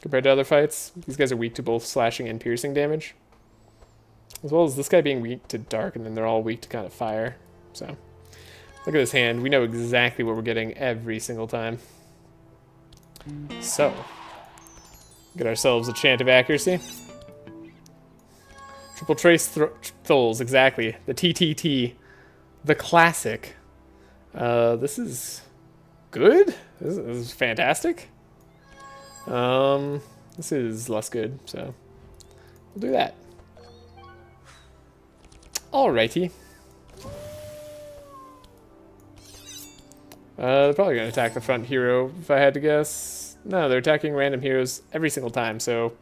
compared to other fights. These guys are weak to both slashing and piercing damage. As well as this guy being weak to dark, and then they're all weak to kind of fire. So, look at this hand. We know exactly what we're getting every single time. So, get ourselves a Chant of Accuracy. Triple Trace Thuls, exactly. The TTT. The classic. This is good. This is fantastic. This is less good, so we'll do that. Alrighty. They're probably going to attack the front hero, if I had to guess. No, they're attacking random heroes every single time, so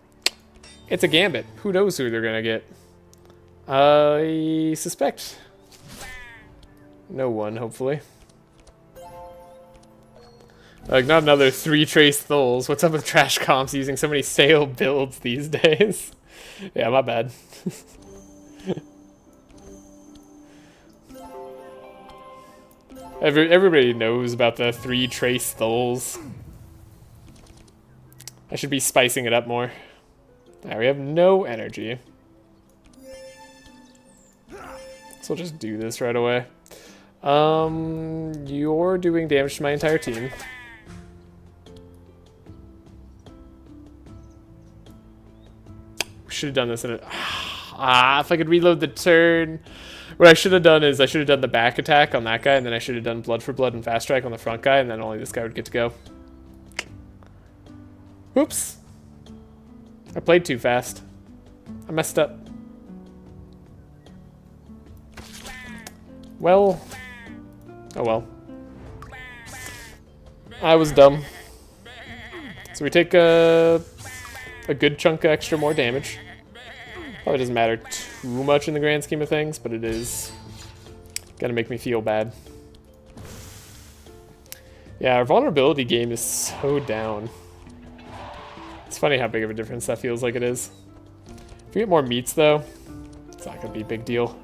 it's a gambit. Who knows who they're going to get? I suspect no one, hopefully. Like, not another 3 Trace Thuls. What's up with Trash comps using so many stale builds these days? Yeah, my bad. Everybody knows about the 3 Trace Thuls. I should be spicing it up more. Alright, we have no energy. So we'll just do this right away. You're doing damage to my entire team. We should have done this in a... If I could reload the turn. What I should have done is I should have done the back attack on that guy, and then I should have done blood for blood and fast track on the front guy, and then only this guy would get to go. Whoops. I played too fast. I messed up. Well. Oh well. I was dumb. So we take a good chunk of extra more damage. Probably doesn't matter too much in the grand scheme of things, but it is gonna make me feel bad. Yeah, our vulnerability game is so down. It's funny how big of a difference that feels like it is. If we get more meats, though, it's not gonna be a big deal.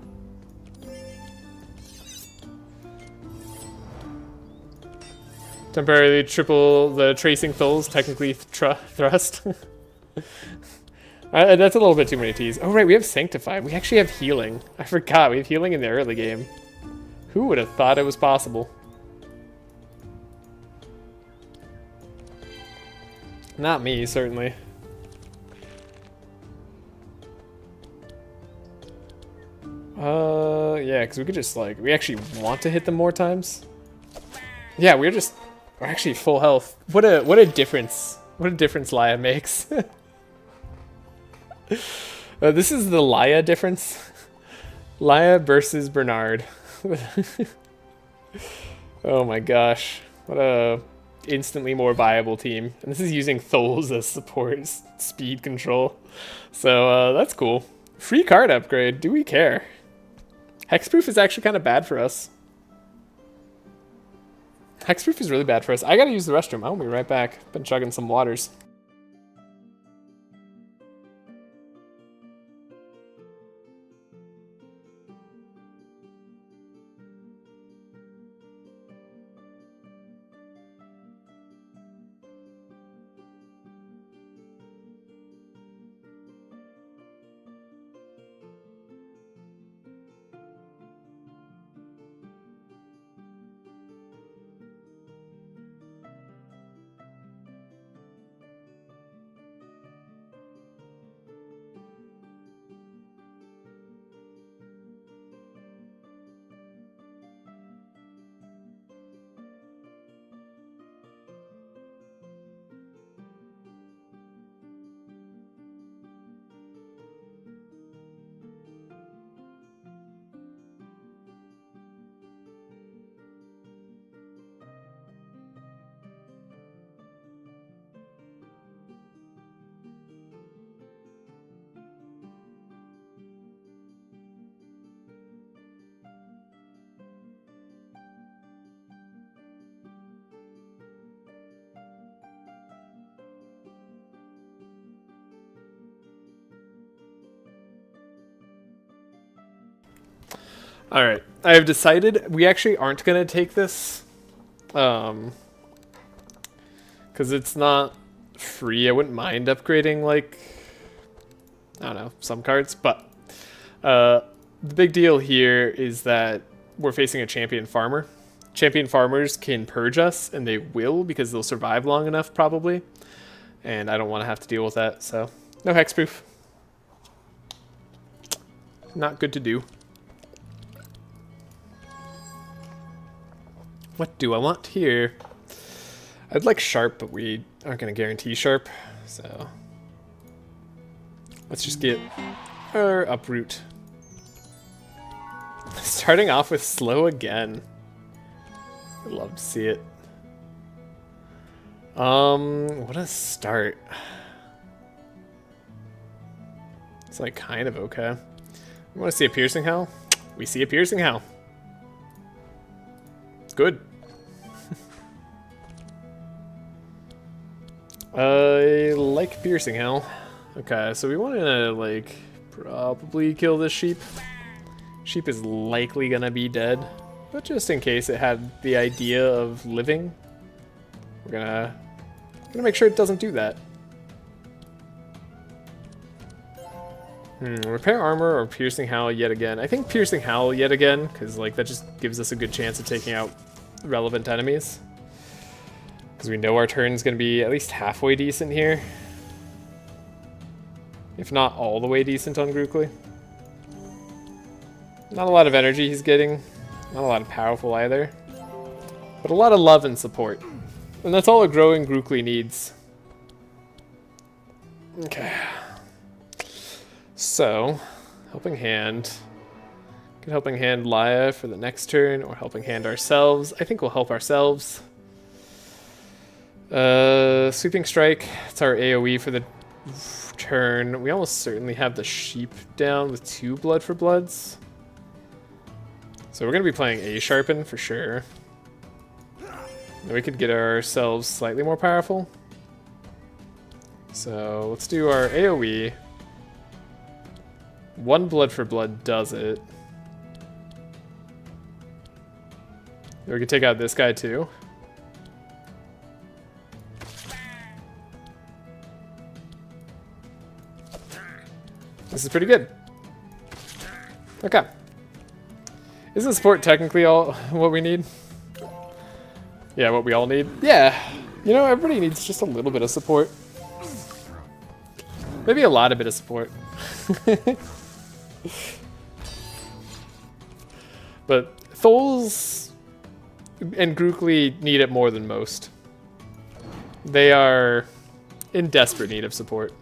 Temporarily triple the tracing thulls, technically thrust. That's a little bit too many T's. Oh, right, we have Sanctify. We actually have healing. I forgot, we have healing in the early game. Who would have thought it was possible? Not me, certainly. Yeah, because we could just, like, we actually want to hit them more times. Yeah, we're actually full health. What a difference. What a difference Laia makes. This is the Laia difference. Laia versus Bernard. Oh my gosh. What a instantly more viable team. And this is using Thulls as support speed control. So that's cool. Free card upgrade. Do we care? Hexproof is actually kind of bad for us. Hexproof is really bad for us. I gotta use the restroom. I'll be right back. Been chugging some waters. Alright, I have decided we actually aren't going to take this. Because it's not free. I wouldn't mind upgrading, like, I don't know, some cards. But the big deal here is that we're facing a champion farmer. Champion farmers can purge us, and they will because they'll survive long enough, probably. And I don't want to have to deal with that, so no hexproof. Not good to do. What do I want here? I'd like sharp, but we aren't going to guarantee sharp, so let's just get our uproot. Starting off with slow again. I'd love to see it. What a start. It's like kind of okay. We want to see a piercing howl? We see a piercing howl. Good. I like piercing howl. Okay, so we want to like probably kill this sheep. Sheep is likely gonna be dead, but just in case it had the idea of living, we're gonna make sure it doesn't do that. Repair armor or piercing howl yet again. I think piercing howl yet again, because like that just gives us a good chance of taking out relevant enemies. Because we know our turn's going to be at least halfway decent here. If not all the way decent on Grukli. Not a lot of energy he's getting. Not a lot of powerful either. But a lot of love and support. And that's all a growing Grukli needs. Okay. So, Helping Hand. Can Helping Hand Laya for the next turn, or Helping Hand ourselves. I think we'll help ourselves. Sweeping Strike. It's our AoE for the turn. We almost certainly have the sheep down with 2 Blood for Bloods. So we're going to be playing A Sharpen for sure. And we could get ourselves slightly more powerful. So let's do our AoE. 1 Blood for Blood does it. We could take out this guy too. This is pretty good. Okay. Isn't support technically all what we need? Yeah, what we all need? Yeah. You know, everybody needs just a little bit of support. Maybe a lot of bit of support. But Tholes and Grukli need it more than most. They are in desperate need of support.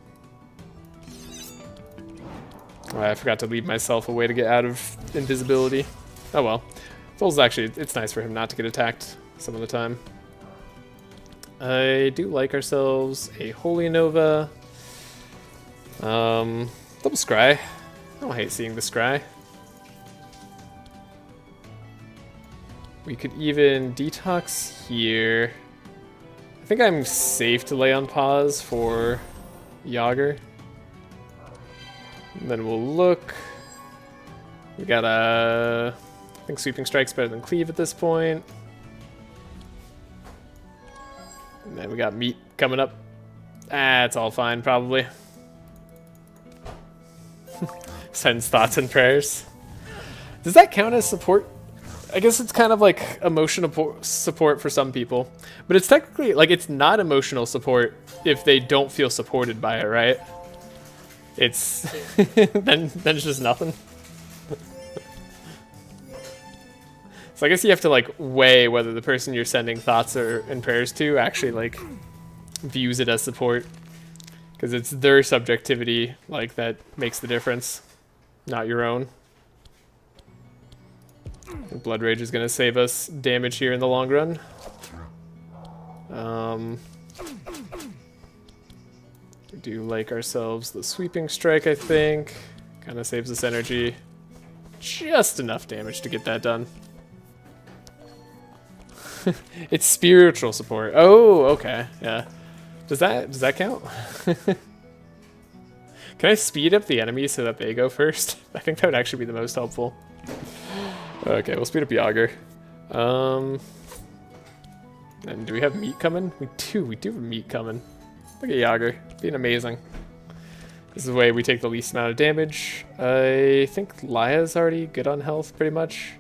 I forgot to leave myself a way to get out of invisibility. Oh well. Tholes actually, it's nice for him not to get attacked some of the time. I do like ourselves a Holy Nova. Double Scry. I don't hate seeing the Scry. We could even detox here. I think I'm safe to lay on pause for Yogger. And then we'll look. We got a... I think Sweeping Strike's better than Cleave at this point. And then we got Meat coming up. Ah, it's all fine, probably. Sends thoughts and prayers. Does that count as support? I guess it's kind of like emotional support for some people. But it's technically, like, it's not emotional support if they don't feel supported by it, right? It's... then it's just nothing. So I guess you have to, like, weigh whether the person you're sending thoughts and prayers to actually, like, views it as support. Because it's their subjectivity, like, that makes the difference, not your own. Blood Rage is going to save us damage here in the long run. We do like ourselves the Sweeping Strike, I think. Kind of saves us energy. Just enough damage to get that done. It's spiritual support. Oh, okay. Yeah. Does that count? Can I speed up the enemies so that they go first? I think that would actually be the most helpful. Okay, we'll speed up Yogger. And do we have Meat coming? We do have Meat coming. Look at Yogger, being amazing. This is the way we take the least amount of damage. I think Laya's already good on health, pretty much.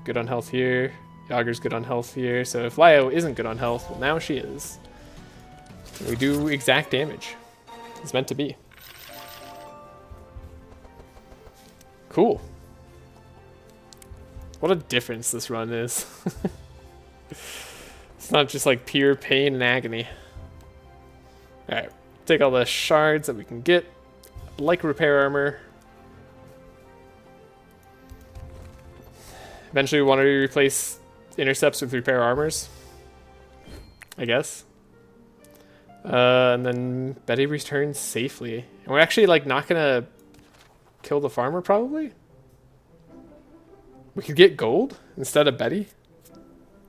Good on health here. Yogger's good on health here. So if Laya isn't good on health, well, now she is. We do exact damage. It's meant to be. Cool. What a difference this run is. It's not just like pure pain and agony. Alright, take all the shards that we can get. Like repair armor. Eventually we want to replace intercepts with repair armors, I guess. And then Betty returns safely. And we're actually like not gonna kill the farmer probably? We could get gold instead of Betty?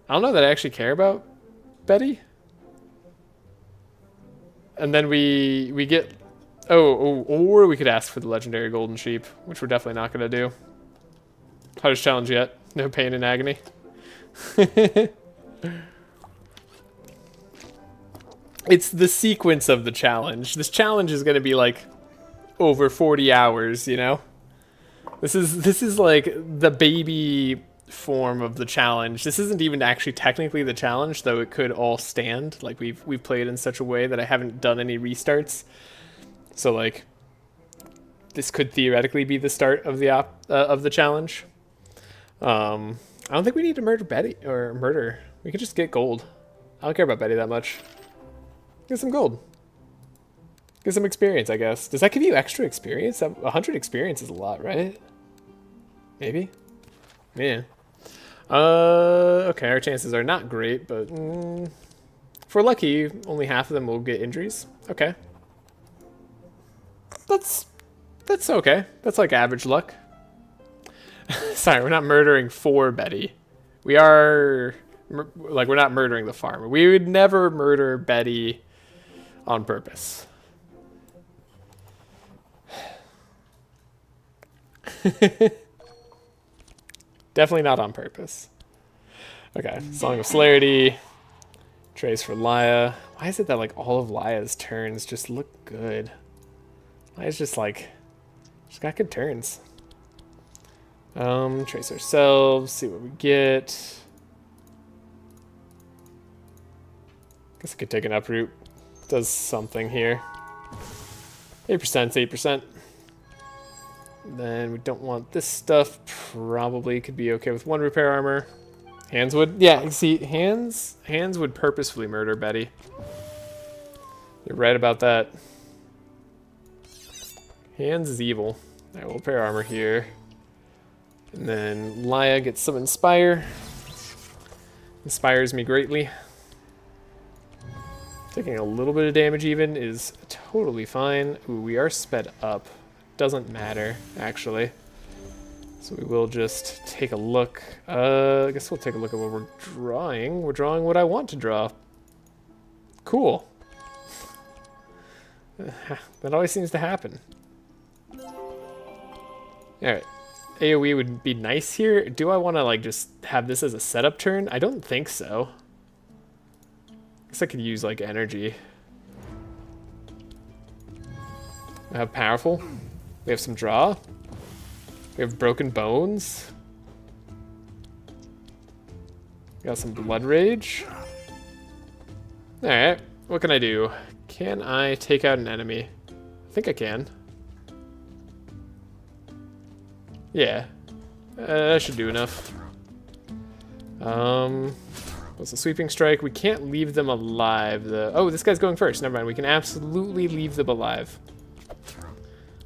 I don't know that I actually care about Betty. And then we get... or we could ask for the legendary golden sheep, which we're definitely not going to do. Hardest challenge yet. No pain and agony. It's the sequence of the challenge. This challenge is going to be like over 40 hours, you know? This is like the baby form of the challenge. This isn't even actually technically the challenge, though it could all stand. Like we've played in such a way that I haven't done any restarts. So like this could theoretically be the start of the challenge. I don't think we need to murder Betty or murder. We could just get gold. I don't care about Betty that much. Get some gold. Get some experience, I guess. Does that give you extra experience? 100 experience is a lot, right? Maybe? Yeah. Okay, our chances are not great, but if we're lucky, only half of them will get injuries. Okay. That's okay. That's like average luck. Sorry, we're not murdering for Betty. We are, like, we're not murdering the farmer. We would never murder Betty on purpose. Definitely not on purpose. Okay, Song of Celerity. Trace for Laya. Why is it that, like, all of Laya's turns just look good? Laya's just, like, she's got good turns. Trace ourselves, see what we get. Guess I could take an uproot. Does something here. 8%, 8%. Then we don't want this stuff. Probably could be okay with 1 repair armor. Hands would, yeah, you see, hands would purposefully murder Betty. You're right about that. Hands is evil. Alright, we'll repair armor here. And then Laya gets some Inspire. Inspires me greatly. Taking a little bit of damage even is totally fine. Ooh, we are sped up. Doesn't matter, actually. So we will just take a look. I guess we'll take a look at what we're drawing. We're drawing what I want to draw. Cool. That always seems to happen. Alright. AoE would be nice here. Do I want to, like, just have this as a setup turn? I don't think so. Guess I could use, like, energy. I have powerful. We have some draw. We have broken bones. We got some blood rage. Alright, what can I do? Can I take out an enemy? I think I can. Yeah. That should do enough. What's the sweeping strike? We can't leave them alive. Oh, this guy's going first. Never mind. We can absolutely leave them alive.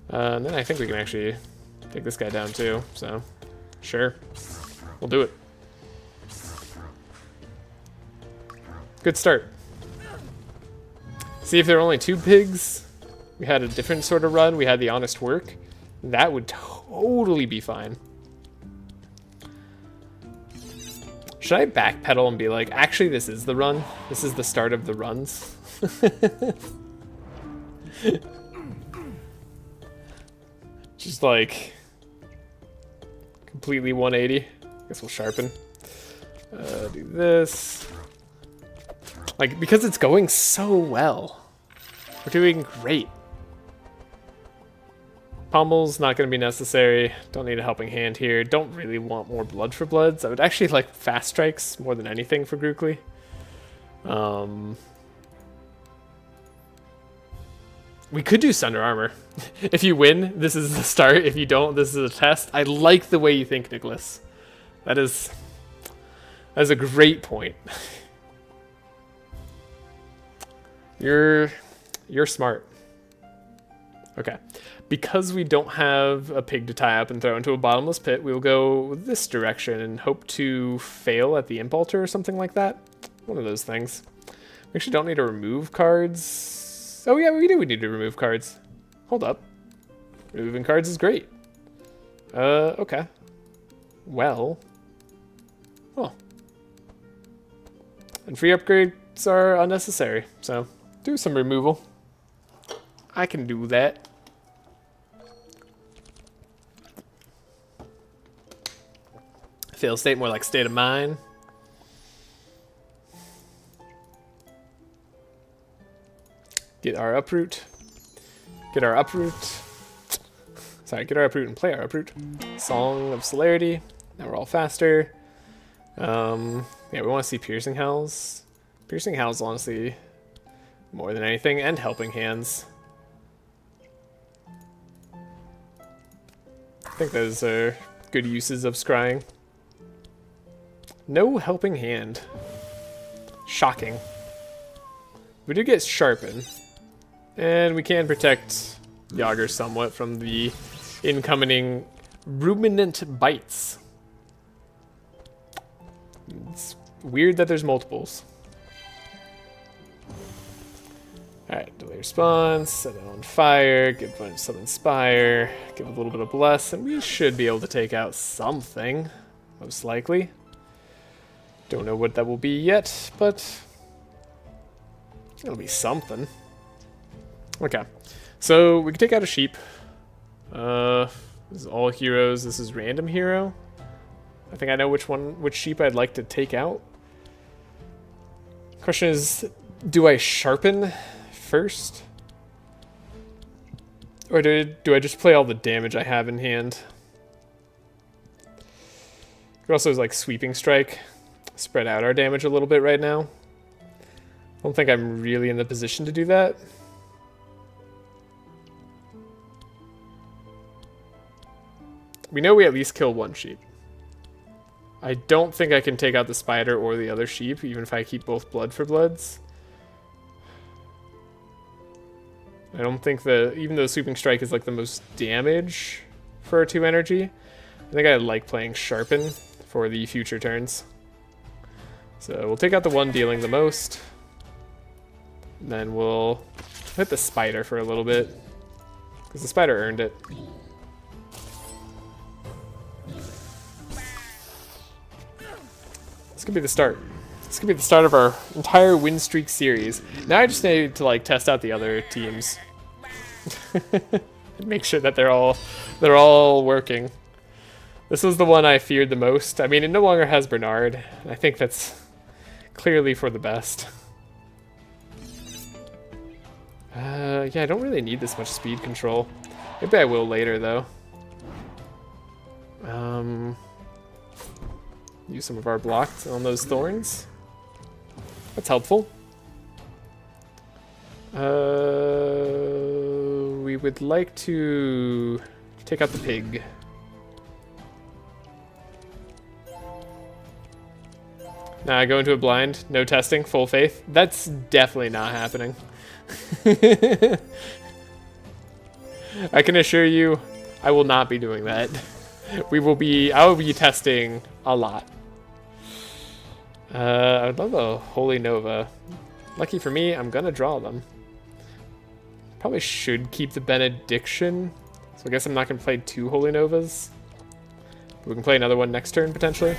And then I think we can actually take this guy down too. So, sure. We'll do it. Good start. See, if there were only 2 pigs, we had a different sort of run. We had the honest work. That would totally be fine. Should I backpedal and be like, actually, this is the run? This is the start of the runs? Just like completely 180. Guess we'll sharpen. Do this. Like, because it's going so well. We're doing great. Pommel's not going to be necessary. Don't need a helping hand here. Don't really want more blood for bloods. I would actually like fast strikes more than anything for Grukli. We could do Sunder Armor. If you win, this is the start. If you don't, this is a test. I like the way you think, Nicholas. That is a great point. You're smart. Okay. Because we don't have a pig to tie up and throw into a bottomless pit, we will go this direction and hope to fail at the imp altar or something like that. One of those things. We actually don't need to remove cards. Oh yeah, we do. We need to remove cards. Hold up. Removing cards is great. Okay. Well. Oh. And free upgrades are unnecessary, so do some removal. I can do that. Fail state, more like state of mind. Get our uproot. Get our uproot. Sorry, get our uproot and play our uproot. Song of Celerity. Now we're all faster. Yeah, we want to see Piercing Howls. Piercing Howls, honestly, more than anything, and Helping Hands. think those are good uses of scrying. No helping hand. Shocking. We do get sharpen. And we can protect Yogger somewhat from the incoming ruminant bites. It's weird that there's multiples. Alright, delay response, set it on fire, give some inspire, give a little bit of bless, and we should be able to take out something, most likely. Don't know what that will be yet, but it'll be something. Okay, so we can take out a sheep. This is all heroes, this is random hero. I think I know which sheep I'd like to take out. Question is, do I sharpen first? Or do I just play all the damage I have in hand? It also is like sweeping strike. Spread out our damage a little bit right now. I don't think I'm really in the position to do that. We know we at least kill one sheep. I don't think I can take out the spider or the other sheep, even if I keep both blood for bloods. I don't think even though sweeping strike is like the most damage for a 2 energy, I think I like playing sharpen for the future turns. So we'll take out the one dealing the most. And then we'll hit the spider for a little bit, because the spider earned it. This could be the start. This could be the start of our entire win streak series. Now I just need to like test out the other teams. Make sure that they're all working. This was the one I feared the most. I mean, it no longer has Bernard. I think that's clearly for the best. Yeah, I don't really need this much speed control. Maybe I will later though. Use some of our blocks on those thorns. That's helpful. We would like to take out the pig. Now I go into a blind, no testing, full faith. That's definitely not happening. I can assure you, I will not be doing that. I will be testing a lot. I would love a Holy Nova. Lucky for me, I'm gonna draw them. Probably should keep the Benediction. So I guess I'm not gonna play 2 Holy Novas. But we can play another one next turn, potentially.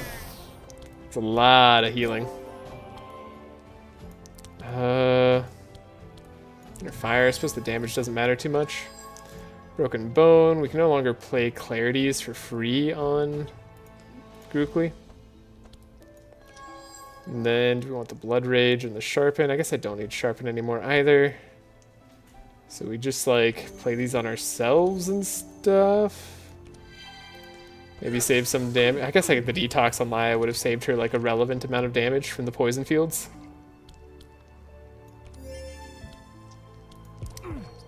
It's a lot of healing. Under fire, I suppose the damage doesn't matter too much. Broken Bone, we can no longer play Clarities for free on Grukli. And then, do we want the Blood Rage and the Sharpen? I guess I don't need Sharpen anymore either. So we just, like, play these on ourselves and stuff. Maybe save some damage. I guess the Detox on Maya would have saved her, like, a relevant amount of damage from the Poison Fields.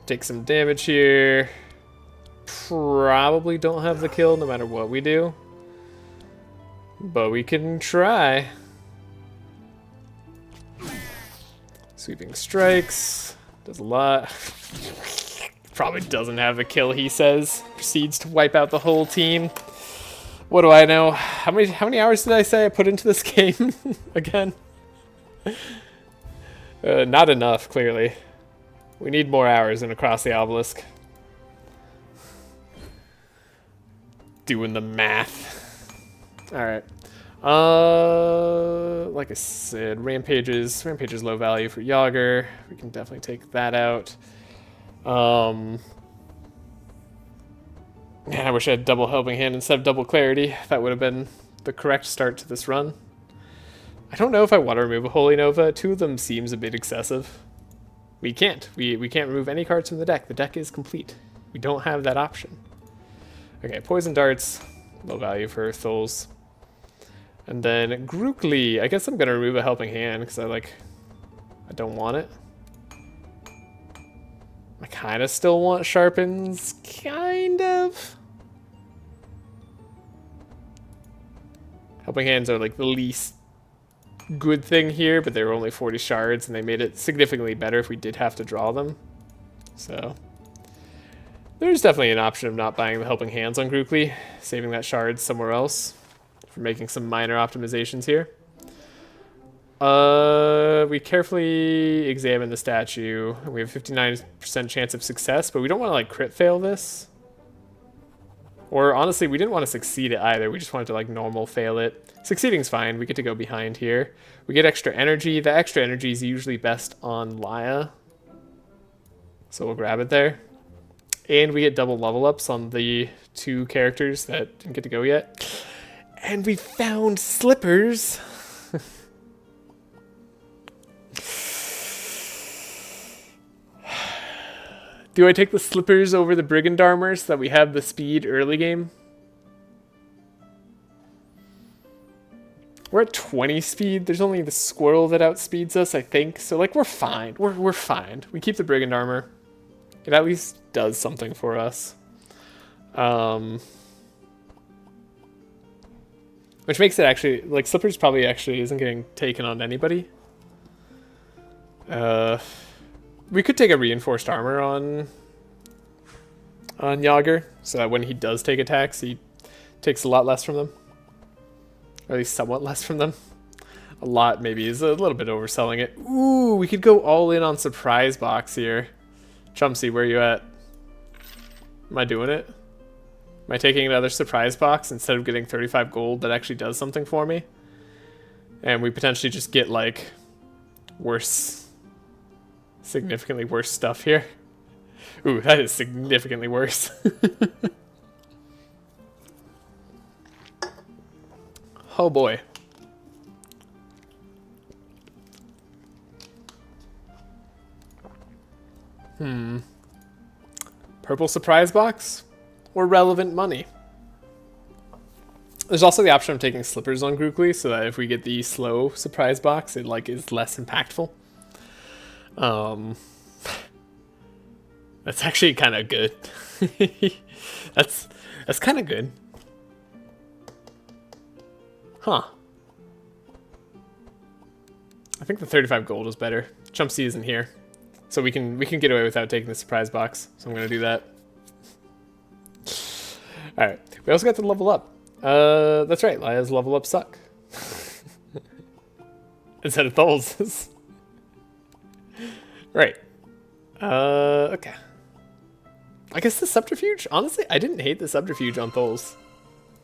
Take some damage here. Probably don't have the kill no matter what we do. But we can try. Sweeping strikes. Does a lot. Probably doesn't have a kill, he says. Proceeds to wipe out the whole team. What do I know? How many hours did I say I put into this game again? Not enough, clearly. We need more hours in Across the Obelisk. Doing the math. Alright. Like I said, Rampage is low value for Yogger. We can definitely take that out. Man, I wish I had double Helping Hand instead of double Clarity. That would have been the correct start to this run. I don't know if I want to remove a Holy Nova. 2 of them seems a bit excessive. We can't. We can't remove any cards from the deck. The deck is complete. We don't have that option. Okay, Poison Darts. Low value for Tholes. And then Grukli. I guess I'm going to remove a Helping Hand because I don't want it. I kind of still want Sharpens. Kind of. Helping Hands are like the least good thing here, but they were only 40 shards, and they made it significantly better if we did have to draw them. So there's definitely an option of not buying the Helping Hands on Grukli, saving that shard somewhere else for making some minor optimizations here. We carefully examine the statue. We have a 59% chance of success, but we don't want to like crit fail this. Or honestly, we didn't want to succeed it either. We just wanted to like normal fail it. Succeeding's fine. We get to go behind here. We get extra energy. The extra energy is usually best on Laya, so we'll grab it there. And we get double level ups on the 2 characters that didn't get to go yet. And we found slippers. Do I take the slippers over the brigand armor so that we have the speed early game? We're at 20 speed. There's only the squirrel that outspeeds us, I think. So like we're fine. We're fine. We keep the brigand armor. It at least does something for us. Which makes it actually like slippers probably actually isn't getting taken on anybody. We could take a reinforced armor on Yogger, so that when he does take attacks, he takes a lot less from them. Or at least somewhat less from them. A lot maybe is a little bit overselling it. Ooh, we could go all in on surprise box here. Chumsy, where are you at? Am I doing it? Am I taking another surprise box instead of getting 35 gold that actually does something for me? And we potentially just get like worse, significantly worse stuff here. Ooh, that is significantly worse. Oh boy. Purple surprise box or relevant money? There's also the option of taking slippers on Grukli, so that if we get the slow surprise box, it like is less impactful. That's actually kind of good. That's kind of good. Huh. I think the 35 gold is better. Chumsy isn't here, so we can get away without taking the surprise box. So I'm gonna do that. All right. We also got to level up. That's right. Laya's level up suck. Instead of Tholes. Right. Okay. I guess the subterfuge. Honestly, I didn't hate the subterfuge on Tholes.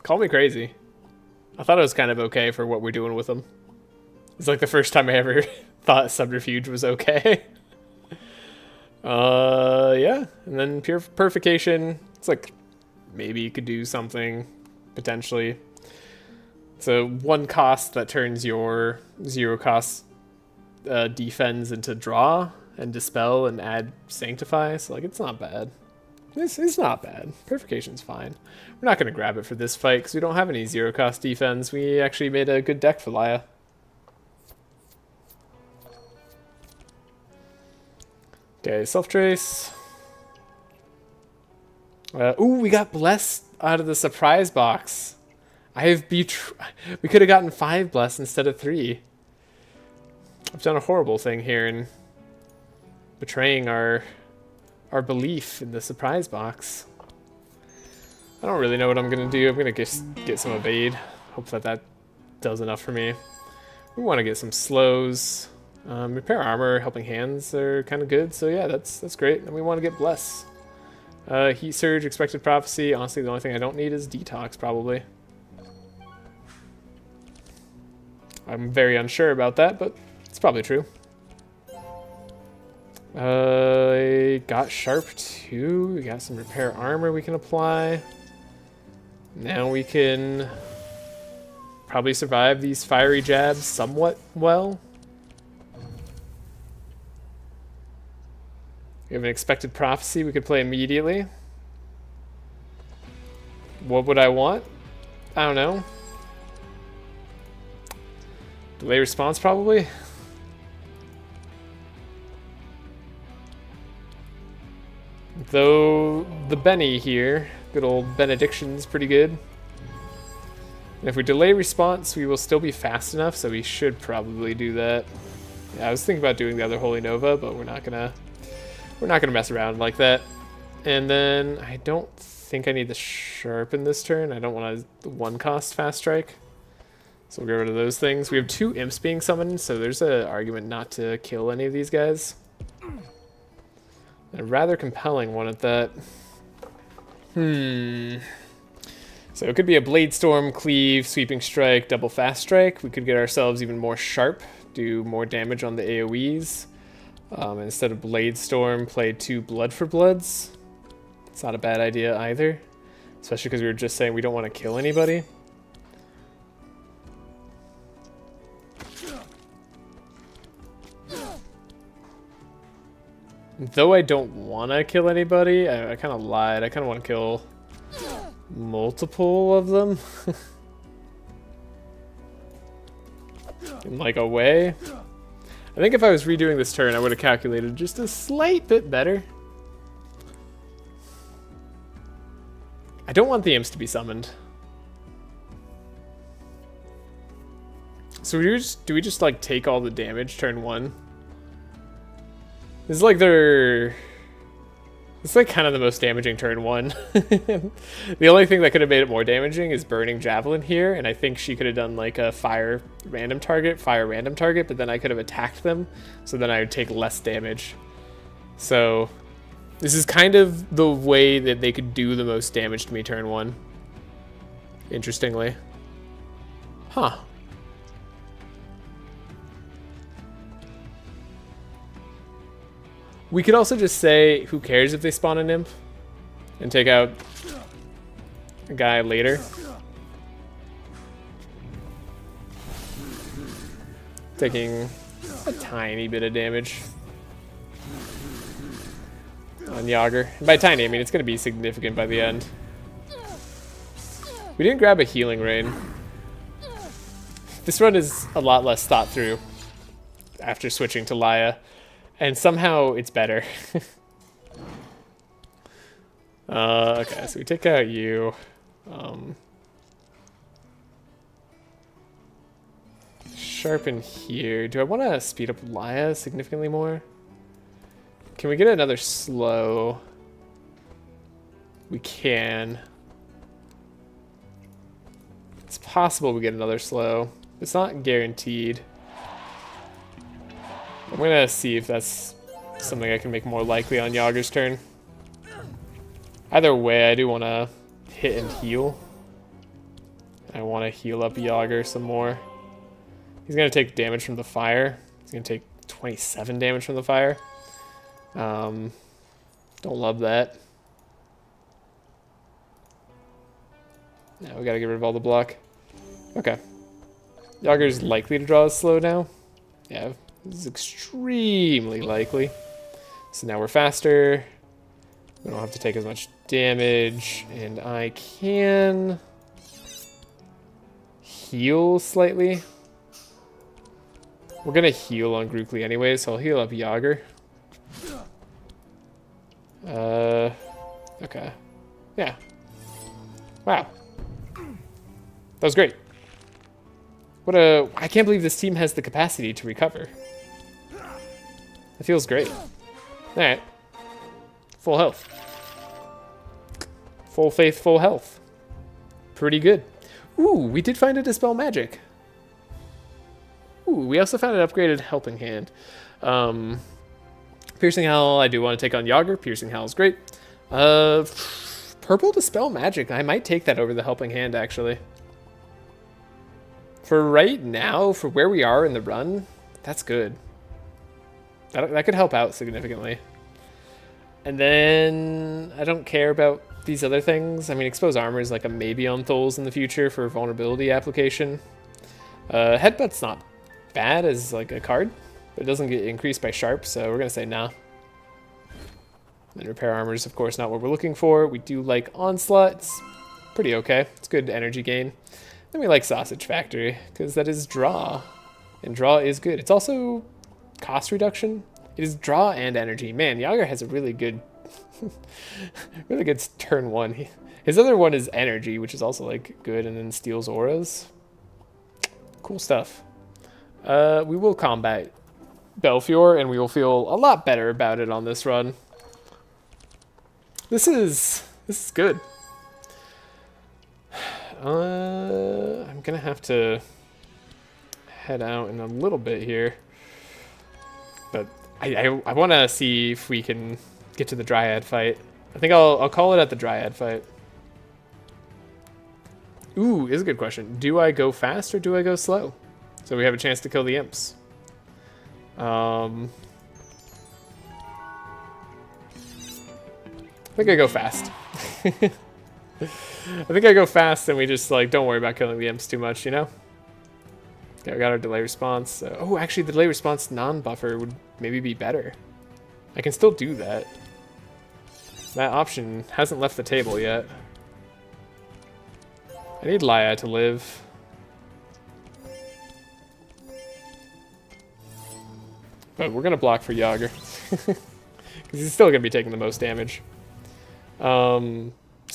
Call me crazy. I thought it was kind of okay for what we're doing with them. It's like the first time I ever thought subterfuge was okay. Yeah. And then pure purification. It's like maybe you could do something potentially. So 1 cost that turns your 0 cost defense into draw and dispel and add sanctify. So like it's not bad. It's not bad. Purification's fine. We're not going to grab it for this fight because we don't have any 0 cost defense. We actually made a good deck for Laya. Okay, self-trace. Ooh, we got blessed out of the surprise box. We could have gotten 5 blessed instead of 3. I've done a horrible thing here in betraying our belief in the surprise box. I don't really know what I'm gonna do. I'm gonna get some evade. Hope that does enough for me. We want to get some slows. Repair armor, helping hands are kind of good. So yeah, that's great. And we want to get bless. Heat surge, expected prophecy. Honestly, the only thing I don't need is detox probably. I'm very unsure about that, but it's probably true. I got sharp 2. We got some repair armor we can apply. Now we can probably survive these fiery jabs somewhat well. We have an expected prophecy we could play immediately. What would I want? I don't know. Delay response probably. Though the Benny here, good old benediction's pretty good. And if we delay response, we will still be fast enough, so we should probably do that. Yeah, I was thinking about doing the other Holy Nova, but we're not gonna mess around like that. And then I don't think I need the Sharpen this turn. I don't want a 1-cost fast strike. So we'll get rid of those things. We have 2 imps being summoned, so there's an argument not to kill any of these guys. A rather compelling one at that. So it could be a Blade Storm, Cleave, Sweeping Strike, Double Fast Strike. We could get ourselves even more sharp, do more damage on the AoEs. Instead of Blade Storm, play 2 Blood for Bloods. It's not a bad idea either. Especially because we were just saying we don't want to kill anybody. Though I don't want to kill anybody, I kind of lied. I kind of want to kill multiple of them. In like a way. I think if I was redoing this turn, I would have calculated just a slight bit better. I don't want the imps to be summoned. So do we just like take all the damage turn 1? This is like it's like kind of the most damaging turn 1. The only thing that could have made it more damaging is Burning Javelin here, and I think she could have done like a fire random target, but then I could have attacked them, so then I would take less damage. So this is kind of the way that they could do the most damage to me turn 1. Interestingly. Huh. We could also just say, who cares if they spawn an imp? And take out a guy later. Taking a tiny bit of damage on Yogger. And by tiny, I mean it's going to be significant by the end. We didn't grab a Healing Rain. This run is a lot less thought through after switching to Laya. And somehow it's better. Okay, so we take out you. Sharpen here. Do I want to speed up Laya significantly more? Can we get another slow? We can. It's possible we get another slow. It's not guaranteed. I'm gonna see if that's something I can make more likely on Yogger's turn. Either way, I do want to hit and heal. I want to heal up Yogger some more. He's gonna take damage from the fire. He's gonna take 27 damage from the fire. Don't love that. Now we gotta get rid of all the block. Okay. Yogger's likely to draw a slow now. Yeah. This is extremely likely. So now we're faster. We don't have to take as much damage. And I can heal slightly. We're going to heal on Grukli anyway, so I'll heal up Yogger. Okay. Yeah. Wow. That was great. I can't believe this team has the capacity to recover. It feels great. Alright. Full health. Full faith, full health. Pretty good. Ooh, we did find a Dispel Magic. Ooh, we also found an upgraded Helping Hand. Piercing Howl, I do want to take on Yogger. Piercing Howl is great. Purple Dispel Magic. I might take that over the Helping Hand, actually. For right now, for where we are in the run, that's good. That could help out significantly. And then I don't care about these other things. I mean, Expose Armor is like a maybe on Tholes in the future for vulnerability application. Headbutt's not bad as like a card, but it doesn't get increased by Sharp, so we're going to say nah. And Repair Armor is, of course, not what we're looking for. We do like Onslaught. It's pretty okay. It's good energy gain. Then we like Sausage Factory, because that is draw. And draw is good. It's also cost reduction. It is draw and energy. Man, Yogger has a really good really good turn 1. His other one is energy, which is also like good, and then steals auras. Cool stuff. We will combat Belfior, and we will feel a lot better about it on this run. This is good. I'm gonna have to head out in a little bit here, but I want to see if we can get to the Dryad fight. I think I'll call it at the Dryad fight. Ooh, is a good question. Do I go fast or do I go slow? So we have a chance to kill the imps. I think I go fast. I think I go fast and we just like don't worry about killing the imps too much, you know? Okay, we got our delay response. Oh, actually the delay response non-buffer would maybe be better. I can still do that. That option hasn't left the table yet. I need Laia to live. But we're gonna block for Yogger. Because he's still gonna be taking the most damage. So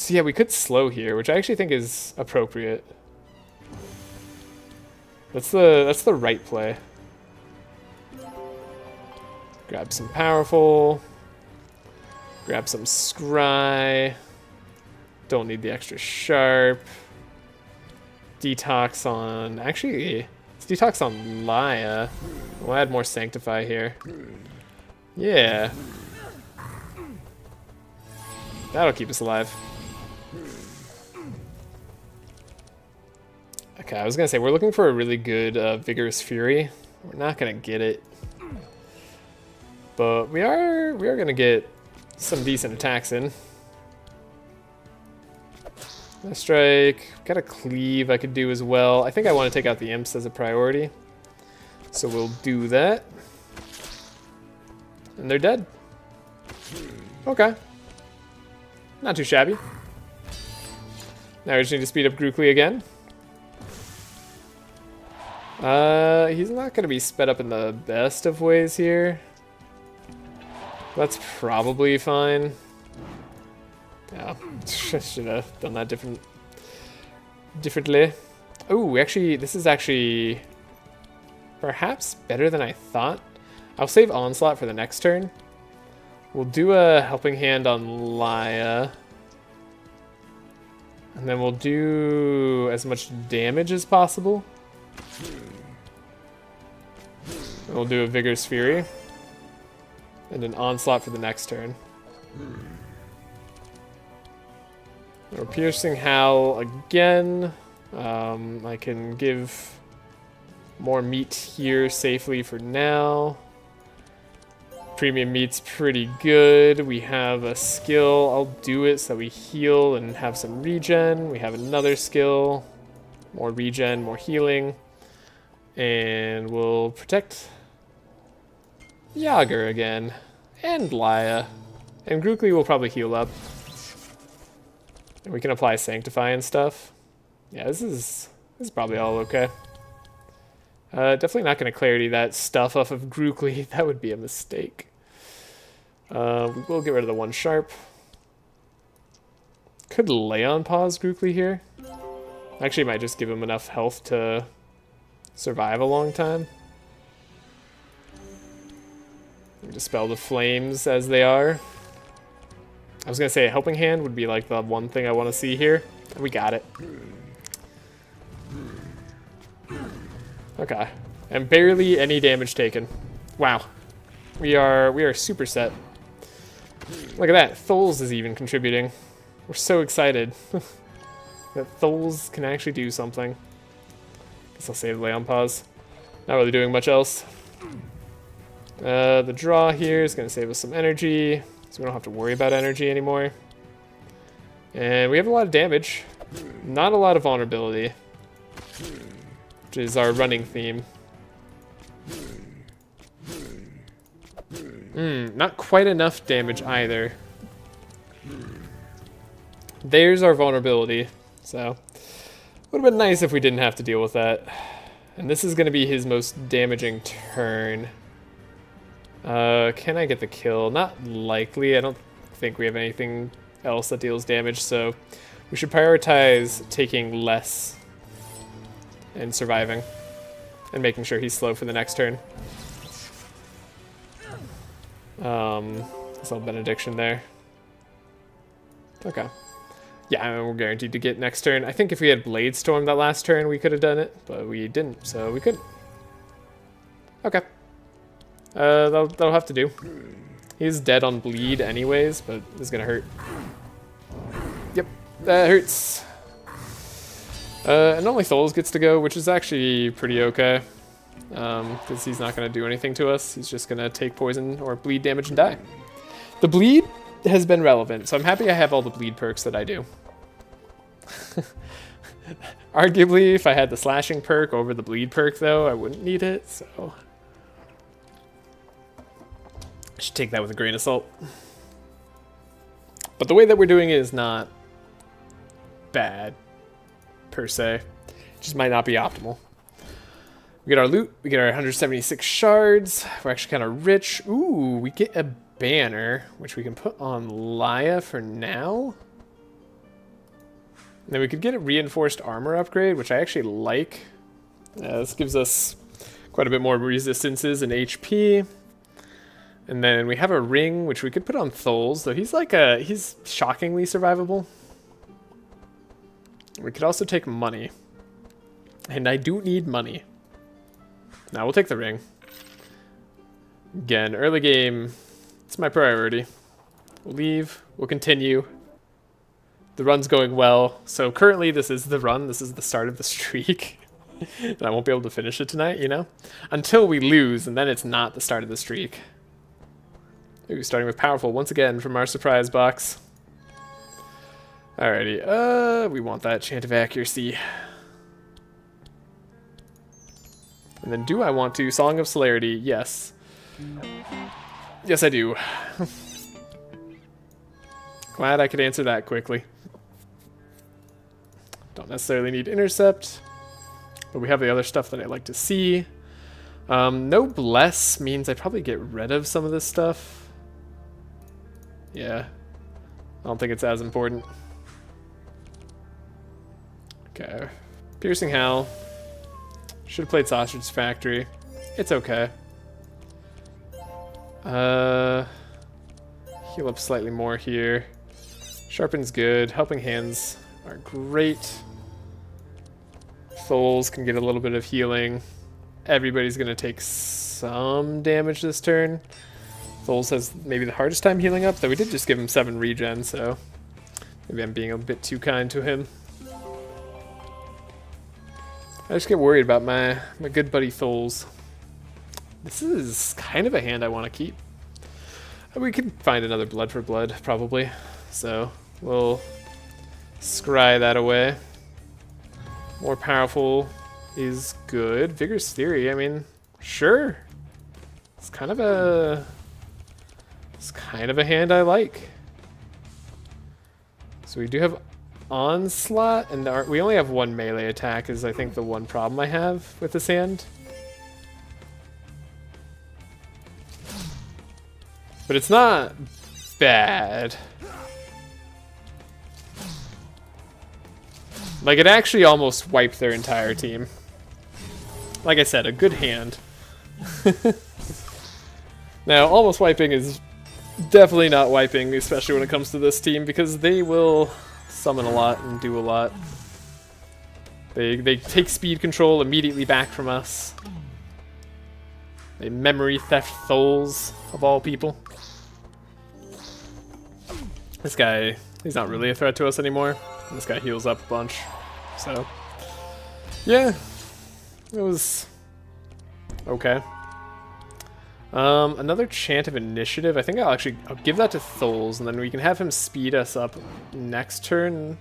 yeah, we could slow here, which I actually think is appropriate. That's the right play. Grab some powerful. Grab some scry. Don't need the extra sharp. Detox on... Actually, let's detox on Laia. We'll add more Sanctify here. Yeah. That'll keep us alive. Okay, I was gonna say, we're looking for a really good Vigorous Fury. We're not gonna get it. But we are gonna get some decent attacks in. A strike, got a cleave I could do as well. I think I want to take out the imps as a priority. So we'll do that. And they're dead. Okay. Not too shabby. Now we just need to speed up Grukli again. He's not going to be sped up in the best of ways here. That's probably fine. Yeah, should have done that differently. Oh, actually, this is actually perhaps better than I thought. I'll save Onslaught for the next turn. We'll do a Helping Hand on Laia. And then we'll do as much damage as possible. And we'll do a Vigorous Fury. And an Onslaught for the next turn. We're Piercing Howl again. I can give more meat here safely for now. Premium meat's pretty good. We have a skill. I'll do it so we heal and have some regen. We have another skill. More regen, more healing. And we'll protect Yogger again. And Laia. And Grukli will probably heal up. And we can apply Sanctify and stuff. Yeah, this is probably all okay. Definitely not going to clarity that stuff off of Grukli. That would be a mistake. We will get rid of the one sharp. Could lay on pause Grukli here. Actually, might just give him enough health to survive a long time. Dispel the flames as they are. I was going to say a Helping Hand would be like the one thing I want to see here. We got it. Okay. And barely any damage taken. Wow. We are super set. Look at that. Tholes is even contributing. We're so excited that Tholes can actually do something. Guess I'll save Lay on Pause. Not really doing much else. The draw here is going to save us some energy, so we don't have to worry about energy anymore. And we have a lot of damage. Not a lot of vulnerability, which is our running theme. Not quite enough damage either. There's our vulnerability. So, would have been nice if we didn't have to deal with that. And this is going to be his most damaging turn. Can I get the kill? Not likely. I don't think we have anything else that deals damage, so We should prioritize taking less and surviving. And making sure he's slow for the next turn. This little benediction there. Okay. Yeah, I mean, we're guaranteed to get next turn. I think if we had Blade Storm that last turn, we could have done it, but we didn't, so we couldn't. Okay. That'll have to do. He's dead on bleed anyways, but this is gonna hurt. Yep, that hurts. And only Tholes gets to go, which is actually pretty okay. Because he's not gonna do anything to us. He's just gonna take poison or bleed damage and die. The bleed has been relevant, so I'm happy I have all the bleed perks that I do. Arguably, if I had the slashing perk over the bleed perk, though, I wouldn't need it, so... I should take that with a grain of salt. But the way that we're doing it is not bad, per se. It just might not be optimal. We get our loot, we get our 176 shards, we're actually kind of rich. Ooh, we get a banner, which we can put on Laya for now. And then we could get a reinforced armor upgrade, which I actually like. This gives us quite a bit more resistances and HP. And then we have a ring, which we could put on Tholes, though he's shockingly survivable. We could also take money. And I do need money. Now we'll take the ring. Again, early game, it's my priority. We'll leave, we'll continue. The run's going well. So currently this is the run, this is the start of the streak. And I won't be able to finish it tonight, you know? Until we lose, and then it's not the start of the streak. Ooh, starting with powerful once again from our surprise box. Alrighty, we want that chant of accuracy. And then do I want to Song of Celerity? Yes. Yes, I do. Glad I could answer that quickly. Don't necessarily need Intercept, but we have the other stuff that I like to see. No Bless means I probably get rid of some of this stuff. Yeah. I don't think it's as important. Okay. Piercing Howl. Should have played Sausage Factory. It's okay. Heal up slightly more here. Sharpen's good. Helping Hands are great. Tholes can get a little bit of healing. Everybody's going to take some damage this turn. Tholes has maybe the hardest time healing up, though we did just give him 7 regen, so maybe I'm being a bit too kind to him. I just get worried about my good buddy Tholes. This is kind of a hand I want to keep. We could find another blood for blood, probably. So we'll scry that away. More powerful is good. Vigorous Theory, I mean, sure. It's kind of a hand I like. So we do have Onslaught, and we only have 1 melee attack is I think the one problem I have with this hand. But it's not bad. Like, it actually almost wiped their entire team. Like I said, a good hand. Now, almost wiping is definitely not wiping, especially when it comes to this team, because they will summon a lot and do a lot. They take speed control immediately back from us. They memory theft Tholes, of all people. This guy, he's not really a threat to us anymore. This guy heals up a bunch. So, yeah, it was okay. Another Chant of Initiative. I think I'll give that to Tholes, and then we can have him speed us up next turn.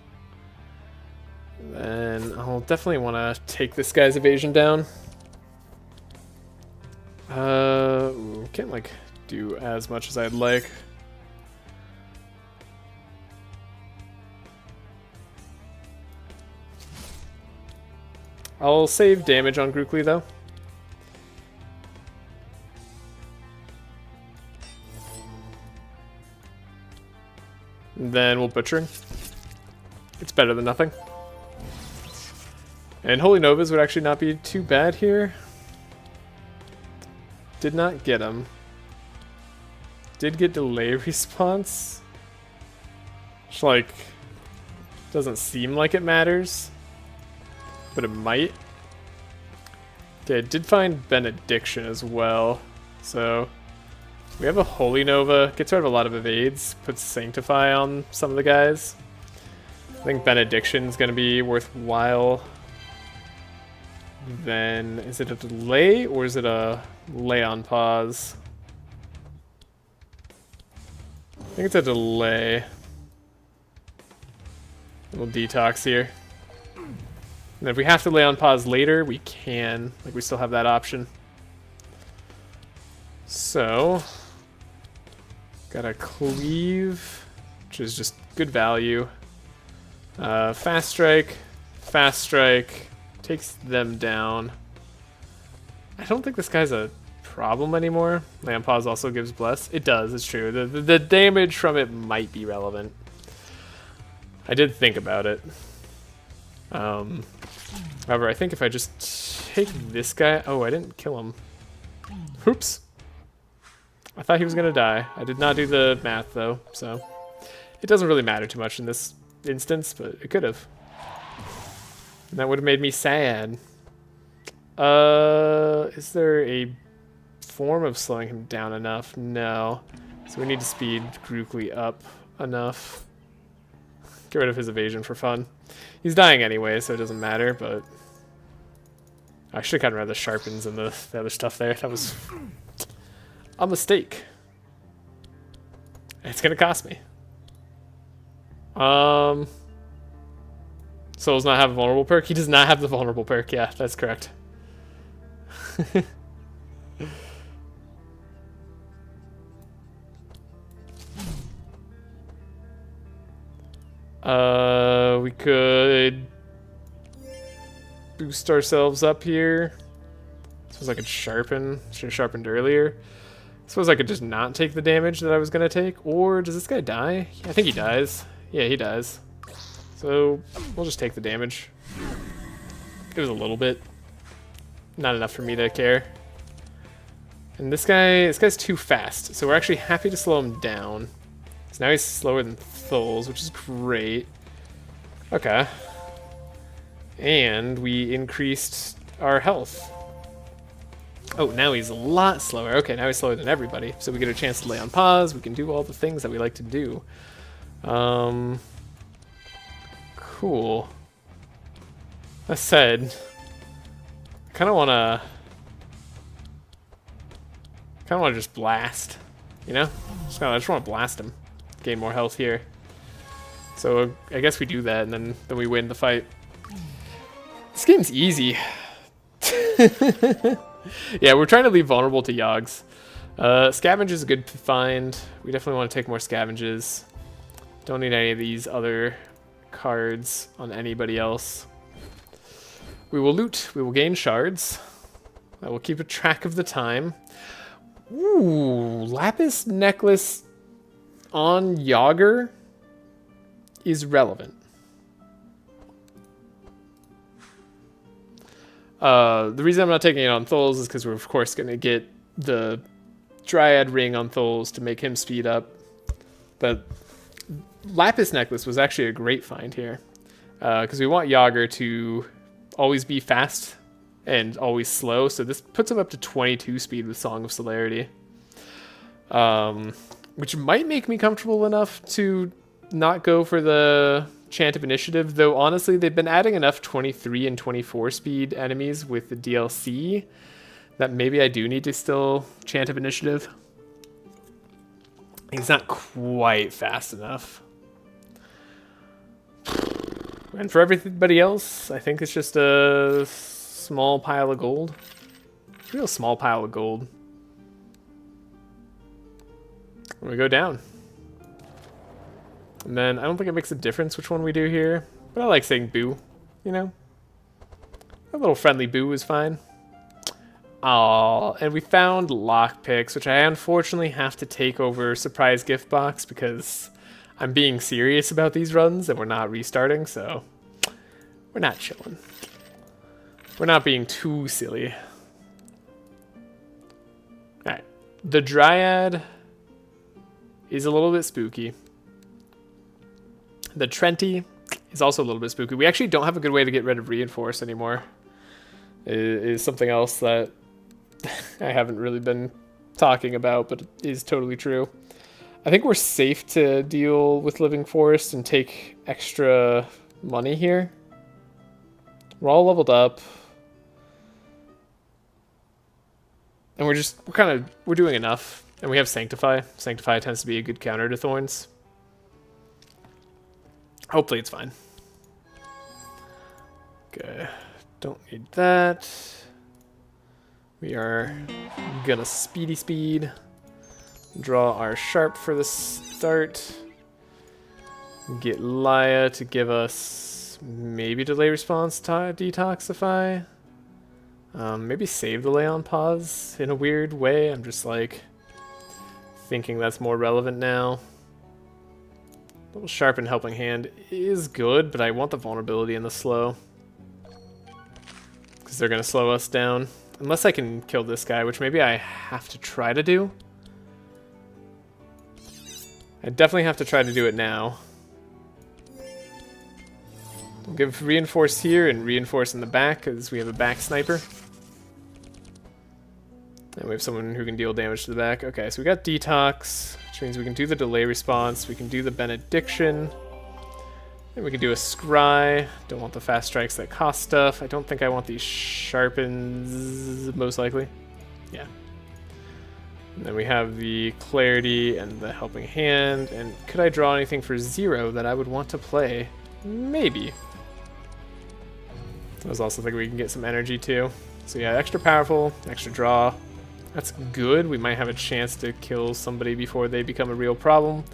And I'll definitely want to take this guy's evasion down. Can't like do as much as I'd like. I'll save damage on Grukli though. Then we'll butcher him. It's It's better than nothing. And Holy Novas would actually not be too bad here. Did not get them. Did get delay response. Which, like, doesn't seem like it matters. But it might. Okay, I did find Benediction as well. So, we have a Holy Nova. Gets rid of a lot of evades. Puts Sanctify on some of the guys. I think Benediction's going to be worthwhile. Then, is it a delay or is it a lay on pause? I think it's a delay. We'll detox here. And if we have to lay on pause later, we can. Like, we still have that option. So, got a cleave, which is just good value. Fast strike, takes them down. I don't think this guy's a problem anymore. Lay on pause also gives bless. It does, it's true. The damage from it might be relevant. I did think about it. However, I think if I just take this guy... Oh, I didn't kill him. Oops. I thought he was going to die. I did not do the math, though, so... It doesn't really matter too much in this instance, but it could have. And that would have made me sad. Is there a form of slowing him down enough? No. So we need to speed Grukli up enough. Get rid of his evasion for fun. He's dying anyway, so it doesn't matter, but... I should have gotten rid of the sharpens and the other stuff there. That was a mistake. It's gonna cost me. Soul's not have a vulnerable perk? He does not have the vulnerable perk, yeah, that's correct. We could boost ourselves up here. Suppose I could sharpen. Should have sharpened earlier. Suppose I could just not take the damage that I was gonna take. Or does this guy die? I think he dies. Yeah, he dies. So we'll just take the damage. It was a little bit. Not enough for me to care. And this guy's too fast. So we're actually happy to slow him down. So now he's slower than Thul's, which is great. Okay. And we increased our health. Oh, now he's a lot slower. Okay, now he's slower than everybody. So we get a chance to lay on pause. We can do all the things that we like to do. Cool. That said, I kind of want to just blast, you know? I just want to blast him. Gain more health here. So I guess we do that, and then we win the fight. This game's easy. Yeah, we're trying to leave vulnerable to Yogs. Scavenge is a good find. We definitely want to take more scavenges. Don't need any of these other cards on anybody else. We will loot. We will gain shards. I will keep a track of the time. Ooh, Lapis Necklace on Yogger is relevant. The reason I'm not taking it on Thul's is because we're of course going to get the Dryad Ring on Thul's to make him speed up. But Lapis Necklace was actually a great find here. Because we want Yogger to always be fast and always slow. So this puts him up to 22 speed with Song of Celerity. Which might make me comfortable enough to not go for the Chant of Initiative, though honestly they've been adding enough 23 and 24 speed enemies with the DLC that maybe I do need to still Chant of Initiative. He's not quite fast enough. And for everybody else, I think it's just a small pile of gold. Real small pile of gold. We go down. And then I don't think it makes a difference which one we do here, but I like saying boo, you know? A little friendly boo is fine. Oh, and we found lockpicks, which I unfortunately have to take over Surprise Gift Box because I'm being serious about these runs and we're not restarting, so we're not chilling. We're not being too silly. Alright. The Dryad is a little bit spooky. The Trenty is also a little bit spooky. We actually don't have a good way to get rid of Reinforce anymore. It is something else that I haven't really been talking about, but it is totally true. I think we're safe to deal with Living Forest and take extra money here. We're all leveled up. And we're doing enough. And we have Sanctify. Sanctify tends to be a good counter to Thorns. Hopefully it's fine. Okay. Don't need that. We are gonna speed. Draw our Sharp for the start. Get Laya to give us maybe delay response to detoxify. Maybe save the Lay on Pause in a weird way. I'm just like thinking that's more relevant now. A little Sharp and Helping Hand is good, but I want the vulnerability and the slow. Because they're going to slow us down. Unless I can kill this guy, which maybe I have to try to do. I definitely have to try to do it now. We'll give Reinforce here and Reinforce in the back, because we have a back sniper. And we have someone who can deal damage to the back. Okay, so we got Detox, which means we can do the delay response. We can do the Benediction. And we can do a Scry. Don't want the fast strikes that cost stuff. I don't think I want these Sharpens, most likely. Yeah. And then we have the Clarity and the Helping Hand. And could I draw anything for 0 that I would want to play? Maybe. I was also thinking we can get some energy too. So yeah, extra powerful, extra draw. That's good. We might have a chance to kill somebody before they become a real problem.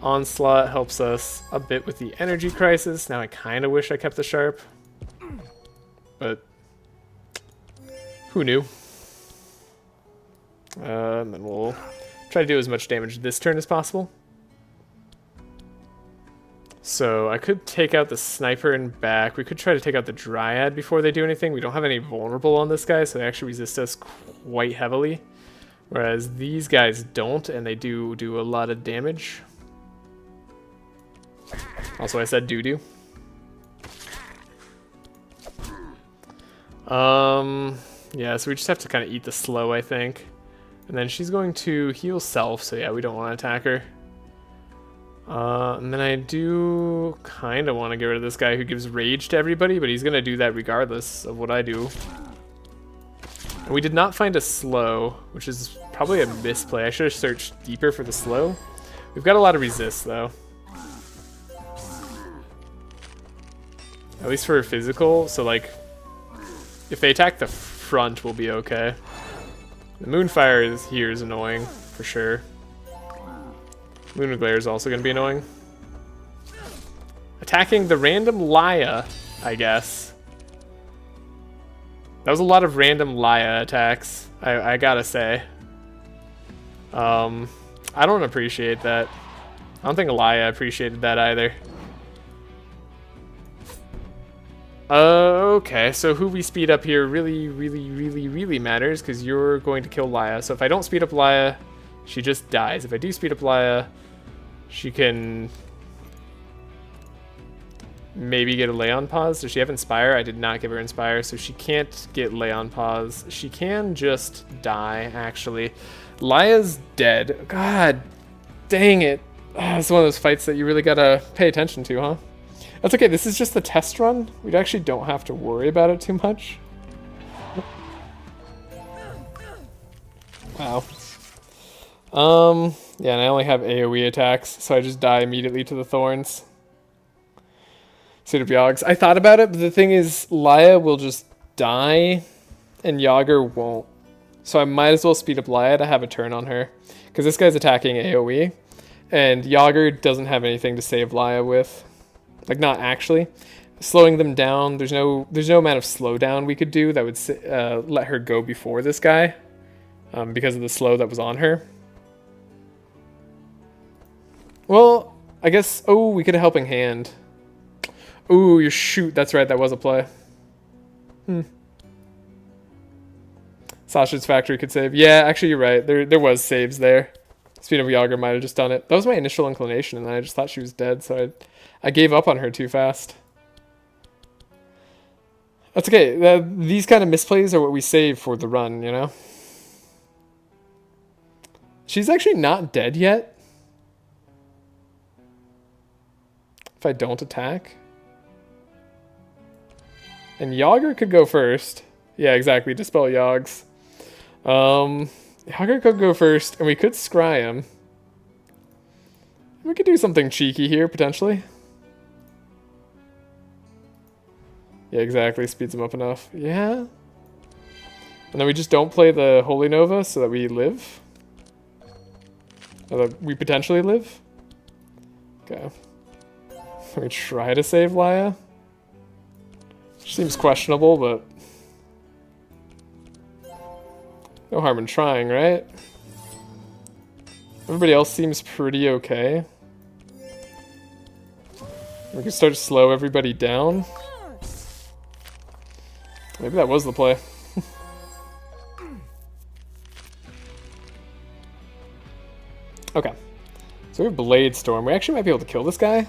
Onslaught helps us a bit with the energy crisis. Now I kind of wish I kept the Sharp. But who knew? And then we'll try to do as much damage this turn as possible. So I could take out the Sniper and back. We could try to take out the Dryad before they do anything. We don't have any vulnerable on this guy, so they actually resist us quite heavily. Whereas these guys don't, and they do a lot of damage. Also, I said doo-doo. Yeah, so we just have to kind of eat the slow, I think. And then she's going to heal self, so yeah, we don't want to attack her. And then I do kind of want to get rid of this guy who gives rage to everybody, but he's going to do that regardless of what I do. And we did not find a slow, which is probably a misplay. I should have searched deeper for the slow. We've got a lot of resist, though. At least for physical, so like, if they attack the front, we'll be okay. The Moonfire here is annoying, for sure. Moon Glare is also going to be annoying. Attacking the random Laya, I guess. That was a lot of random Laya attacks, I gotta say. I don't appreciate that. I don't think Laya appreciated that either. Okay, so who we speed up here really matters, because you're going to kill Laya. So if I don't speed up Laya, she just dies. If I do speed up Laya, she can maybe get a Lay on Pause. Does she have Inspire? I did not give her Inspire, so she can't get Lay on Pause. She can just die, actually. Laya's dead. God dang it. It's one of those fights that you really gotta pay attention to, huh? That's okay, this is just the test run. We actually don't have to worry about it too much. Wow. Yeah, and I only have AoE attacks, so I just die immediately to the Thorns. Suit of Yogs. I thought about it, but the thing is, Laya will just die, and Yogger won't. So I might as well speed up Laya to have a turn on her. Because this guy's attacking AoE, and Yogger doesn't have anything to save Laya with. Like, not actually. Slowing them down, there's no amount of slowdown we could do that would let her go before this guy. Because of the slow that was on her. Well, I guess... Oh, we could have Helping Hand. Ooh, you shoot. That's right. That was a play. Sasha's Factory could save. Yeah, actually, you're right. There was saves there. Speed of Yogger might have just done it. That was my initial inclination, and then I just thought she was dead, so I gave up on her too fast. That's okay. These kind of misplays are what we save for the run, you know? She's actually not dead yet. If I don't attack. And Yogger could go first. Yeah, exactly. Dispel Yogs. Yogger could go first, and we could scry him. We could do something cheeky here, potentially. Yeah, exactly. Speeds him up enough. Yeah. And then we just don't play the Holy Nova so that we live. Or that we potentially live. Okay. Let me try to save Laya. Seems questionable, but... no harm in trying, right? Everybody else seems pretty okay. We can start to slow everybody down. Maybe that was the play. Okay. So we have Blade Storm. We actually might be able to kill this guy.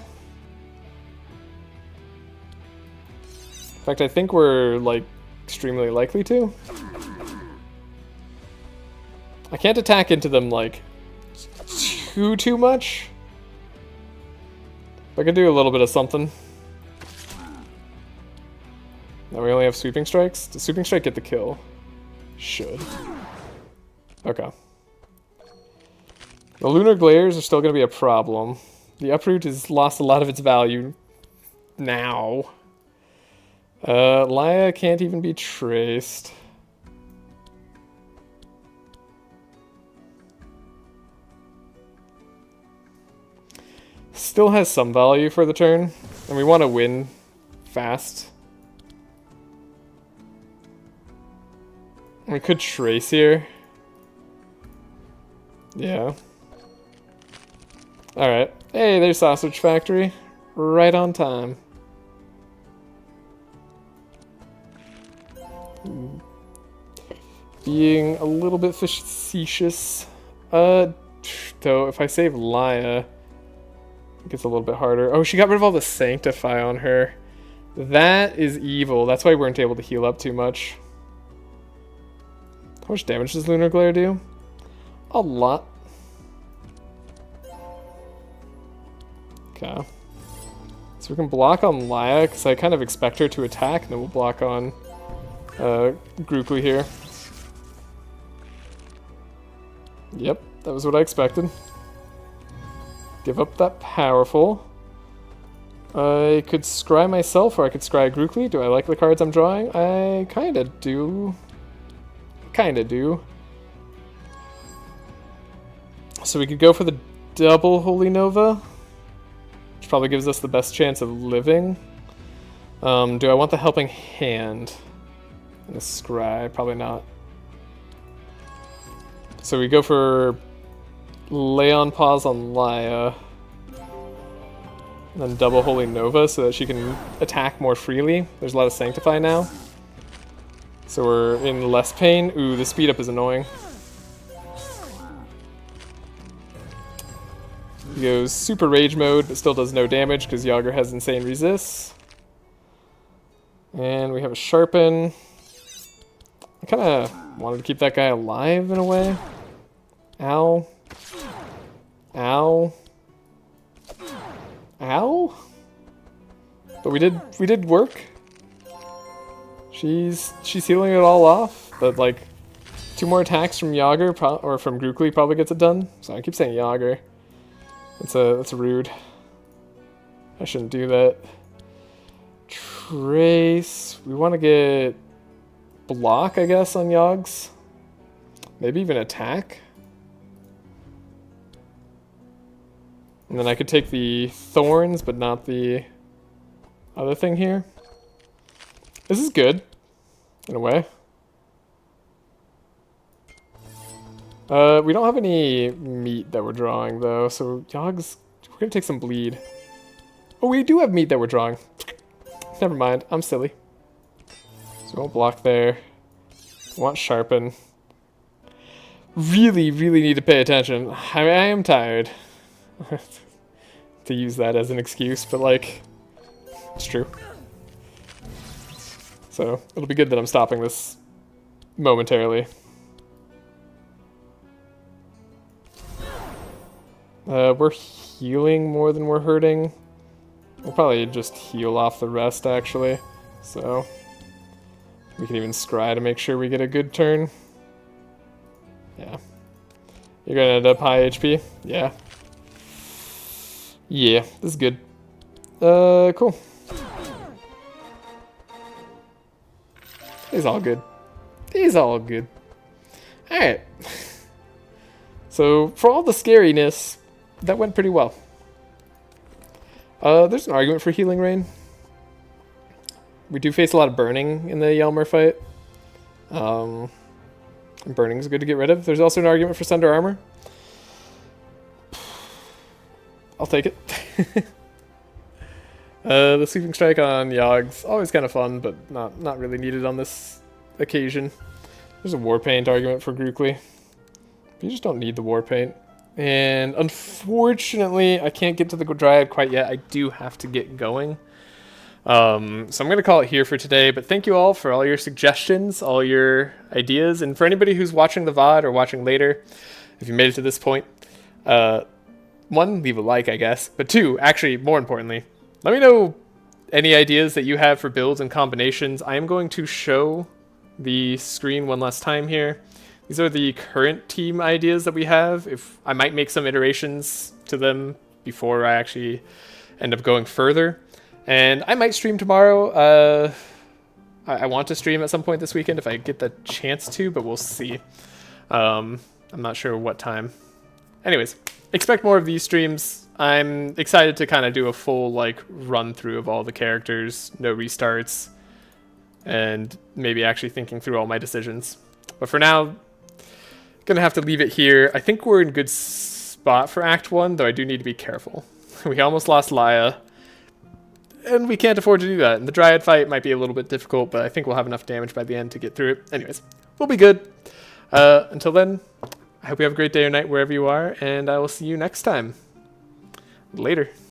In fact, I think we're, like, extremely likely to. I can't attack into them, like, too much. But I can do a little bit of something. Now we only have Sweeping Strikes. Does Sweeping Strike get the kill? Should. Okay. The Lunar Glares are still going to be a problem. The Uproot has lost a lot of its value now. Laya can't even be traced. Still has some value for the turn, and we want to win fast. We could trace here. Yeah. Alright. Hey, there's Sausage Factory. Right on time. Being a little bit facetious. Though, if I save Laya, it gets a little bit harder. Oh, she got rid of all the Sanctify on her. That is evil. That's why we weren't able to heal up too much. How much damage does Lunar Glare do? A lot. Okay. So we can block on Laya, because I kind of expect her to attack, and then we'll block on Grukli here. Yep, that was what I expected. Give up that powerful. I could scry myself, or I could scry Grukli. Do I like the cards I'm drawing? I kinda do. Kinda do. So we could go for the double Holy Nova, which probably gives us the best chance of living. Do I want the Helping Hand? And the scry? Probably not. So we go for Lay on Pause on Laya. And then double Holy Nova so that she can attack more freely. There's a lot of Sanctify now. So we're in less pain. Ooh, the speed up is annoying. He goes super rage mode, but still does no damage because Yogger has insane resists. And we have a sharpen. I kind of wanted to keep that guy alive in a way. Ow. Ow. Ow. But we did work. She's healing it all off, but like 2 more attacks from Yogger or from Grukli probably gets it done. So I keep saying Yogger. That's rude. I shouldn't do that. Trace. We want to get block, I guess, on Yogs. Maybe even attack. And then I could take the thorns, but not the other thing here. This is good, in a way. We don't have any meat that we're drawing, though, so Yogs, we're We're gonna take some bleed. Oh, we do have meat that we're drawing. Never mind, I'm silly. So we won't block there. We want sharpen. Really, really need to pay attention. I mean, I am tired. To use that as an excuse, but like, it's true. So it'll be good that I'm stopping this momentarily. We're healing more than we're hurting. We'll probably just heal off the rest, actually. So we can even scry to make sure we get a good turn. Yeah. You're gonna end up high HP? Yeah. Yeah, this is good. Cool. He's all good. He's all good. Alright. So, for all the scariness, that went pretty well. There's an argument for Healing Rain. We do face a lot of burning in the Yelmer fight. Burning is good to get rid of. There's also an argument for Sunder Armor. I'll take it. The Sweeping Strike on Yogg's always kind of fun, but not really needed on this occasion. There's a War Paint argument for Grukli. You just don't need the War Paint. And unfortunately, I can't get to the Dryad quite yet. I do have to get going. So I'm going to call it here for today, but thank you all for all your suggestions, all your ideas, and for anybody who's watching the VOD or watching later, if you made it to this point, one, leave a like, I guess, but two, actually, more importantly, let me know any ideas that you have for builds and combinations. I am going to show the screen one last time here. These are the current team ideas that we have. If I might make some iterations to them before I actually end up going further. And I might stream tomorrow. I want to stream at some point this weekend if I get the chance to, but we'll see. I'm not sure what time. Anyways, expect more of these streams. I'm excited to kind of do a full like run through of all the characters, no restarts, and maybe actually thinking through all my decisions. But for now, gonna have to leave it here. I think we're in good spot for Act 1, though I do need to be careful. We almost lost Laya, and we can't afford to do that. And the Dryad fight might be a little bit difficult, but I think we'll have enough damage by the end to get through it. Anyways, we'll be good. Until then, I hope you have a great day or night wherever you are, and I will see you next time. Later.